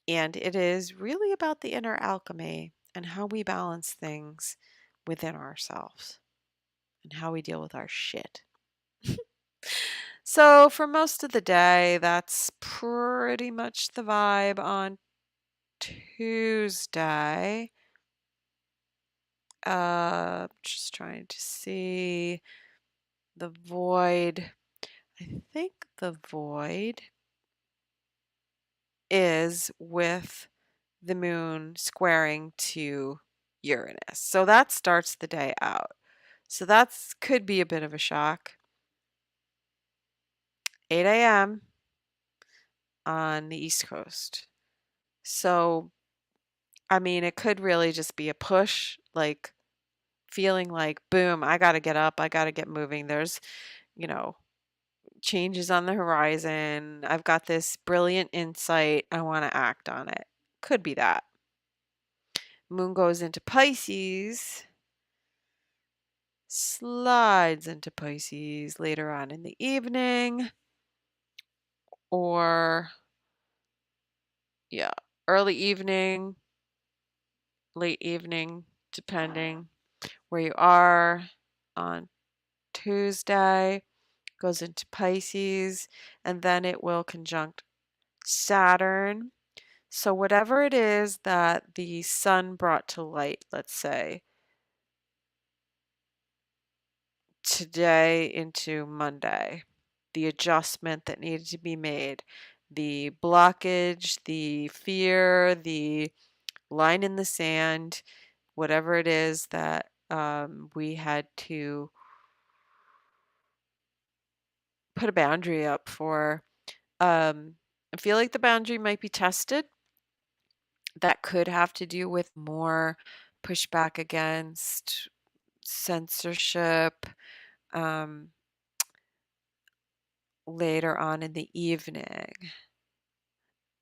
And it is really about the inner alchemy and how we balance things within ourselves. and how we deal with our shit. So for most of the day, that's pretty much the vibe on Tuesday. Just trying to see the void. I think the void is with the moon squaring to Uranus. So that starts the day out. So that's could be a bit of a shock. 8 a.m. on the East Coast. So, I mean, it could really just be a push, like feeling like, boom, I got to get up, I got to get moving. There's, you know, changes on the horizon. I've got this brilliant insight. I want to act on it. Could be that. Moon goes into Pisces, slides into Pisces later on in the evening, or, yeah, early evening, late evening, depending where you are on Tuesday, goes into Pisces, and then it will conjunct Saturn. So, whatever it is that the sun brought to light, let's say, today into Monday, the adjustment that needed to be made, the blockage, the fear, the line in the sand, whatever it is that we had to put a boundary up for. I feel like the boundary might be tested. That could have to do with more pushback against censorship later on in the evening.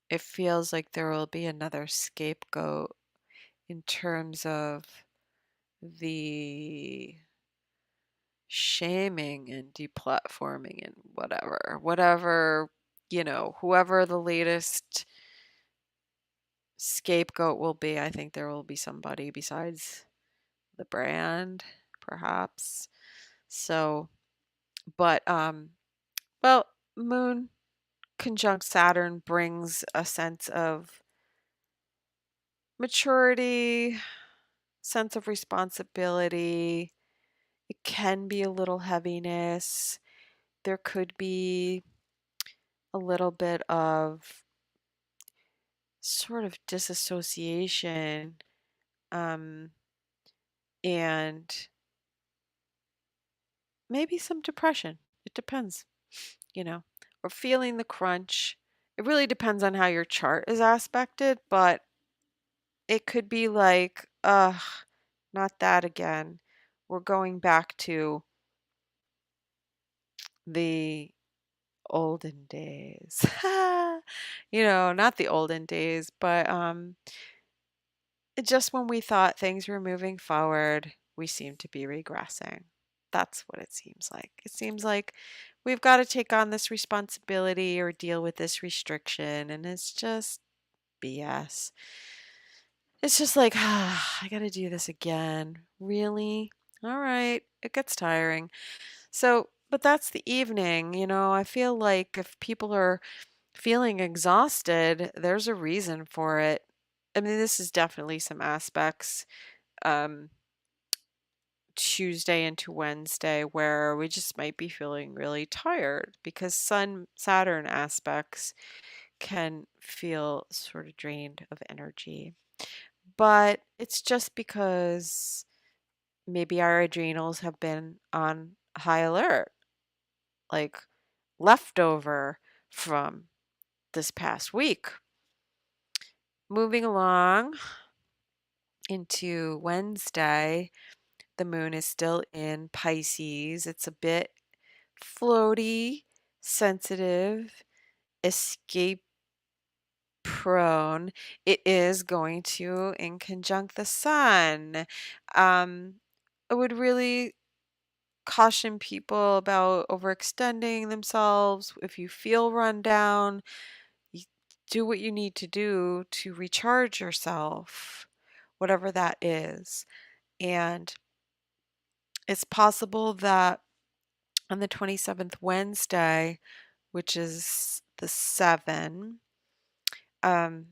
It feels like there will be another scapegoat in terms of the shaming and deplatforming and whatever, whoever the latest scapegoat will be. I think there will be somebody besides the brand, perhaps. So, but well, Moon conjunct Saturn brings a sense of maturity, sense of responsibility. It can be a little heaviness. There could be a little bit of sort of disassociation, um, and maybe some depression. It depends, or feeling the crunch. It really depends on how your chart is aspected, but it could be like, ugh, not that again. We're going back to the olden days. Not the olden days, but just when we thought things were moving forward, we seem to be regressing. That's what it seems like. It seems like we've got to take on this responsibility or deal with this restriction, and it's just BS. It's just like, I got to do this again. Really? All right. It gets tiring. So, but that's the evening. I feel like if people are feeling exhausted, there's a reason for it. I mean, this is definitely some aspects um, Tuesday into Wednesday where we just might be feeling really tired because Sun Saturn aspects can feel sort of drained of energy. But it's just because maybe our adrenals have been on high alert, like leftover from this past week. Moving along into Wednesday, the moon is still in Pisces. It's a bit floaty, sensitive, escape prone. It is going to in conjunct the sun. I would really caution people about overextending themselves. If you feel run down, you do what you need to do to recharge yourself, whatever that is. And It's possible that on the 27th Wednesday, which is the 7, um,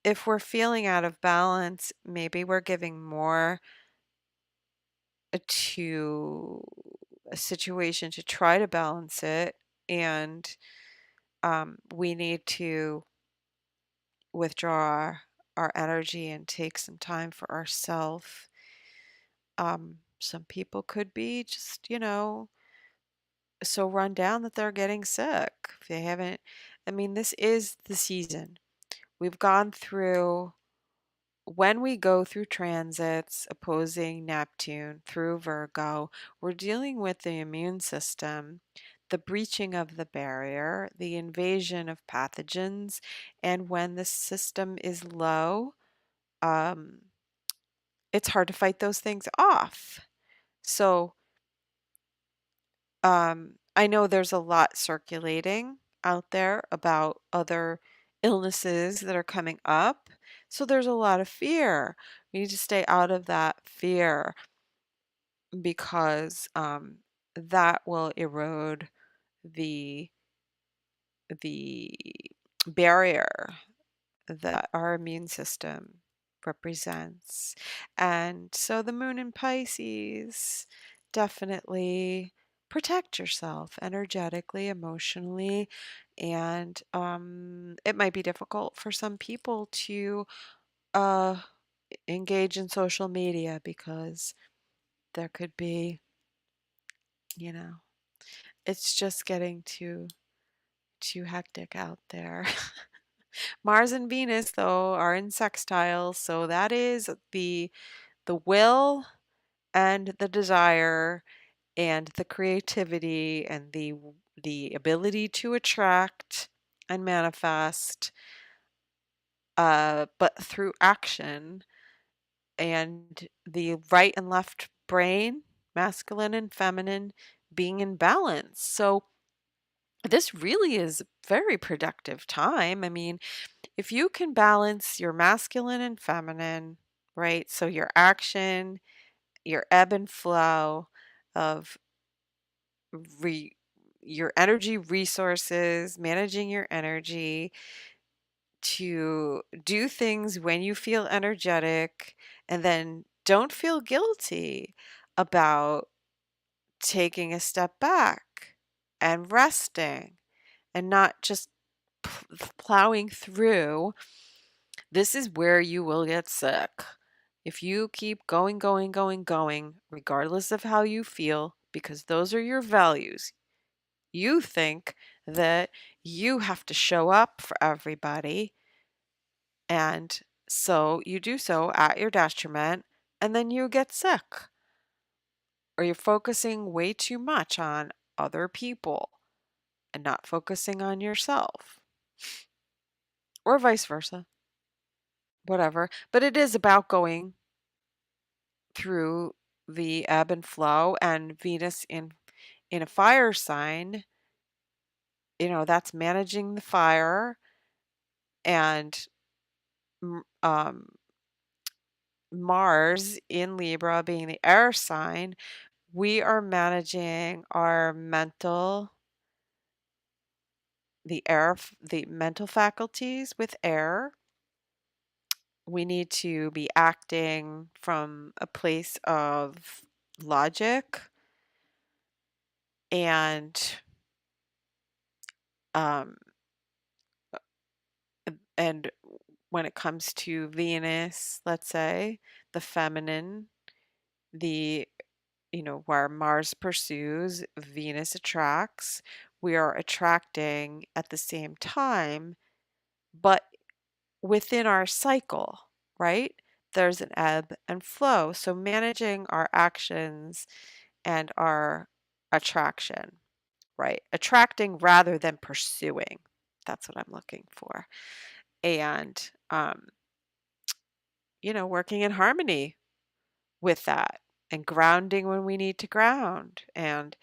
if we're feeling out of balance, maybe we're giving more to a situation to try to balance it, and we need to withdraw our energy and take some time for ourselves. Some people could be just, so run down that they're getting sick. If they haven't, I mean, this is the season. We've gone through, when we go through transits opposing Neptune through Virgo, we're dealing with the immune system, the breaching of the barrier, the invasion of pathogens, and when the system is low, um, it's hard to fight those things off. So, I know there's a lot circulating out there about other illnesses that are coming up. So there's a lot of fear. We need to stay out of that fear because that will erode the the barrier that our immune system represents. And so the moon in Pisces, definitely protect yourself energetically, emotionally. And it might be difficult for some people to uh, engage in social media because there could be, you know, it's just getting too hectic out there. Mars and Venus, though, are in sextiles, so that is the will and the desire and the creativity and the ability to attract and manifest, but through action and the right and left brain, masculine and feminine, being in balance. So this really is a very productive time. I mean, if you can balance your masculine and feminine, right? So your action, your ebb and flow of re- your energy resources, managing your energy to do things when you feel energetic, and then don't feel guilty about taking a step back and resting and not just plowing through. This is where you will get sick. If you keep going, going, going, going, regardless of how you feel, because those are your values, you think that you have to show up for everybody. And so you do so at your detriment, and then you get sick. Or you're focusing way too much on other people and not focusing on yourself, or vice versa, whatever. But it is about going through the ebb and flow, and Venus in a fire sign, that's managing the fire, and um, Mars in Libra being the air sign, we are managing our the mental faculties with air. We need to be acting from a place of logic and um and when it comes to Venus, let's say, the feminine, the where Mars pursues, Venus attracts, we are attracting at the same time, but within our cycle, right? There's an ebb and flow. So managing our actions and our attraction, right? Attracting rather than pursuing. That's what I'm looking for. And, working in harmony with that and grounding when we need to ground and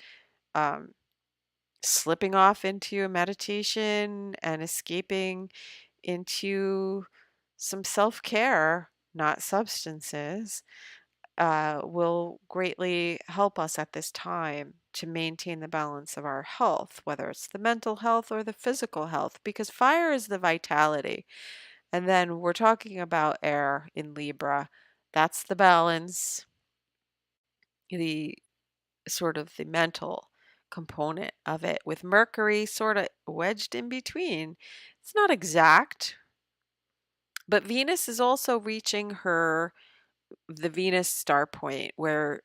um, slipping off into a meditation and escaping into some self care, not substances, will greatly help us at this time to maintain the balance of our health, whether it's the mental health or the physical health, because fire is the vitality. And then we're talking about air in Libra. That's the balance, the sort of the mental component of it, with Mercury sort of wedged in between. It's not exact, but Venus is also reaching the Venus star point, where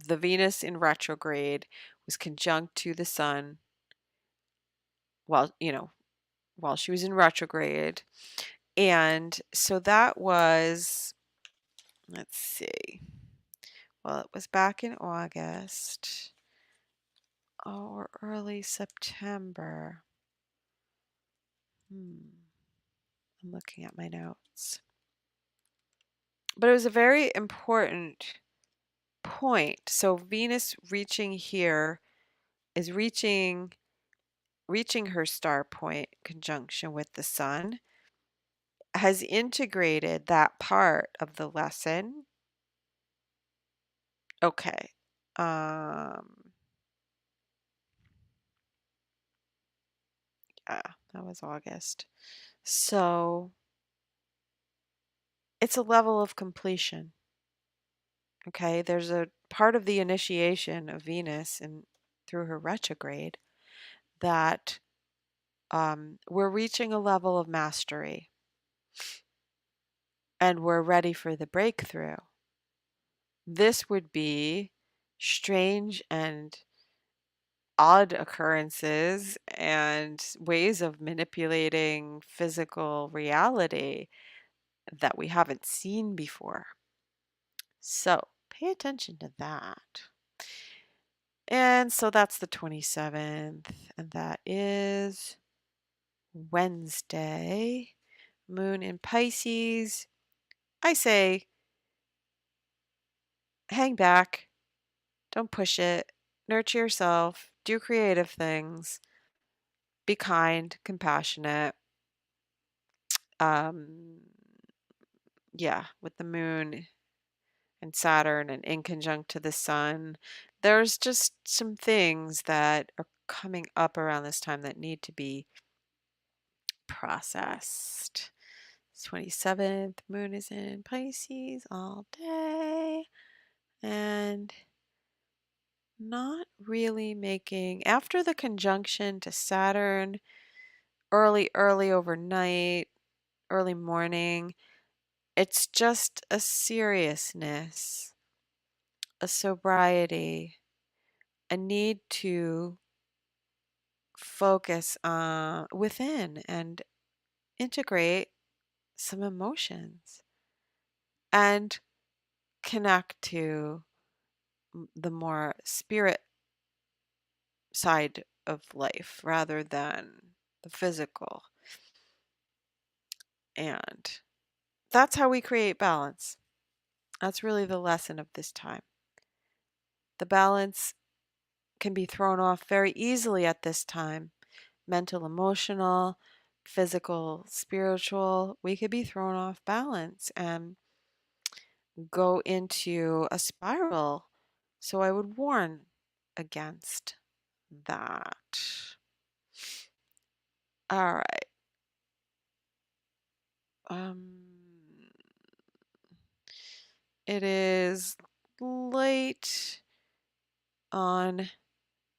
the Venus in retrograde was conjunct to the sun while she was in retrograde. And so that was, let's see, well, it was back in August or early September. I'm looking at my notes. But it was a very important point. So Venus reaching here is reaching her star point conjunction with the sun, has integrated that part of the lesson. Okay. Yeah, that was August. So it's a level of completion. Okay, there's a part of the initiation of Venus and through her retrograde that we're reaching a level of mastery and we're ready for the breakthrough. This would be strange and odd occurrences and ways of manipulating physical reality that we haven't seen before. So pay attention to that. And so that's the 27th, and that is Wednesday. Moon in Pisces. I say hang back, don't push it, nurture yourself, do creative things, be kind, compassionate. Um, yeah, with the moon and Saturn and in conjunct to the sun, there's just some things that are coming up around this time that need to be processed. 27th, moon is in Pisces all day, and not really making, after the conjunction to Saturn, early overnight, early morning, it's just a seriousness, a sobriety, a need to focus within and integrate some emotions and connect to the more spirit side of life rather than the physical. And that's how we create balance. That's really the lesson of this time. The balance can be thrown off very easily at this time. Mental, emotional, physical, spiritual. We could be thrown off balance and go into a spiral. So I would warn against that. All right. It is late on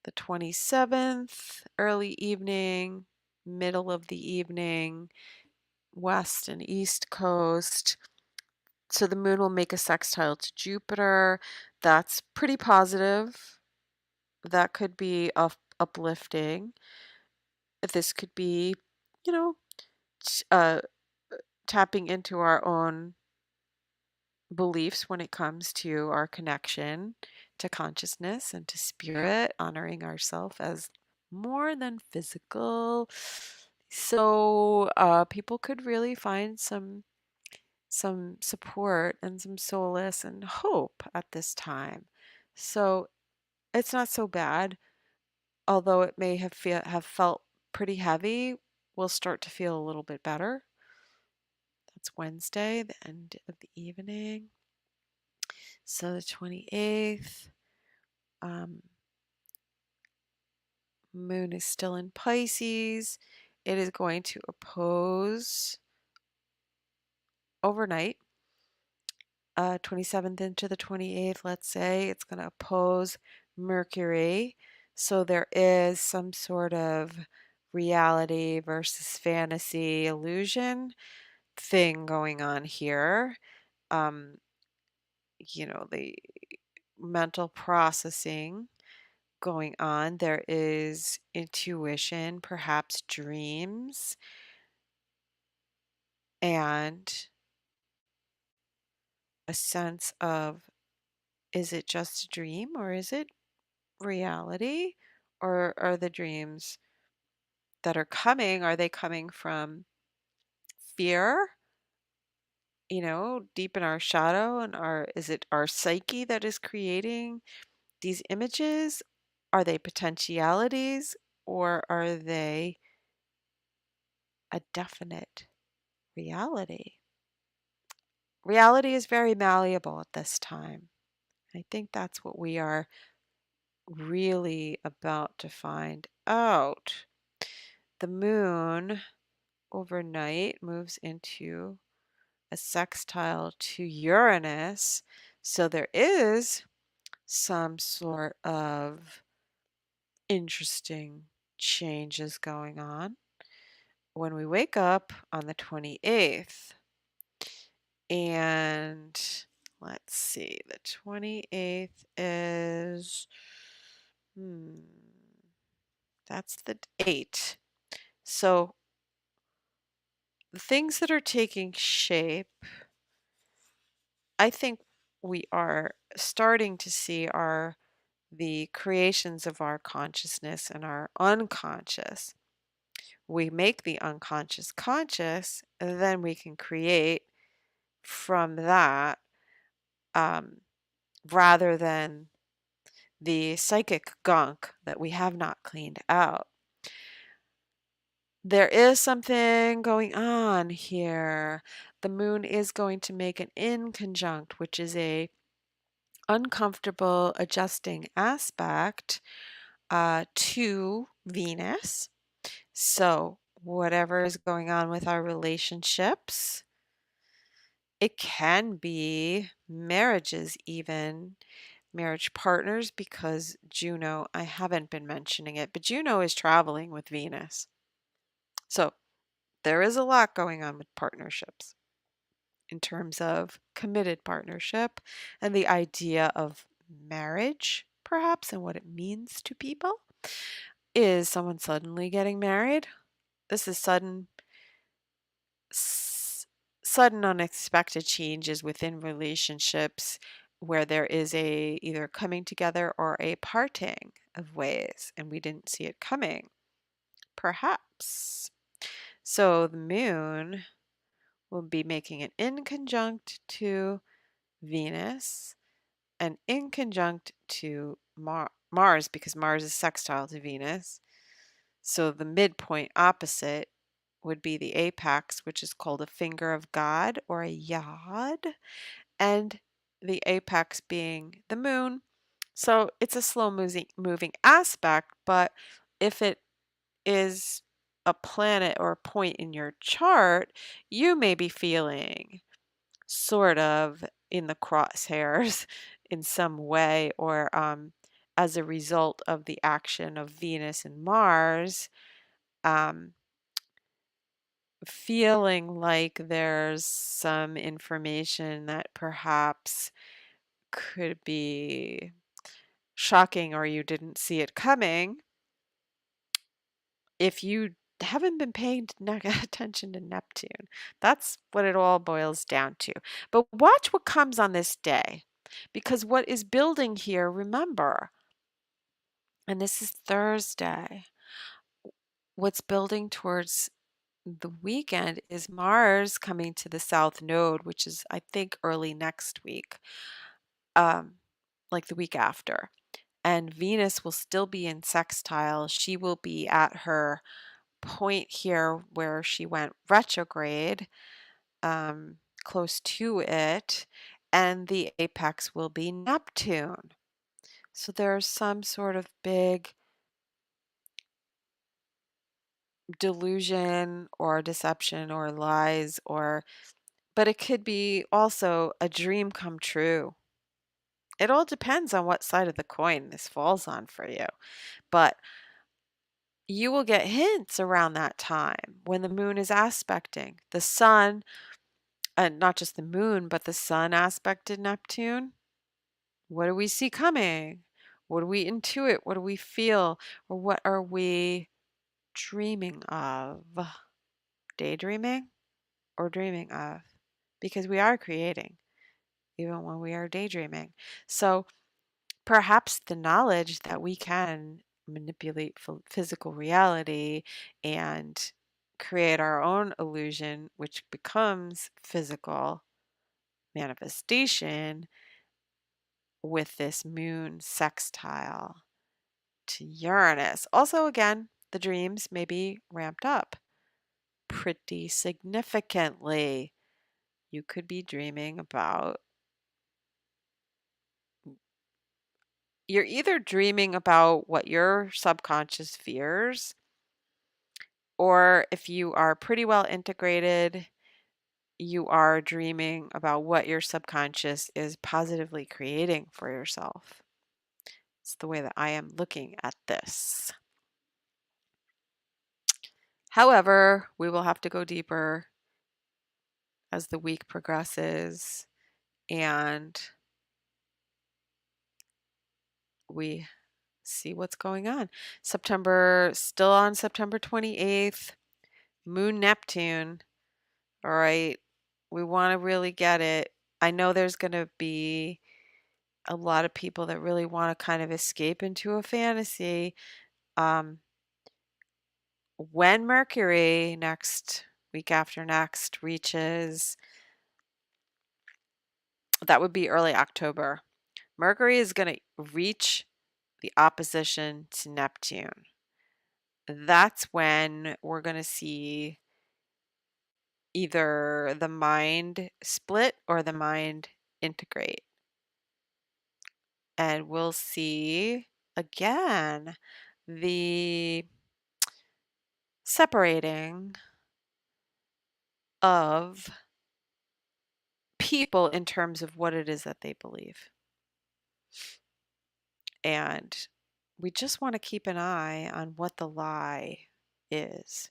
the 27th, early evening, middle of the evening, west and east coast. So the moon will make a sextile to Jupiter. That's pretty positive. That could be uplifting. This could be, you know, uh, tapping into our own beliefs when it comes to our connection to consciousness and to spirit, honoring ourselves as more than physical. So people could really find some support and some solace and hope at this time. So it's not so bad, although it may have felt pretty heavy. We'll start to feel a little bit better. That's Wednesday, the end of the evening. So the 28th, moon is still in Pisces. It is going to oppose overnight, 27th into the 28th, let's say. It's going to oppose Mercury. So there is some sort of reality versus fantasy illusion thing going on here. Um, the mental processing going on. There is intuition, perhaps dreams, and a sense of, is it just a dream or is it reality? Or are the dreams that are coming, are they coming from fear, deep in our shadow, and is it our psyche that is creating these images? Are they potentialities, or are they a definite reality? Reality is very malleable at this time. I think that's what we are really about to find out. The moon overnight moves into a sextile to Uranus, so there is some sort of interesting changes going on when we wake up on the 28th. And let's see, the 28th is, hmm, that's the 8. So the things that are taking shape, I think we are starting to see are the creations of our consciousness and our unconscious. We make the unconscious conscious, and then we can create from that, um, rather than the psychic gunk that we have not cleaned out. There is something going on here. The moon is going to make an inconjunct, which is a uncomfortable adjusting aspect to Venus. So whatever is going on with our relationships, it can be marriages, even marriage partners, because Juno, I haven't been mentioning it, but Juno is traveling with Venus. So there is a lot going on with partnerships in terms of committed partnership and the idea of marriage, perhaps, and what it means to people. Is someone suddenly getting married? This is sudden unexpected changes within relationships where there is a either coming together or a parting of ways, and we didn't see it coming, perhaps. So the moon will be making an inconjunct to Venus and inconjunct to Mars, because Mars is sextile to Venus. So the midpoint opposite would be the apex, which is called a finger of God or a yod, and the apex being the moon. So it's a slow moving aspect, but if it is a planet or a point in your chart, you may be feeling sort of in the crosshairs in some way, or as a result of the action of Venus and Mars, um, feeling like there's some information that perhaps could be shocking or you didn't see it coming. If you haven't been paying attention to Neptune, that's what it all boils down to. But watch what comes on this day, because what is building here, remember, and this is Thursday, what's building towards the weekend is Mars coming to the South Node, which is, I think, early next week, um, like the week after. And Venus will still be in sextile. She will be at her point here where she went retrograde, close to it. and the apex will be Neptune. So there's some sort of big delusion or deception or lies, but it could be also a dream come true. It all depends on what side of the coin this falls on for you. But you will get hints around that time when the moon is aspecting the sun, and not just the moon, but the sun aspected Neptune. What do we see coming? What do we intuit? What do we feel? Or what are we dreaming of? Daydreaming or dreaming of? Because we are creating even when we are daydreaming. So perhaps the knowledge that we can manipulate physical reality and create our own illusion, which becomes physical manifestation with this moon sextile to Uranus. Also, again, the dreams may be ramped up pretty significantly. You could be dreaming about, you're either dreaming about what your subconscious fears, or if you are pretty well integrated, you are dreaming about what your subconscious is positively creating for yourself. It's the way that I am looking at this. However, we will have to go deeper as the week progresses and we see what's going on. Still on September 28th, Moon Neptune. All right. We want to really get it. I know there's going to be a lot of people that really want to kind of escape into a fantasy. When Mercury week after next reaches, that would be early October. Mercury is going to reach the opposition to Neptune. That's when we're going to see either the mind split or the mind integrate. And we'll see again the separating of people in terms of what it is that they believe. And we just want to keep an eye on what the lie is.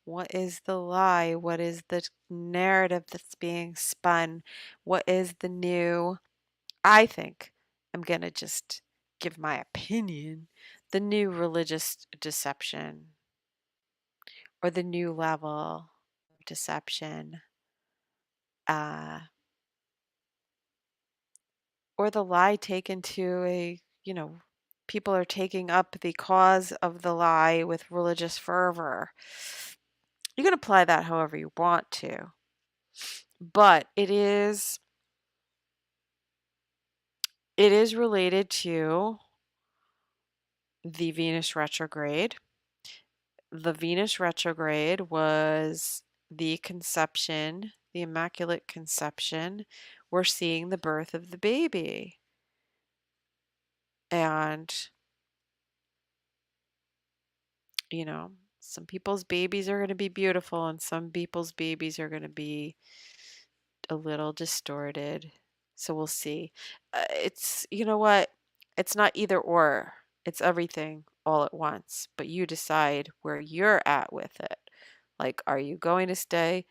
What is the lie? What is the narrative that's being spun? What is the new, I think I'm going to just give my opinion, the new religious deception or the new level of deception, uh, or the lie taken to people are taking up the cause of the lie with religious fervor. You can apply that however you want to, but it is related to the Venus retrograde. The Venus retrograde was the conception, the Immaculate Conception. We're seeing the birth of the baby. And, some people's babies are going to be beautiful and some people's babies are going to be a little distorted. So we'll see. You know what? It's not either or. It's everything all at once. But you decide where you're at with it. Like, are you going to stay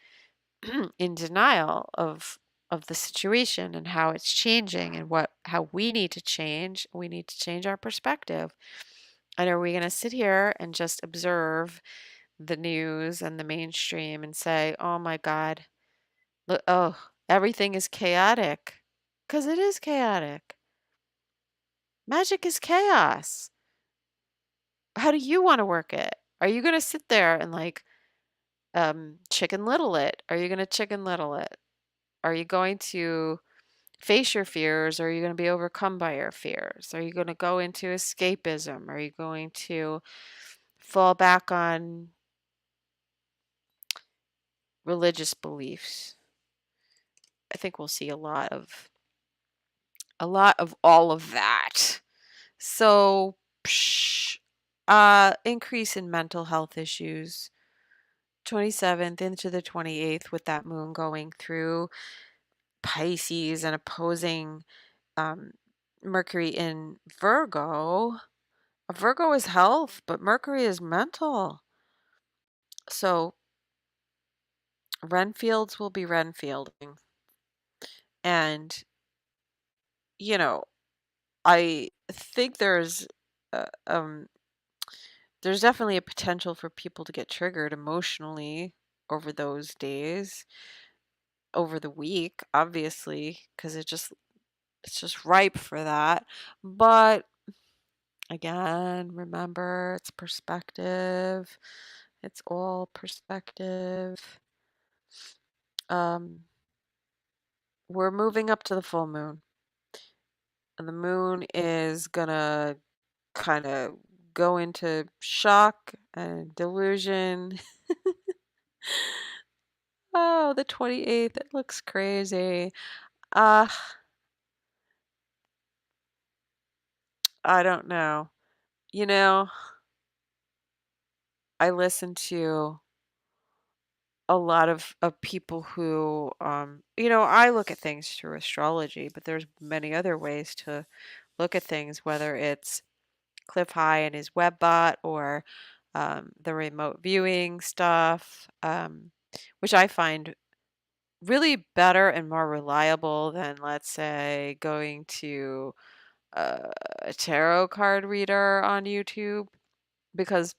in denial of the situation and how it's changing and how we need to change? We need to change our perspective. And are we going to sit here and just observe the news and the mainstream and say, "Oh my God, look, oh, everything is chaotic," because it is chaotic. Magic is chaos. How do you want to work it? Are you going to sit there and chicken little it? Are you going to chicken little it? Are you going to face your fears, or are you going to be overcome by your fears? Are you going to go into escapism? Are you going to fall back on religious beliefs? I think we'll see a lot of A lot of all of that. So, increase in mental health issues. 27th into the 28th with that moon going through Pisces and opposing um, Mercury in Virgo. Virgo is health, but Mercury is mental. So Renfields will be Renfielding. And, you know, I think there's definitely a potential for people to get triggered emotionally over those days, over the week, obviously, because it's just ripe for that. But again, remember, it's perspective. It's all perspective. Um, we're moving up to the full moon, and the moon is gonna kind of go into shock and delusion. Oh, the 28th, it looks crazy. Uh, I don't know. You know, I listen to a lot of people who, I look at things through astrology, but there's many other ways to look at things, whether it's Cliff High and his Webbot or the remote viewing stuff, which I find really better and more reliable than, let's say, going to a tarot card reader on YouTube because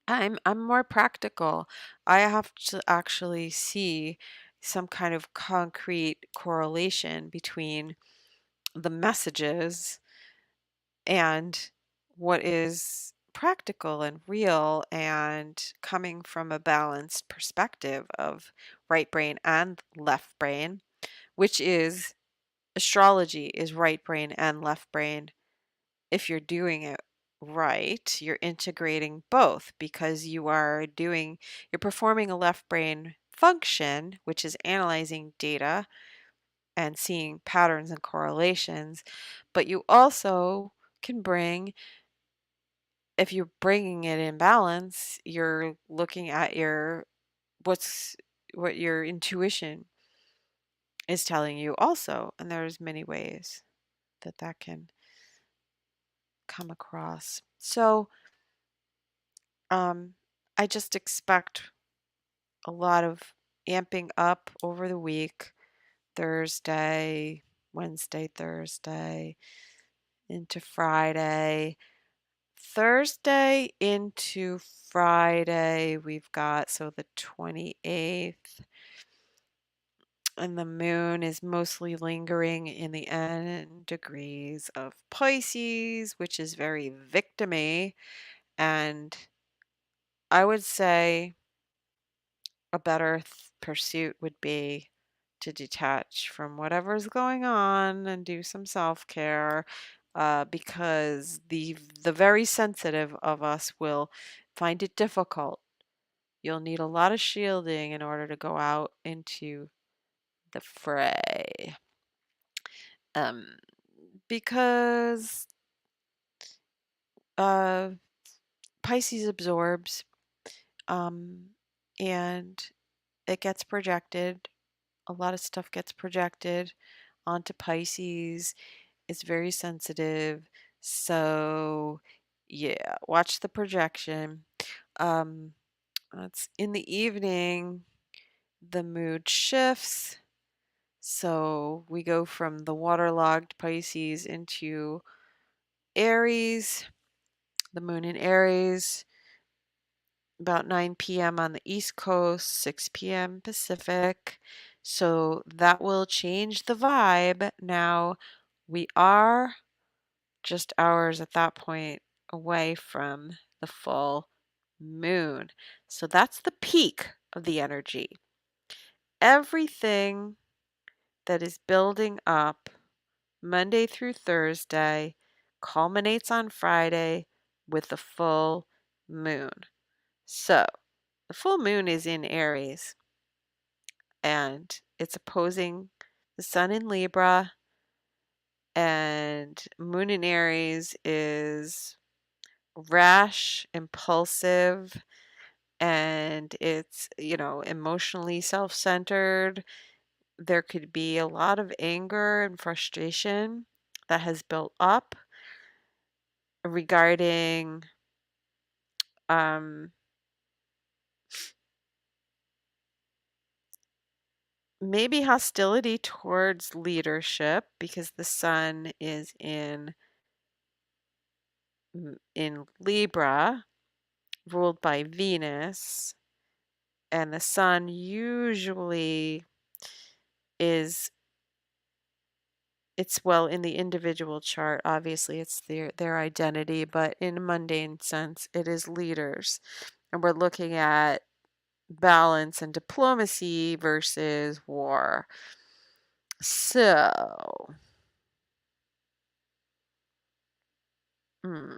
I'm more practical. I have to actually see some kind of concrete correlation between the messages and what is practical and real and coming from a balanced perspective of right brain and left brain, which is astrology is right brain and left brain. If you're doing it right, you're integrating both because you're performing a left brain function, which is analyzing data and seeing patterns and correlations, but you also can if you're bringing it in balance, you're looking at what's what your intuition is telling you also, and there's many ways that that can come across. So, um, I just expect a lot of amping up over the week, Thursday, Wednesday, Thursday, into Friday. Thursday into Friday, we've got so the 28th, and the moon is mostly lingering in the end degrees of Pisces, which is very victimy. And I would say a better pursuit would be to detach from whatever's going on and do some self-care, because the very sensitive of us will find it difficult. You'll need a lot of shielding in order to go out into the fray. Um, because uh, Pisces absorbs, um, and it gets projected. A lot of stuff gets projected onto Pisces. It's very sensitive. So, yeah, watch the projection. Um, it's in the evening, the mood shifts. So we go from the waterlogged Pisces into Aries, the moon in Aries, about 9 p.m. on the East Coast, 6 p.m. Pacific. So that will change the vibe. Now, we are just hours at that point away from the full moon. So that's the peak of the energy. Everything that is building up Monday through Thursday culminates on Friday with the full moon. So the full moon is in Aries and it's opposing the sun in Libra. And Moon in Aries is rash, impulsive, and it's, emotionally self-centered. There could be a lot of anger and frustration that has built up regarding um, maybe hostility towards leadership because the sun is in Libra, ruled by Venus, and the sun usually is it's well in the individual chart, obviously it's their identity, but in a mundane sense it is leaders. And we're looking at balance and diplomacy versus war. So, hmm,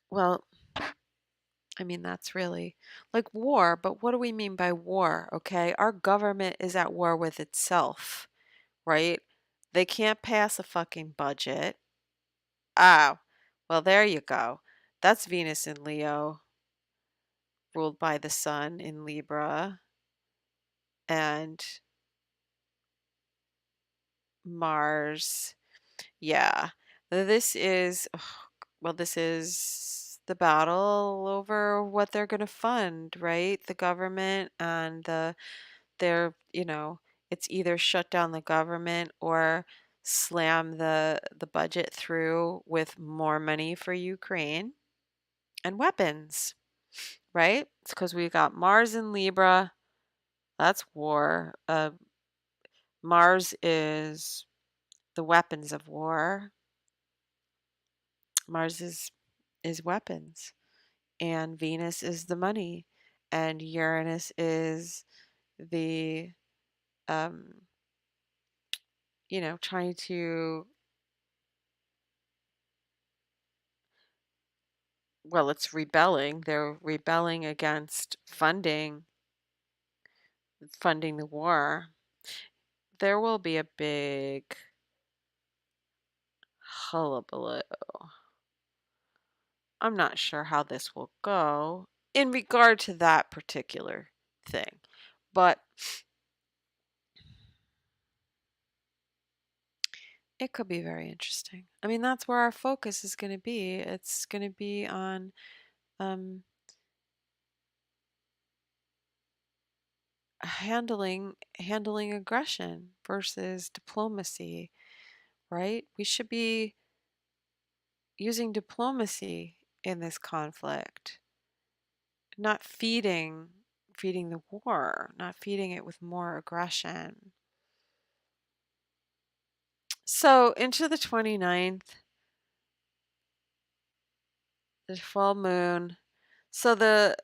well, I mean, that's really like war, but what do we mean by war? Okay, our government is at war with itself, right? They can't pass a fucking budget. Oh, well, there you go. That's Venus in Leo, ruled by the sun in Libra, and Mars. Yeah. This is, well, this is the battle over what they're going to fund, right? The government and it's either shut down the government or slam the budget through with more money for Ukraine and weapons, right? It's because we got Mars in Libra. That's war. Mars is the weapons of war. Mars is weapons, and Venus is the money, and Uranus is the um, trying to, well, it's rebelling. They're rebelling against funding the war. There will be a big hullabaloo. I'm not sure how this will go in regard to that particular thing, but it could be very interesting. I mean, that's where our focus is going to be. It's going to be on um, handling aggression versus diplomacy, right? We should be using diplomacy in this conflict, not feeding the war, not feeding it with more aggression. So into the 29th, the full moon. So the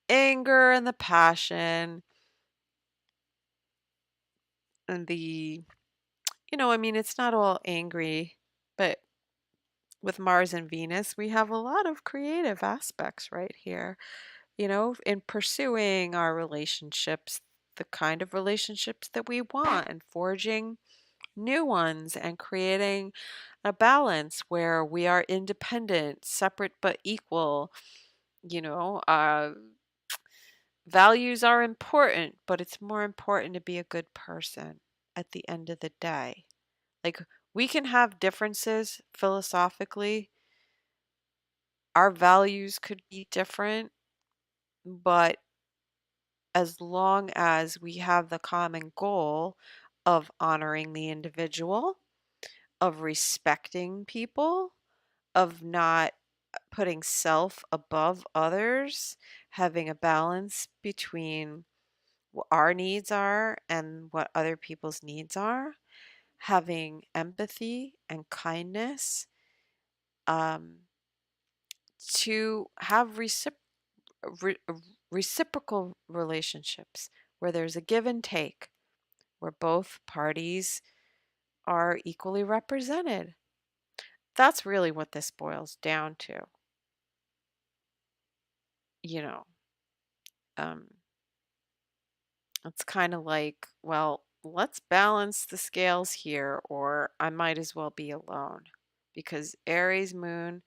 anger and the passion and I mean, it's not all angry, but with Mars and Venus, we have a lot of creative aspects right here, in pursuing our relationships, the kind of relationships that we want, and forging new ones and creating a balance where we are independent, separate but equal. You know, uh, Values are important, but it's more important to be a good person at the end of the day. Like, we can have differences philosophically, our values could be different, but as long as we have the common goal of honoring the individual, of respecting people, of not putting self above others, having a balance between what our needs are and what other people's needs are, having empathy and kindness, um, to have re- reciprocal relationships where there's a give and take, where both parties are equally represented. That's really what this boils down to. You know, um, it's kind of like, well, let's balance the scales here, or I might as well be alone. Because Aries moon,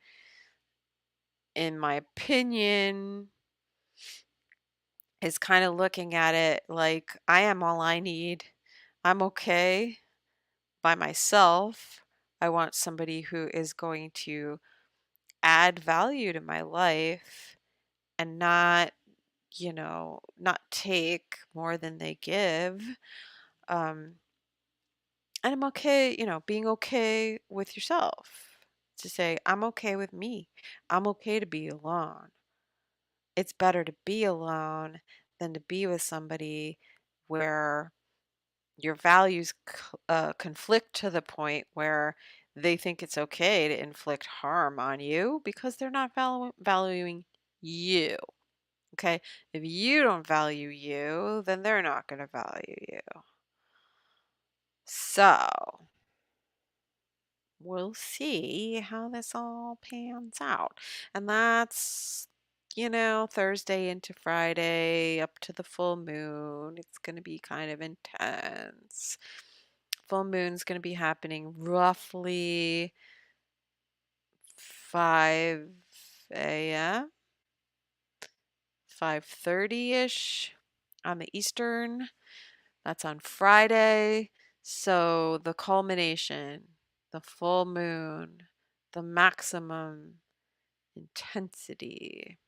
in my opinion, is kind of looking at it like I am all I need. I'm okay by myself. I want somebody who is going to add value to my life and not, not take more than they give. Um, and I'm okay, being okay with yourself. To say, I'm okay with me. I'm okay to be alone. It's better to be alone than to be with somebody where your values conflict to the point where they think it's okay to inflict harm on you because they're not valuing you. Okay? If you don't value you, then they're not going to value you. So, we'll see how this all pans out. And that's, Thursday into Friday up to the full moon. It's going to be kind of intense. Full moon's going to be happening roughly 5 a.m., 5:30-ish on the Eastern. That's on Friday. So the culmination, the full moon, the maximum intensity,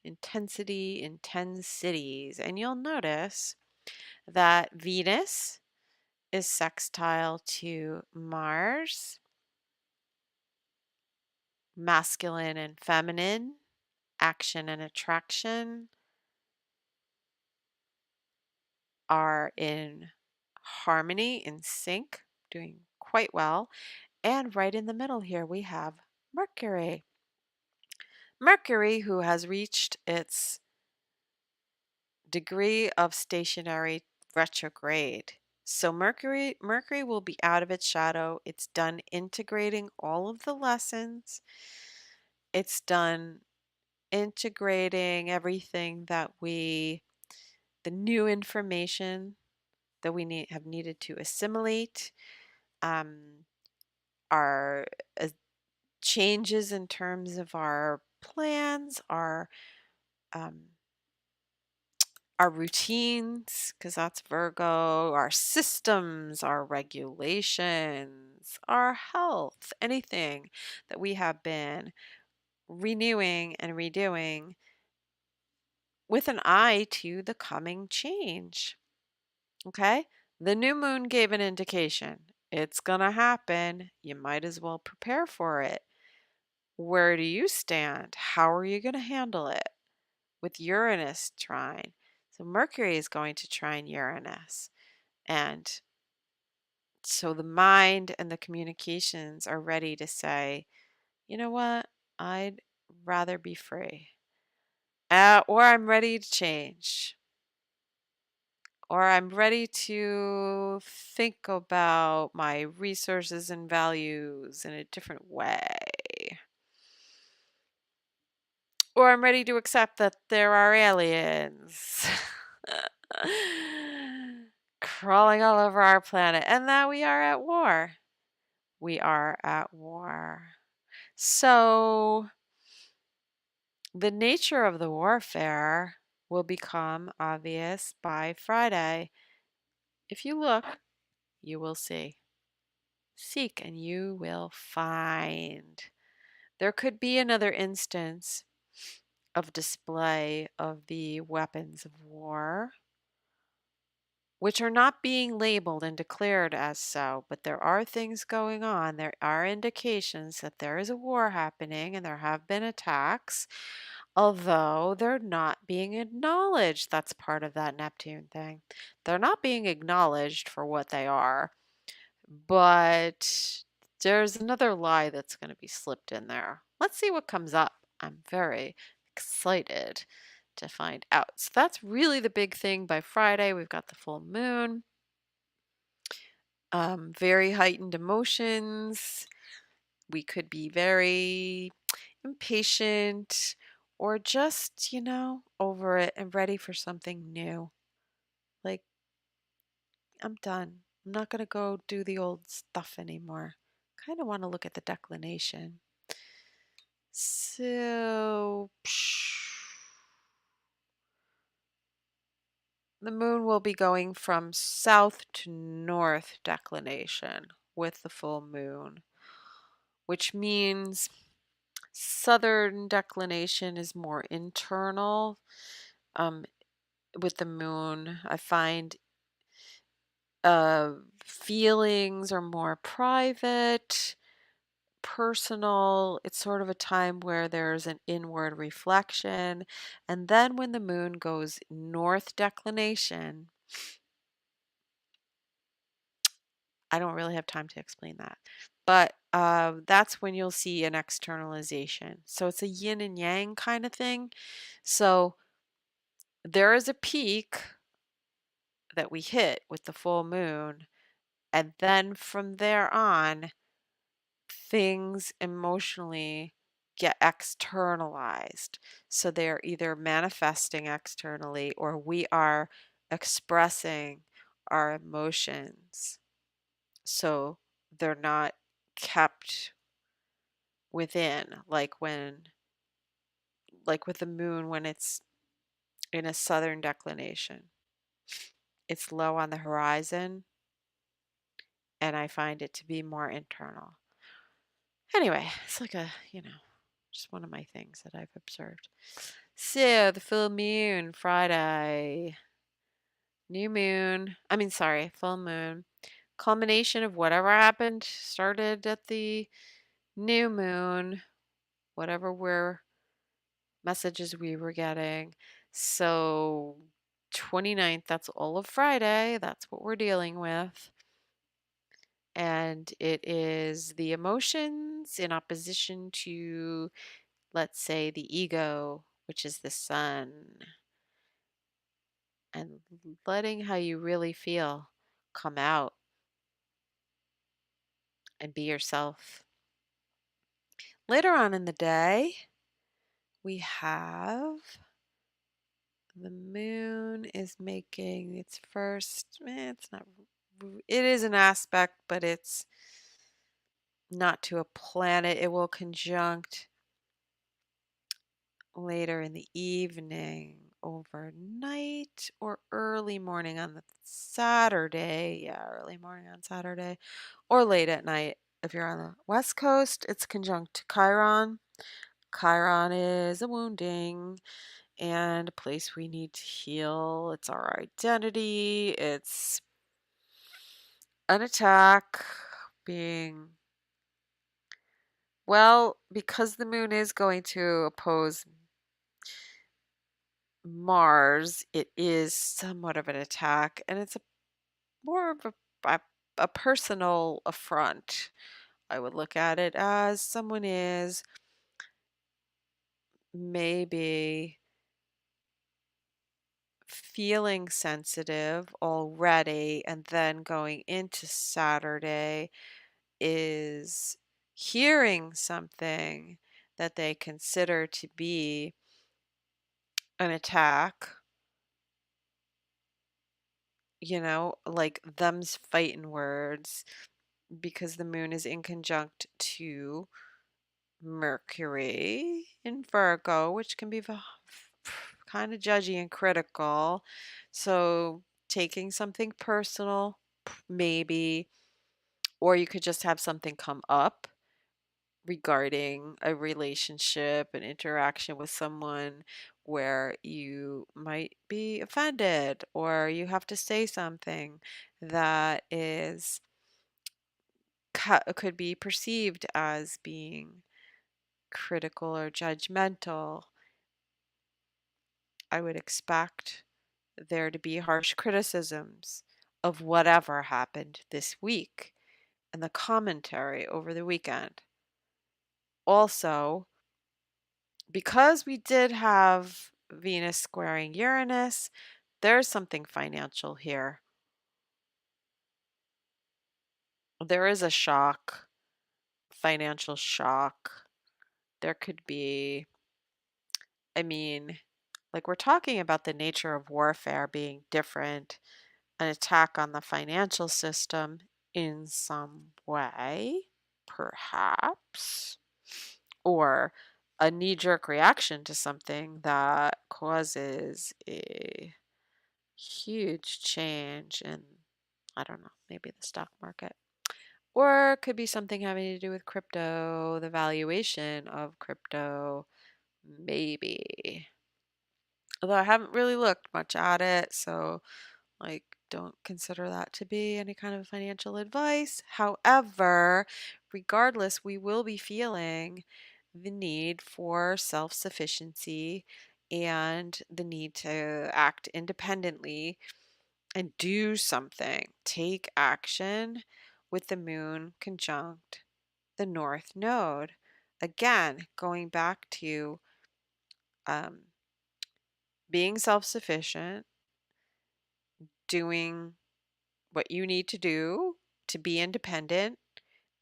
intensities. And you'll notice that Venus is sextile to Mars, masculine and feminine, action and attraction are in harmony, in sync, doing quite well. And right in the middle here, we have Mercury. Mercury, who has reached its degree of stationary retrograde. So Mercury will be out of its shadow. It's done integrating all of the lessons. It's done integrating everything the new information that we have needed to assimilate, our changes in terms of our plans, um, our routines, because that's Virgo, our systems, our regulations, our health, anything that we have been renewing and redoing with an eye to the coming change. Okay? The new moon gave an indication. It's going to happen. You might as well prepare for it. Where do you stand? How are you going to handle it? With Uranus trine. So Mercury is going to trine Uranus. And so the mind and the communications are ready to say, you know what? I'd rather be free. Or I'm ready to change. Or I'm ready to think about my resources and values in a different way. Or I'm ready to accept that there are aliens crawling all over our planet and that we are at war. We are at war. So the nature of the warfare will become obvious by Friday. If you look, you will see. Seek and you will find. There could be another instance of display of the weapons of war, which are not being labeled and declared as so, but there are things going on. There are indications that there is a war happening and there have been attacks, although they're not being acknowledged. That's part of that Neptune thing. They're not being acknowledged for what they are. But there's another lie that's going to be slipped in there. Let's see what comes up. I'm very excited to find out. So that's really the big thing by Friday. We've got the full moon, very heightened emotions. We could be very impatient or just, over it and ready for something new. Like, I'm done. I'm not going to go do the old stuff anymore. Kind of want to look at the declination. So, the moon will be going from south to north declination with the full moon, which means southern declination is more internal. With the moon, I find feelings are more private, personal. It's sort of a time where there's an inward reflection. And then when the moon goes north declination, I don't really have time to explain that. But that's when you'll see an externalization. So it's a yin and yang kind of thing. So there is a peak that we hit with the full moon. And then from there on, things emotionally get externalized. So they're either manifesting externally or we are expressing our emotions. So they're not kept within, like with the moon when it's in a southern declination. It's low on the horizon, and I find it to be more internal. Anyway, it's like just one of my things that I've observed. So, the full moon, Friday, new moon, sorry, full moon, culmination of whatever happened started at the new moon, whatever messages we were getting. So, 29th, that's all of Friday. That's what we're dealing with. And it is the emotions in opposition to, let's say, the ego, which is the sun, and letting how you really feel come out and be yourself. Later on in the day, we have the moon is making its first, it's not, it is an aspect, but it's not to a planet. It will conjunct later in the evening, overnight, or early morning on the Saturday. Yeah, early morning on Saturday, or late at night. If you're on the West Coast, it's conjunct to Chiron. Chiron is a wounding and a place we need to heal. It's our identity. It's an attack being, well, because the moon is going to oppose Mars, it is somewhat of an attack, and it's more of a personal affront. I would look at it as someone is maybe feeling sensitive already, and then going into Saturday is hearing something that they consider to be an attack, like them's fighting words, because the moon is in conjunct to Mercury in Virgo, which can be kind of judgy and critical. So taking something personal, maybe, or you could just have something come up regarding a relationship, an interaction with someone where you might be offended or you have to say something that is could be perceived as being critical or judgmental. I would expect there to be harsh criticisms of whatever happened this week and the commentary over the weekend. Also, because we did have Venus squaring Uranus, there's something financial here. There is a shock, financial shock. There could be, I mean, like we're talking about the nature of warfare being different an attack on the financial system in some way, perhaps, or a knee-jerk reaction to something that causes a huge change in, I don't know, maybe the stock market. Or it could be something having to do with crypto, the valuation of crypto, maybe. Although I haven't really looked much at it, so like don't consider that to be any kind of financial advice. However, regardless, we will be feeling the need for self-sufficiency and the need to act independently and do something, take action with the moon conjunct the North Node. Again, going back to um, being self sufficient, doing what you need to do to be independent.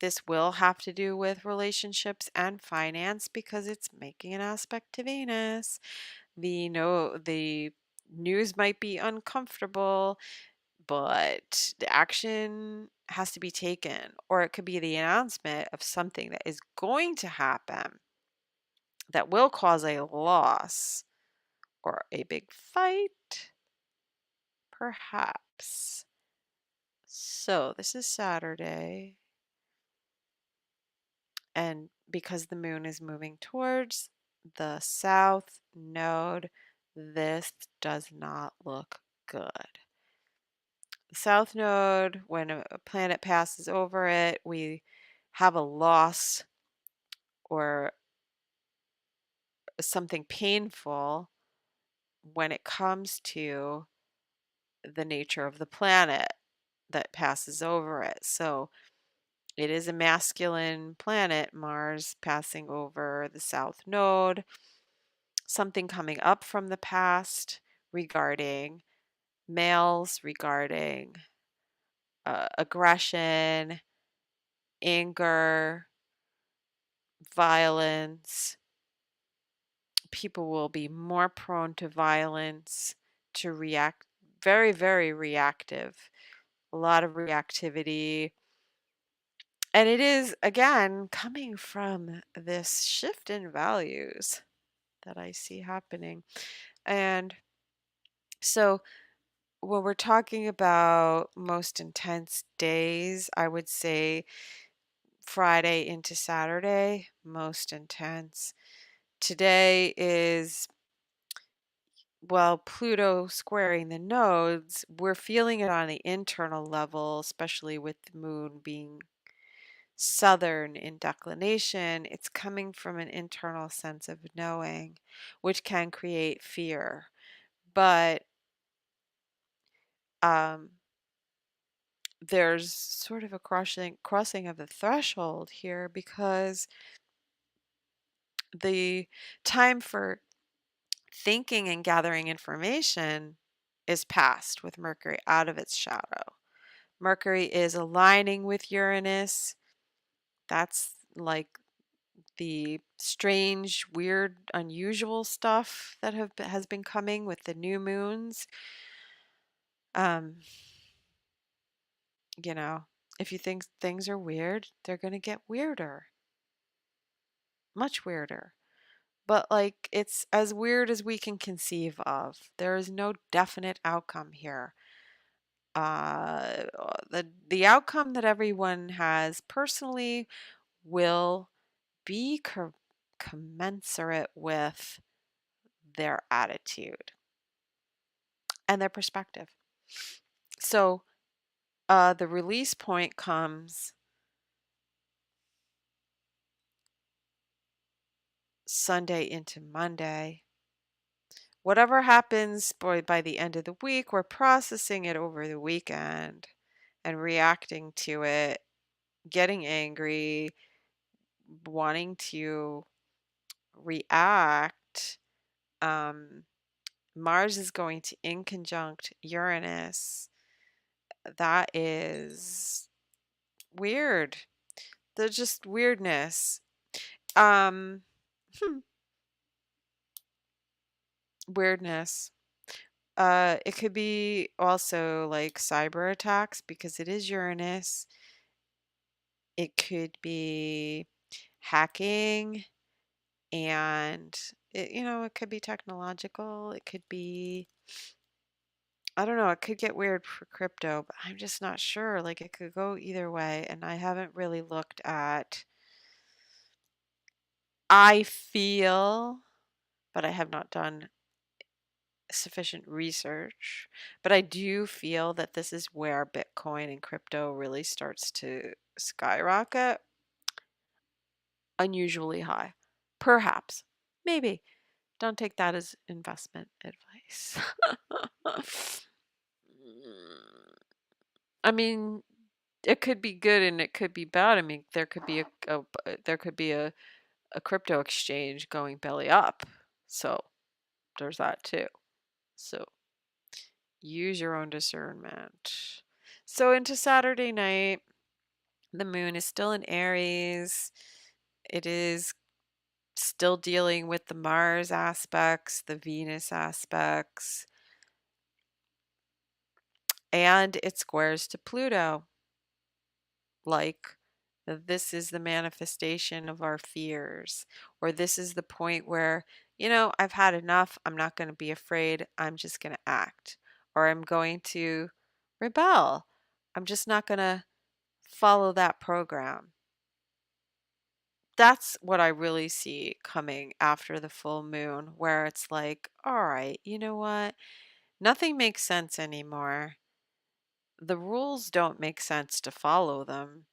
This will have to do with relationships and finance because it's making an aspect to Venus. The news might be uncomfortable, but the action has to be taken, or it could be the announcement of something that is going to happen that will cause a loss or a big fight, perhaps. So this is Saturday, and because the moon is moving towards the south node, this does not look good. The south node, when a planet passes over it, we have a loss or something painful when it comes to the nature of the planet that passes over it. So it is a masculine planet, Mars passing over the south node, something coming up from the past regarding males, regarding aggression, anger, violence. People will be more prone to violence, to react, very, very reactive, a lot of reactivity. And it is, again, coming from this shift in values that I see happening. And so when we're talking about most intense days, I would say Friday into Saturday, most intense. Today is, well, Pluto squaring the nodes. We're feeling it on the internal level, especially with the moon being southern in declination. It's coming from an internal sense of knowing, which can create fear. But um, there's sort of a crossing of the threshold here because the time for thinking and gathering information is past with Mercury out of its shadow. Mercury is aligning with Uranus. That's like the strange, weird, unusual stuff that has been coming with the new moons. Um, you know, if you think things are weird, they're going to get weirder, much weirder. But like it's as weird as we can conceive of. There is no definite outcome here. The outcome that everyone has personally will be commensurate with their attitude and their perspective. So the release point comes Sunday into Monday. Whatever happens by the end of the week, we're processing it over the weekend and reacting to it, getting angry, wanting to react. Mars is going to in conjunct Uranus. That is weird. There's just weirdness. Um, weirdness. It could be also like cyber attacks because it is Uranus. It could be hacking and it could be technological. It could be, I don't know, it could get weird for crypto, but I'm just not sure. Like it could go either way, and I haven't really looked at, I feel, but I have not done sufficient research. But I do feel that this is where Bitcoin and crypto really starts to skyrocket unusually high. Perhaps. Maybe. Don't take that as investment advice. I mean, it could be good and it could be bad. I mean, there could be a crypto exchange going belly up. So there's that too. So use your own discernment. So into Saturday night, the moon is still in Aries. It is still dealing with the Mars aspects, the Venus aspects, and it squares to Pluto. Like, this is the manifestation of our fears, or this is the point where, I've had enough. I'm not going to be afraid. I'm just going to act, or I'm going to rebel. I'm just not going to follow that program. That's what I really see coming after the full moon, where it's like, all right, you know what? Nothing makes sense anymore. The rules don't make sense to follow them.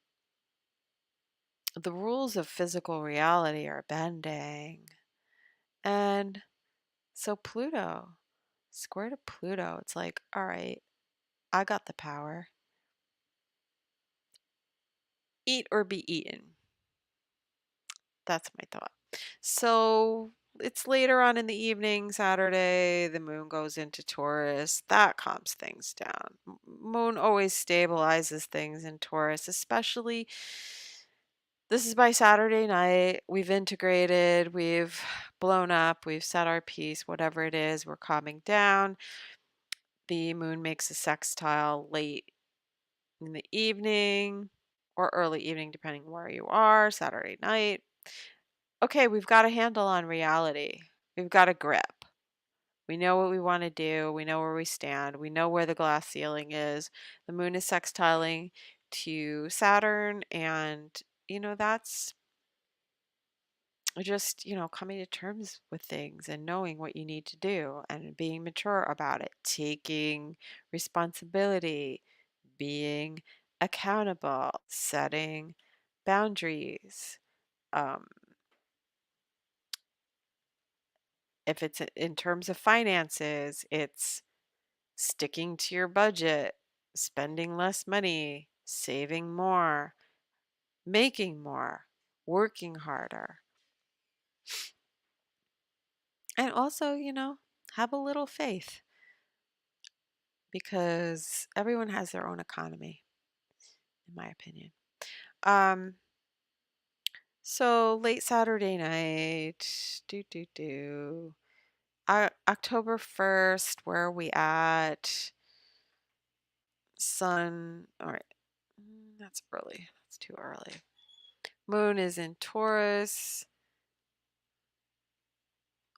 The rules of physical reality are bending. And so Pluto, square to Pluto, it's like, all right, I got the power. Eat or be eaten. That's my thought. So it's later on in the evening, Saturday, the moon goes into Taurus. That calms things down. Moon always stabilizes things in Taurus, especially this is by Saturday night. We've integrated, we've blown up, we've set our piece, whatever it is, we're calming down. The moon makes a sextile late in the evening or early evening, depending where you are, Saturday night. Okay, we've got a handle on reality. We've got a grip. We know what we want to do. We know where we stand. We know where the glass ceiling is. The moon is sextiling to Saturn, and that's just, coming to terms with things and knowing what you need to do and being mature about it, taking responsibility, being accountable, setting boundaries. Um, if it's in terms of finances, it's sticking to your budget, spending less money, saving more, making more, working harder. And also, have a little faith because everyone has their own economy, in my opinion. Um, so late Saturday night, October 1st, where are we at? Sun, all right, that's early. That's too early. Moon is in Taurus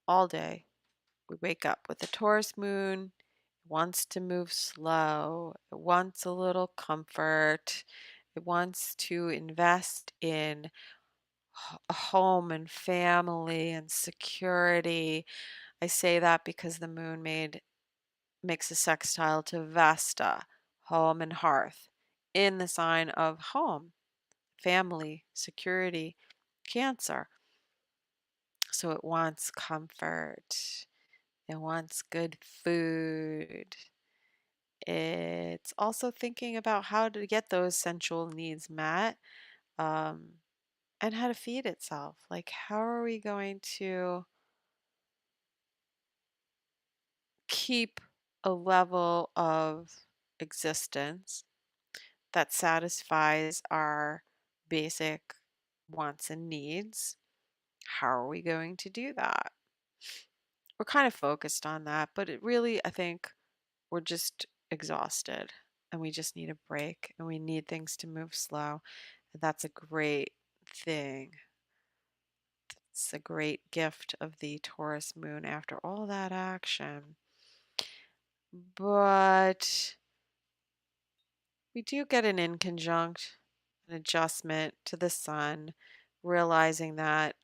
all day. We wake up with a Taurus moon. It wants to move slow. It wants a little comfort. It wants to invest in a home and family and security. I say that because the moon makes a sextile to Vesta, home and hearth, in the sign of home, family, security, Cancer. So it wants comfort. It wants good food. It's also thinking about how to get those sensual needs met, um, and how to feed itself. Like, how are we going to keep a level of existence that satisfies our basic wants and needs? How are we going to do that? we're kind of focused on that, but it really, I think we're just exhausted and we just need a break and we need things to move slow. And that's a great thing. It's a great gift of the Taurus moon after all that action. But we do get an inconjunct, an adjustment to the sun, realizing that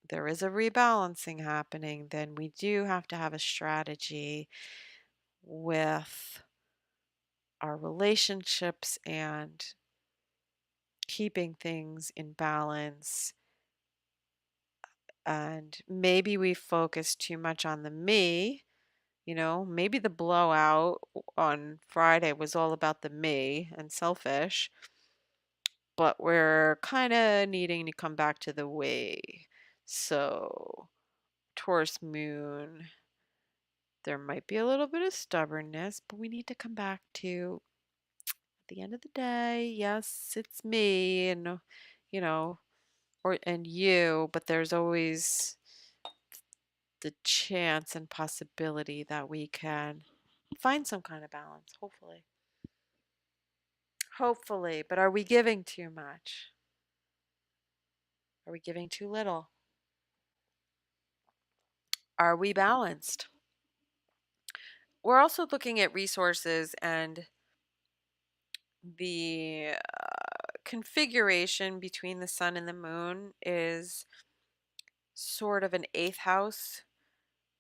there is a rebalancing happening. Then we do have to have a strategy with our relationships and keeping things in balance. And maybe we focus too much on the me. Maybe the blowout on Friday was all about the me and selfish, but we're kind of needing to come back to the we. So, Taurus moon, there might be a little bit of stubbornness, but we need to come back to, at the end of the day, yes, it's me and, you know, and you, but there's always the chance and possibility that we can find some kind of balance, hopefully. Hopefully, but are we giving too much? Are we giving too little? Are we balanced? We're also looking at resources and the configuration between the sun and the moon is sort of an eighth house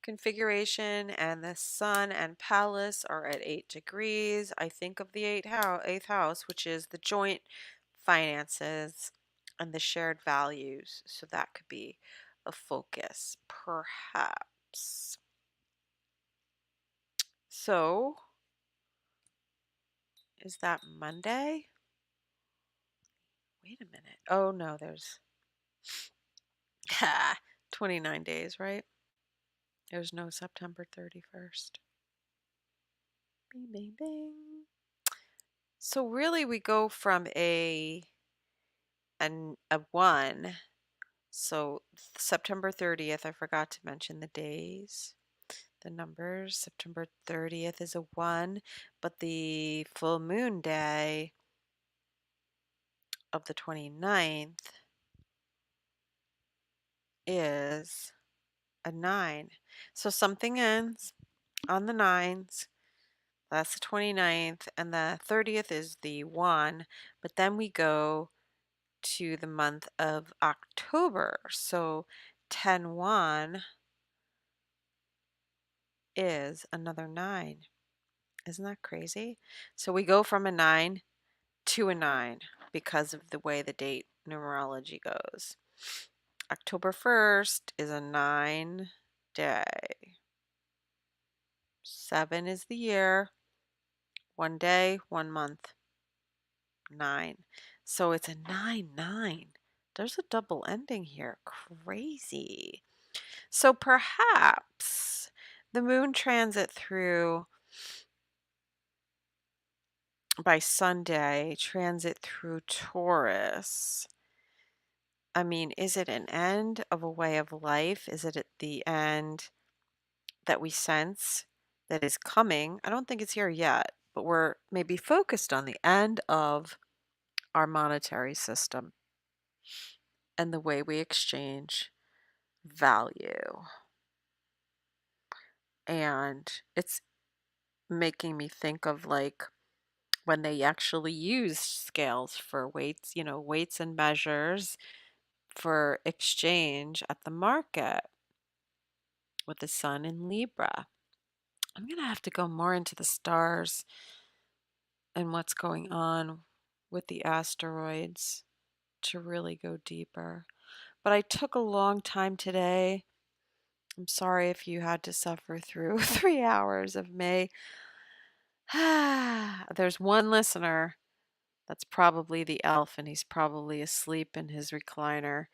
configuration, and the sun and Pallas are at 8 degrees. I think of the eighth house, which is the joint finances and the shared values. So that could be a focus, perhaps. So, is that Monday? Wait a minute. Oh no, there's 29 days, right? There's no September 31st. Bing, bing, bing. So really we go from a 1. So September 30th, I forgot to mention the days, the numbers. September 30th is a 1, but the full moon day of the 29th is a 9. So something ends on the 9s. That's the 29th, and the 30th is the 1, but then we go to the month of October. So 10/1 is another 9. Isn't that crazy? So we go from a 9 to a 9 because of the way the date numerology goes. October 1st is a 9 day. 7 is the year. 1 day, 1 month. 9. So it's a 9/9. There's a double ending here. Crazy. So perhaps the moon transit through by Sunday, transit through Taurus. I mean, is it an end of a way of life? Is it at the end that we sense that is coming? I don't think it's here yet, but we're maybe focused on the end of our monetary system and the way we exchange value. And it's making me think of like when they actually use scales for weights, weights and measures for exchange at the market with the sun in Libra. I'm going to have to go more into the stars and what's going on with the asteroids to really go deeper. But I took a long time today. I'm sorry if you had to suffer through 3 hours of me. There's one listener that's probably the elf, and he's probably asleep in his recliner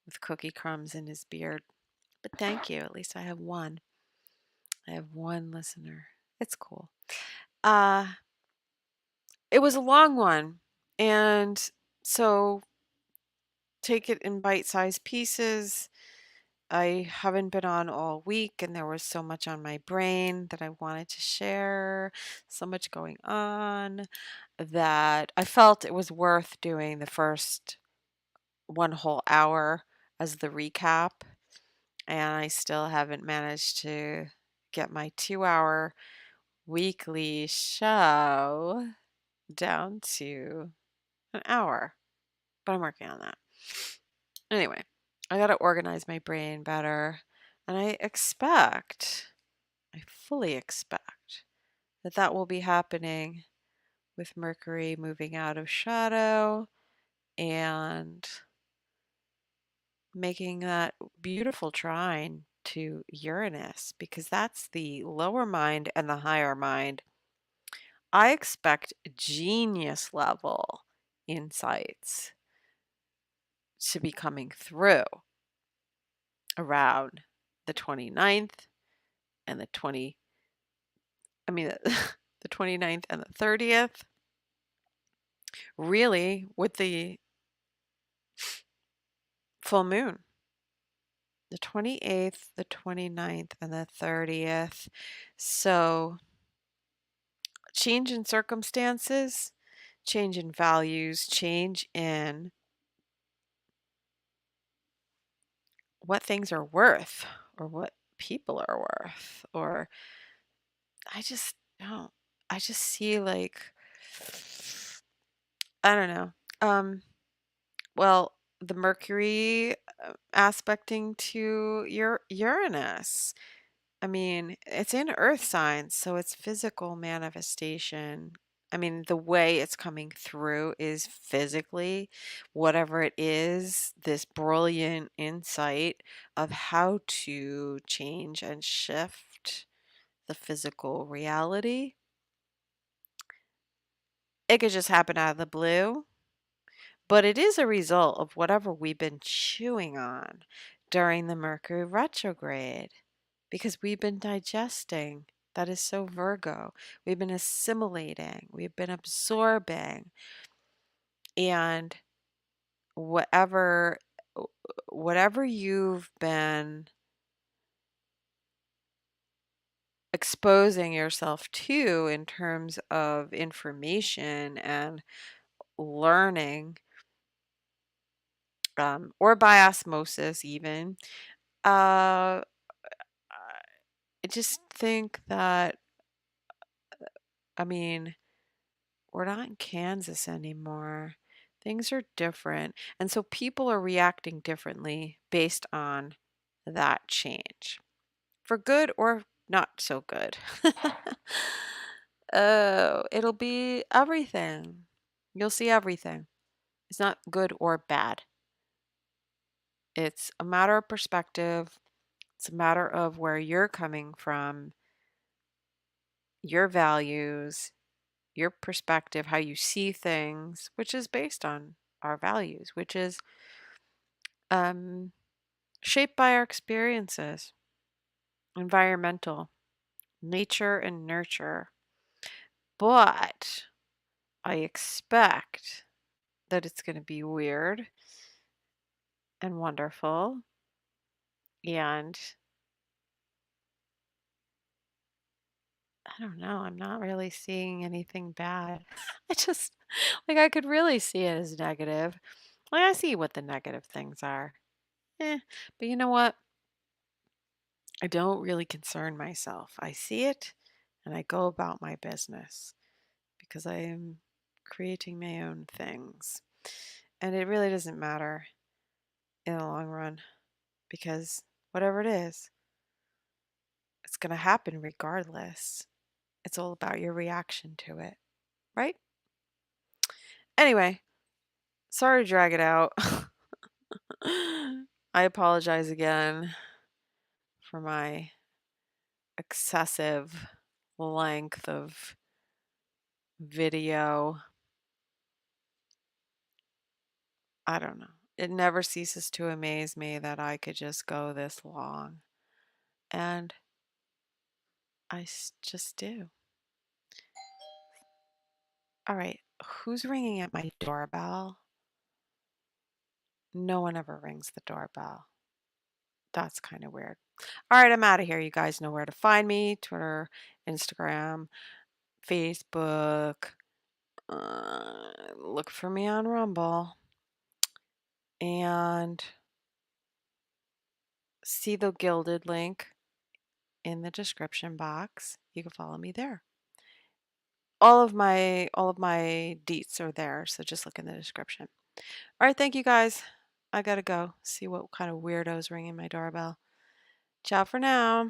with cookie crumbs in his beard. But thank you. At least I have one. I have one listener. It's cool. Uh, it was a long one. And so take it in bite-sized pieces. I haven't been on all week, and there was so much on my brain that I wanted to share, so much going on that I felt it was worth doing the first one whole hour as the recap. And I still haven't managed to get my 2 hour weekly show down to an hour, but I'm working on that. Anyway, I got to organize my brain better. And I fully expect that that will be happening with Mercury moving out of shadow and making that beautiful trine to Uranus, because that's the lower mind and the higher mind. I expect genius level insights to be coming through around the 29th and the 20, I mean, the 29th and the 30th, really with the full moon. The 28th, the 29th, and the 30th. So, change in circumstances, change in values, change in what things are worth or what people are worth, or I just don't. I just see like I don't know. Well, the Mercury aspecting to your Uranus. I mean, it's in earth signs, so it's physical manifestation. I mean, the way it's coming through is physically, whatever it is, this brilliant insight of how to change and shift the physical reality. It could just happen out of the blue, but it is a result of whatever we've been chewing on during the Mercury retrograde because we've been digesting. That is so Virgo. We've been assimilating, we've been absorbing, and whatever whatever you've been exposing yourself to in terms of information and learning, or by osmosis even, uh, I just think that, I mean, we're not in Kansas anymore. Things are different. And so people are reacting differently based on that change, for good or not so good. Oh, it'll be everything. You'll see everything. It's not good or bad. It's a matter of perspective. It's a matter of where you're coming from, your values, your perspective, how you see things, which is based on our values, which is um, shaped by our experiences, environmental, nature, and nurture. But I expect that it's going to be weird and wonderful. And I don't know, I'm not really seeing anything bad. I just, like, I could really see it as negative. Like, I see what the negative things are. But you know what? I don't really concern myself. I see it and I go about my business because I am creating my own things. And it really doesn't matter in the long run because whatever it is, it's going to happen regardless. It's all about your reaction to it, right? Anyway, sorry to drag it out. I apologize again for my excessive length of video. I don't know. It never ceases to amaze me that I could just go this long. And just do. All right. Who's ringing at my doorbell? No one ever rings the doorbell. That's kind of weird. All right, I'm out of here. You guys know where to find me: Twitter, Instagram, Facebook. Look for me on Rumble and see the gilded link in the description box. You can follow me there. All of my deets are there, so just look in the description. All right, thank you guys. I gotta go see what kind of weirdo's ringing my doorbell. Ciao for now.